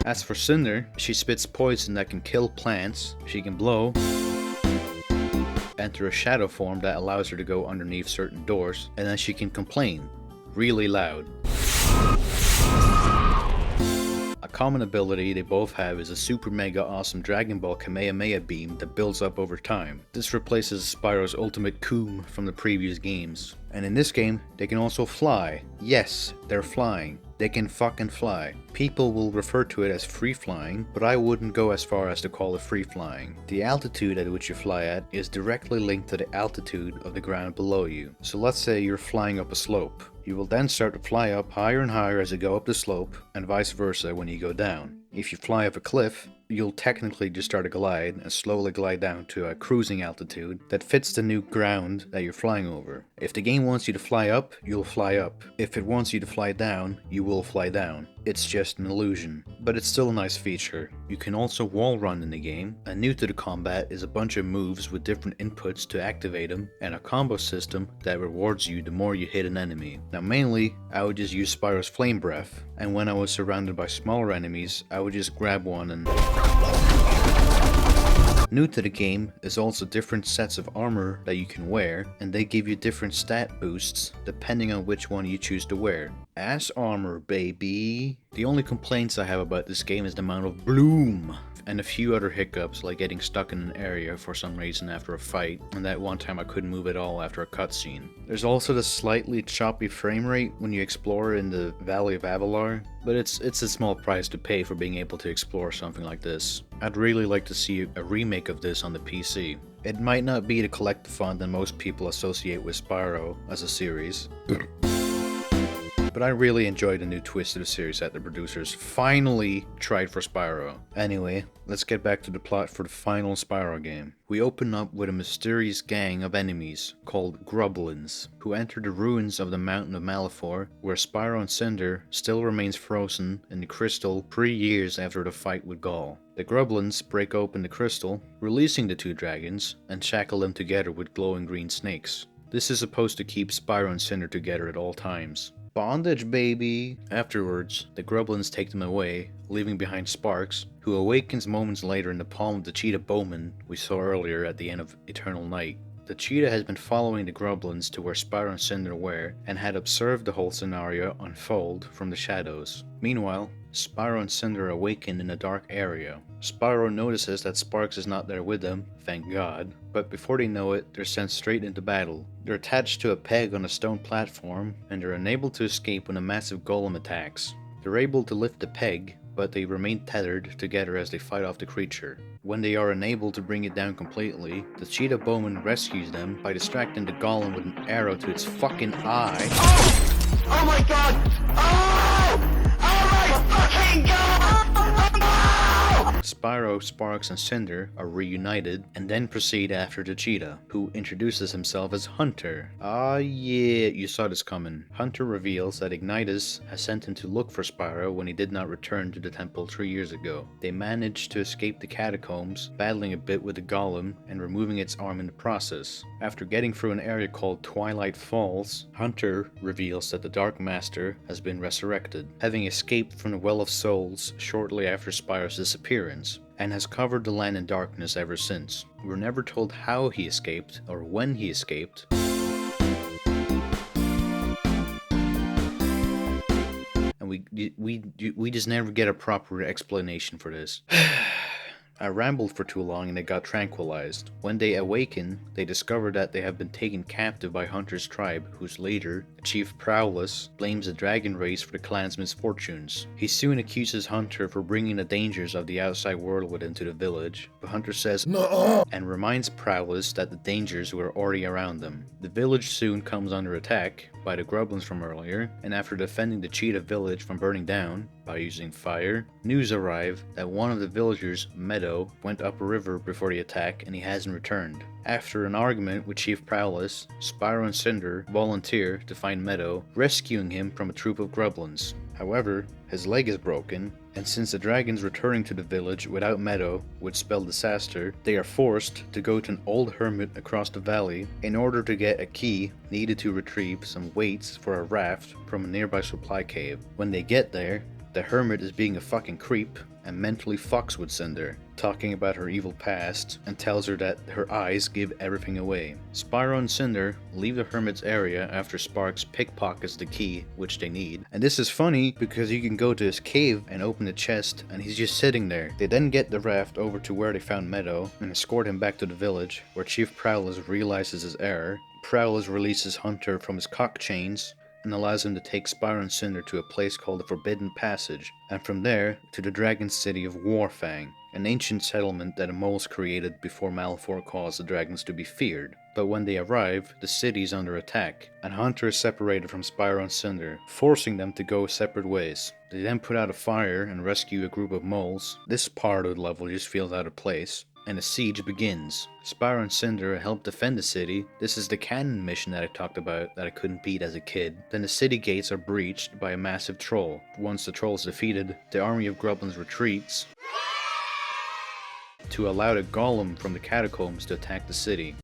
As for Cinder, she spits poison that can kill plants, she can blow, enter a shadow form that allows her to go underneath certain doors, and then she can complain really loud. A common ability they both have is a super mega awesome Dragon Ball Kamehameha beam that builds up over time. This replaces Spyro's ultimate Coom from the previous games. And in this game, they can also fly. Yes, they're flying. They can fucking fly. People will refer to it as free flying, but I wouldn't go as far as to call it free flying. The altitude at which you fly at is directly linked to the altitude of the ground below you. So let's say you're flying up a slope. You will then start to fly up higher and higher as you go up the slope, and vice versa when you go down. If you fly up a cliff, you'll technically just start a glide and slowly glide down to a cruising altitude that fits the new ground that you're flying over. If the game wants you to fly up, you'll fly up. If it wants you to fly down, you will fly down. It's just an illusion, but it's still a nice feature. You can also wall run in the game, and new to the combat is a bunch of moves with different inputs to activate them, and a combo system that rewards you the more you hit an enemy. Now mainly, I would just use Spyro's Flame Breath, and when I was surrounded by smaller enemies, I would just grab one and... New to the game is also different sets of armor that you can wear, and they give you different stat boosts depending on which one you choose to wear. Ass armor, baby! The only complaints I have about this game is the amount of bloom, and a few other hiccups like getting stuck in an area for some reason after a fight, and that one time I couldn't move at all after a cutscene. There's also the slightly choppy frame rate when you explore in the Valley of Avalar, but it's a small price to pay for being able to explore something like this. I'd really like to see a remake of this on the PC. It might not be the collectathon that most people associate with Spyro as a series. But I really enjoyed the new twist to the series that the producers finally tried for Spyro. Anyway, let's get back to the plot for the final Spyro game. We open up with a mysterious gang of enemies called Grublins, who enter the ruins of the Mountain of Malefor, where Spyro and Cinder still remains frozen in the crystal 3 years after the fight with Gaul. The Grublins break open the crystal, releasing the two dragons, and shackle them together with glowing green snakes. This is supposed to keep Spyro and Cinder together at all times. Bondage, baby! Afterwards, the Grublins take them away, leaving behind Sparks, who awakens moments later in the palm of the cheetah Bowman we saw earlier at the end of Eternal Night. The cheetah has been following the Grublins to where Spyro and Cinder were, and had observed the whole scenario unfold from the shadows. Meanwhile, Spyro and Cinder awaken in a dark area. Spyro notices that Sparks is not there with them, thank God, but before they know it, they're sent straight into battle. They're attached to a peg on a stone platform, and they're unable to escape when a massive golem attacks. They're able to lift the peg, but they remain tethered together as they fight off the creature. When they are unable to bring it down completely, the cheetah Bowman rescues them by distracting the golem with an arrow to its fucking eye. Oh! Oh my god! Oh! Oh my fucking god! Spyro, Sparks, and Cinder are reunited and then proceed after the cheetah, who introduces himself as Hunter. Ah yeah, you saw this coming. Hunter reveals that Ignitus has sent him to look for Spyro when he did not return to the temple 3 years ago. They managed to escape the catacombs, battling a bit with the golem and removing its arm in the process. After getting through an area called Twilight Falls, Hunter reveals that the Dark Master has been resurrected, having escaped from the Well of Souls shortly after Spyro's disappearance, and has covered the land in darkness ever since. We're never told how he escaped or when he escaped. And we just never get a proper explanation for this. I rambled for too long and they got tranquilized. When they awaken, they discover that they have been taken captive by Hunter's tribe, whose leader, Chief Prowless, blames the dragon race for the clan's misfortunes. He soon accuses Hunter for bringing the dangers of the outside world with him to the village, but Hunter says no and reminds Prowless that the dangers were already around them. The village soon comes under attack by the Grublins from earlier, and after defending the cheetah village from burning down by using fire, news arrive that one of the villagers, Meadow, went up a river before the attack and he hasn't returned. After an argument with Chief Prowless, Spyro and Cinder volunteer to find Meadow, rescuing him from a troop of Grublins. However, his leg is broken, and since the dragons returning to the village without Meadow would spell disaster, they are forced to go to an old hermit across the valley in order to get a key needed to retrieve some weights for a raft from a nearby supply cave. When they get there, the hermit is being a fucking creep and mentally fucks with Cinder, talking about her evil past and tells her that her eyes give everything away. Spyro and Cinder leave the hermit's area after Sparks pickpockets the key which they need. And this is funny because you can go to his cave and open the chest and he's just sitting there. They then get the raft over to where they found Meadow and escort him back to the village, where Chief Prowless realizes his error. Prowless releases Hunter from his cock chains and allows him to take Spyro and Cinder to a place called the Forbidden Passage, and from there to the dragon city of Warfang, an ancient settlement that the moles created before Malefor caused the dragons to be feared. But when they arrive, the city is under attack, and Hunter is separated from Spyro and Cinder, forcing them to go separate ways. They then put out a fire and rescue a group of moles. This part of the level just feels out of place, and the siege begins. Spyro and Cinder help defend the city. This is the canon mission that I talked about that I couldn't beat as a kid. Then the city gates are breached by a massive troll. Once the troll is defeated, the army of Grublins retreats to allow the golem from the catacombs to attack the city,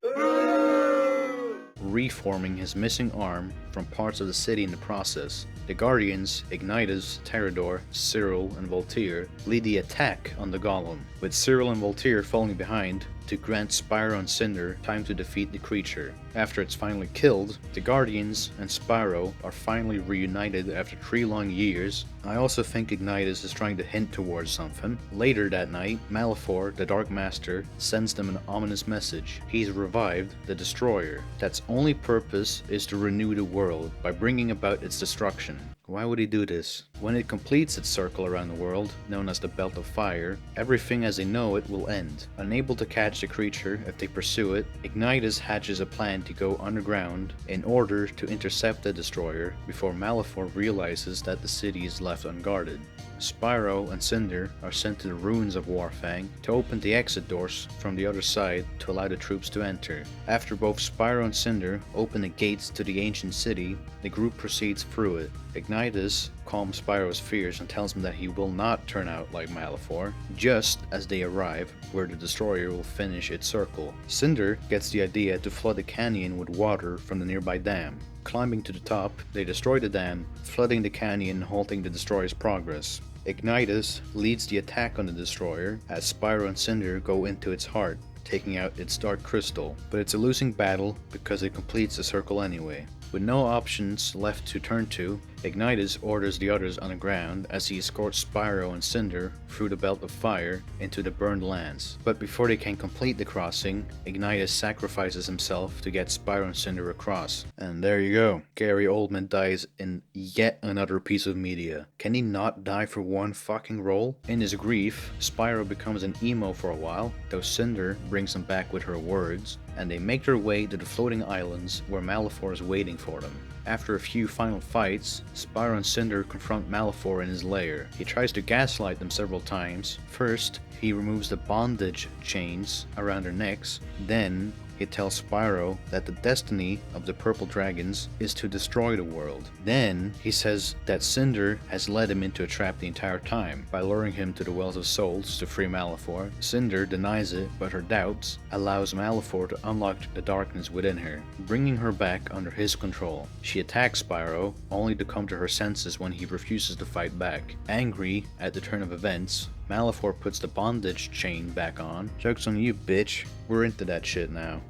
reforming his missing arm from parts of the city in the process. The Guardians, Ignitus, Terrador, Cyril, and Voltaire lead the attack on the golem, with Cyril and Voltaire falling behind to grant Spyro and Cinder time to defeat the creature. After it's finally killed, the Guardians and Spyro are finally reunited after 3 long years. I also think Ignitus is trying to hint towards something. Later that night, Malefor, the Dark Master, sends them an ominous message. He's revived the Destroyer, that's only purpose is to renew the world by bringing about its destruction. Why would he do this? When it completes its circle around the world, known as the Belt of Fire, everything as they know it will end. Unable to catch the creature if they pursue it, Ignitus hatches a plan to go underground in order to intercept the destroyer before Malefor realizes that the city is left unguarded. Spyro and Cinder are sent to the ruins of Warfang to open the exit doors from the other side to allow the troops to enter. After both Spyro and Cinder open the gates to the ancient city, the group proceeds through it. Ignitus calms Spyro's fears and tells him that he will not turn out like Malefor, just as they arrive where the destroyer will finish its circle. Cinder gets the idea to flood the canyon with water from the nearby dam. Climbing to the top, they destroy the dam, flooding the canyon and halting the destroyer's progress. Ignitus leads the attack on the destroyer as Spyro and Cinder go into its heart, taking out its dark crystal, but it's a losing battle because it completes the circle anyway. With no options left to turn to, Ignitus orders the others on the ground as he escorts Spyro and Cinder through the Belt of Fire into the burned lands. But before they can complete the crossing, Ignitus sacrifices himself to get Spyro and Cinder across. And there you go. Gary Oldman dies in yet another piece of media. Can he not die for one fucking role? In his grief, Spyro becomes an emo for a while, though Cinder brings him back with her words, and they make their way to the floating islands where Malefor is waiting for them. After a few final fights, Spyro and Cinder confront Malefor in his lair. He tries to gaslight them several times. First, he removes the bondage chains around their necks, then he tells Spyro that the destiny of the purple dragons is to destroy the world. Then he says that Cinder has led him into a trap the entire time by luring him to the Wells of Souls to free Malefor. Cinder denies it, but her doubts allows Malefor to unlock the darkness within her, bringing her back under his control. She attacks Spyro, only to come to her senses when he refuses to fight back. Angry at the turn of events, Malefor puts the bondage chain back on. Joke's on you, bitch. We're into that shit now.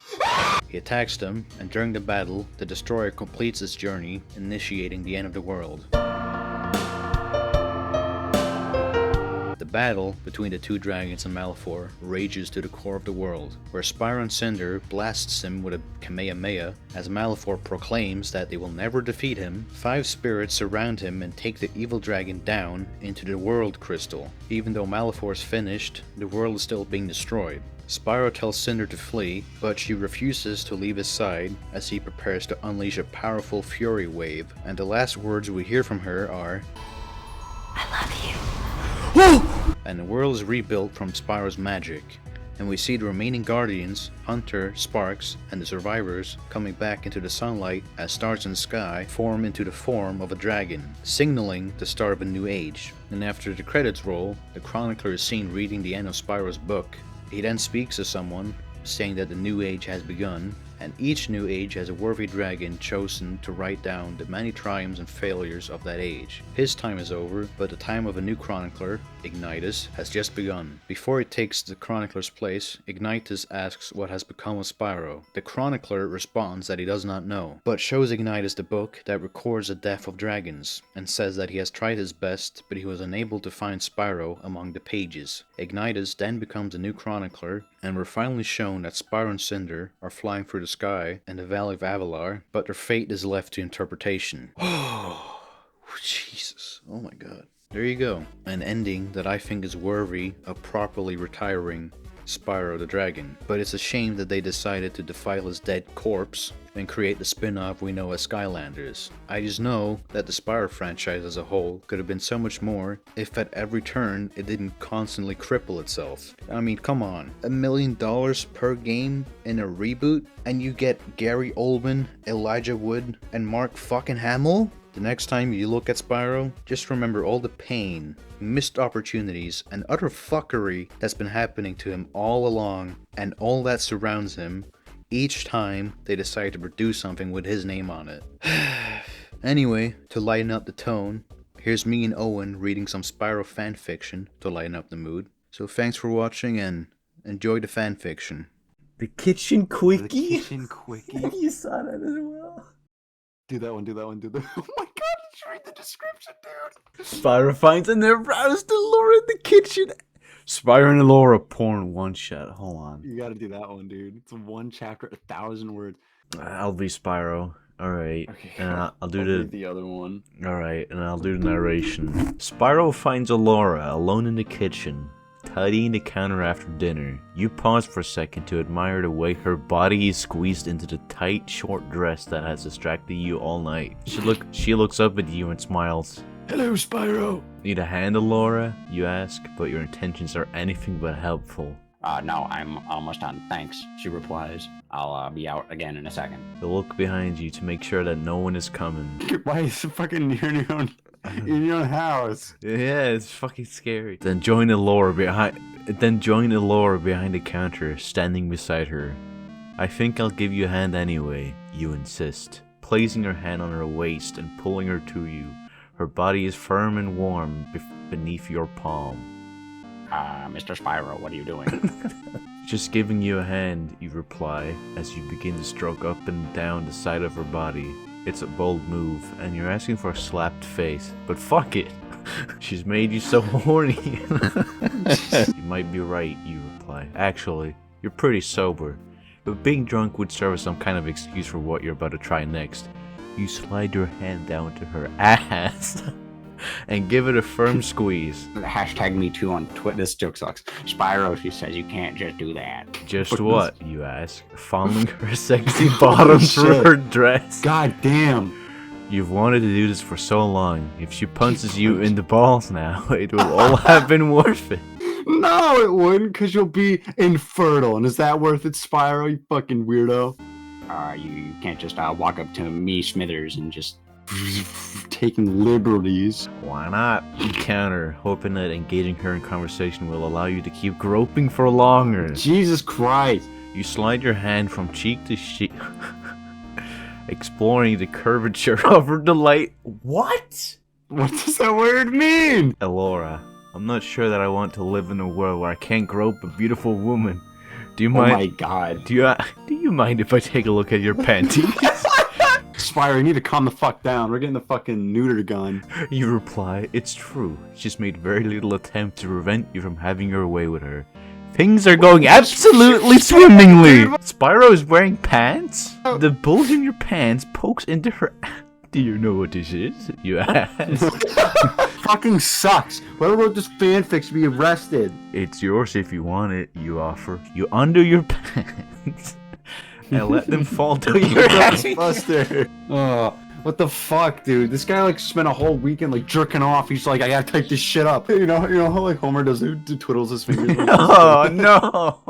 He attacks them, and during the battle, the destroyer completes its journey, initiating the end of the world. The battle between the two dragons and Malefor rages to the core of the world, where Spyro and Cinder blasts him with a Kamehameha as Malefor proclaims that they will never defeat him. 5 spirits surround him and take the evil dragon down into the World Crystal. Even though Malefor is finished, the world is still being destroyed. Spyro tells Cinder to flee, but she refuses to leave his side as he prepares to unleash a powerful fury wave, and the last words we hear from her are, "I love you." And the world is rebuilt from Spyro's magic, and we see the remaining guardians, Hunter, Sparks, and the survivors coming back into the sunlight as stars in the sky form into the form of a dragon, signaling the start of a new age. And after the credits roll, the chronicler is seen reading the end of Spyro's book. He then speaks to someone, saying that the new age has begun, and each new age has a worthy dragon chosen to write down the many triumphs and failures of that age. His time is over, but the time of a new chronicler, Ignitus, has just begun. Before he takes the chronicler's place, Ignitus asks what has become of Spyro. The chronicler responds that he does not know, but shows Ignitus the book that records the death of dragons, and says that he has tried his best, but he was unable to find Spyro among the pages. Ignitus then becomes a new chronicler, and we're finally shown that Spyro and Cinder are flying through the sky in the Valley of Avalar, but their fate is left to interpretation. Oh, Jesus. Oh my god. There you go. An ending that I think is worthy of properly retiring Spyro the Dragon. But it's a shame that they decided to defile his dead corpse and create the spin-off we know as Skylanders. I just know that the Spyro franchise as a whole could have been so much more if at every turn it didn't constantly cripple itself. I mean, come on. $1 million per game in a reboot? And you get Gary Oldman, Elijah Wood, and Mark fucking Hamill? The next time you look at Spyro, just remember all the pain, missed opportunities, and utter fuckery that's been happening to him all along, and all that surrounds him each time they decide to produce something with his name on it. Anyway, to lighten up the tone, here's me and Owen reading some Spyro fanfiction to lighten up the mood. So thanks for watching and enjoy the fanfiction. The Kitchen Quickie? The Kitchen Quickie. You saw that as well. Do that one. Oh my god, did you read the description, dude? Spyro finds in their browse to Laura in the kitchen. Spyro and Laura porn one shot. Hold on. You gotta do that one, dude. It's 1 chapter, 1,000 words. I'll be Spyro. Alright, Okay, and I'll do I'll the... read the other one. Alright, and I'll do the narration. Spyro finds Alora alone in the kitchen, tidying the counter after dinner. You pause for a second to admire the way her body is squeezed into the tight, short dress that has distracted you all night. She looks up at you and smiles. Hello, Spyro. Need a hand, Alora? You ask, but your intentions are anything but helpful. No, I'm almost done. Thanks, she replies. I'll be out again in a second. You look behind you to make sure that no one is coming. Why is it fucking in your own house? Yeah, it's fucking scary. Then join Alora behind the counter, standing beside her. I think I'll give you a hand anyway, you insist, placing her hand on her waist and pulling her to you. Her body is firm and warm beneath your palm. Mr. Spyro, what are you doing? Just giving you a hand, you reply, as you begin to stroke up and down the side of her body. It's a bold move, and you're asking for a slapped face, but fuck it! She's made you so horny. You might be right, you reply. Actually, you're pretty sober, but being drunk would serve as some kind of excuse for what you're about to try next. You slide your hand down to her ass and give it a firm squeeze. Hashtag me too on Twitter. This joke sucks. Spyro, she says you can't just do that. Just what, you ask, fondling her sexy bottom through her dress. God damn. You've wanted to do this for so long. If she punches you in the balls now, it will all have been worth it. No, it wouldn't, because you'll be infertile. And is that worth it, Spyro, you fucking weirdo? You can't just walk up to me, Smithers, and just taking liberties. Why not? You counter, hoping that engaging her in conversation will allow you to keep groping for longer. Jesus Christ. You slide your hand from cheek to cheek, exploring the curvature of her delight. What? What does that word mean? Alora, I'm not sure that I want to live in a world where I can't grope a beautiful woman. Do you mind? Oh my god. Do you mind if I take a look at your panties? Spyro, you need to calm the fuck down. We're getting the fucking neuter gun. You reply, it's true. She's made very little attempt to prevent you from having your way with her. Things are going absolutely swimmingly. Spyro is wearing pants? The bulge in your pants pokes into her... Do you know what this is? You ask. Fucking sucks. Whoever wrote this fanfic should be arrested. It's yours if you want it, you offer. You undo your pants and let them fall to your ass. Buster. Oh, what the fuck, dude? This guy like spent a whole weekend like jerking off. He's like, I gotta type this shit up. You know how like Homer does it, twiddles his fingers. Oh no.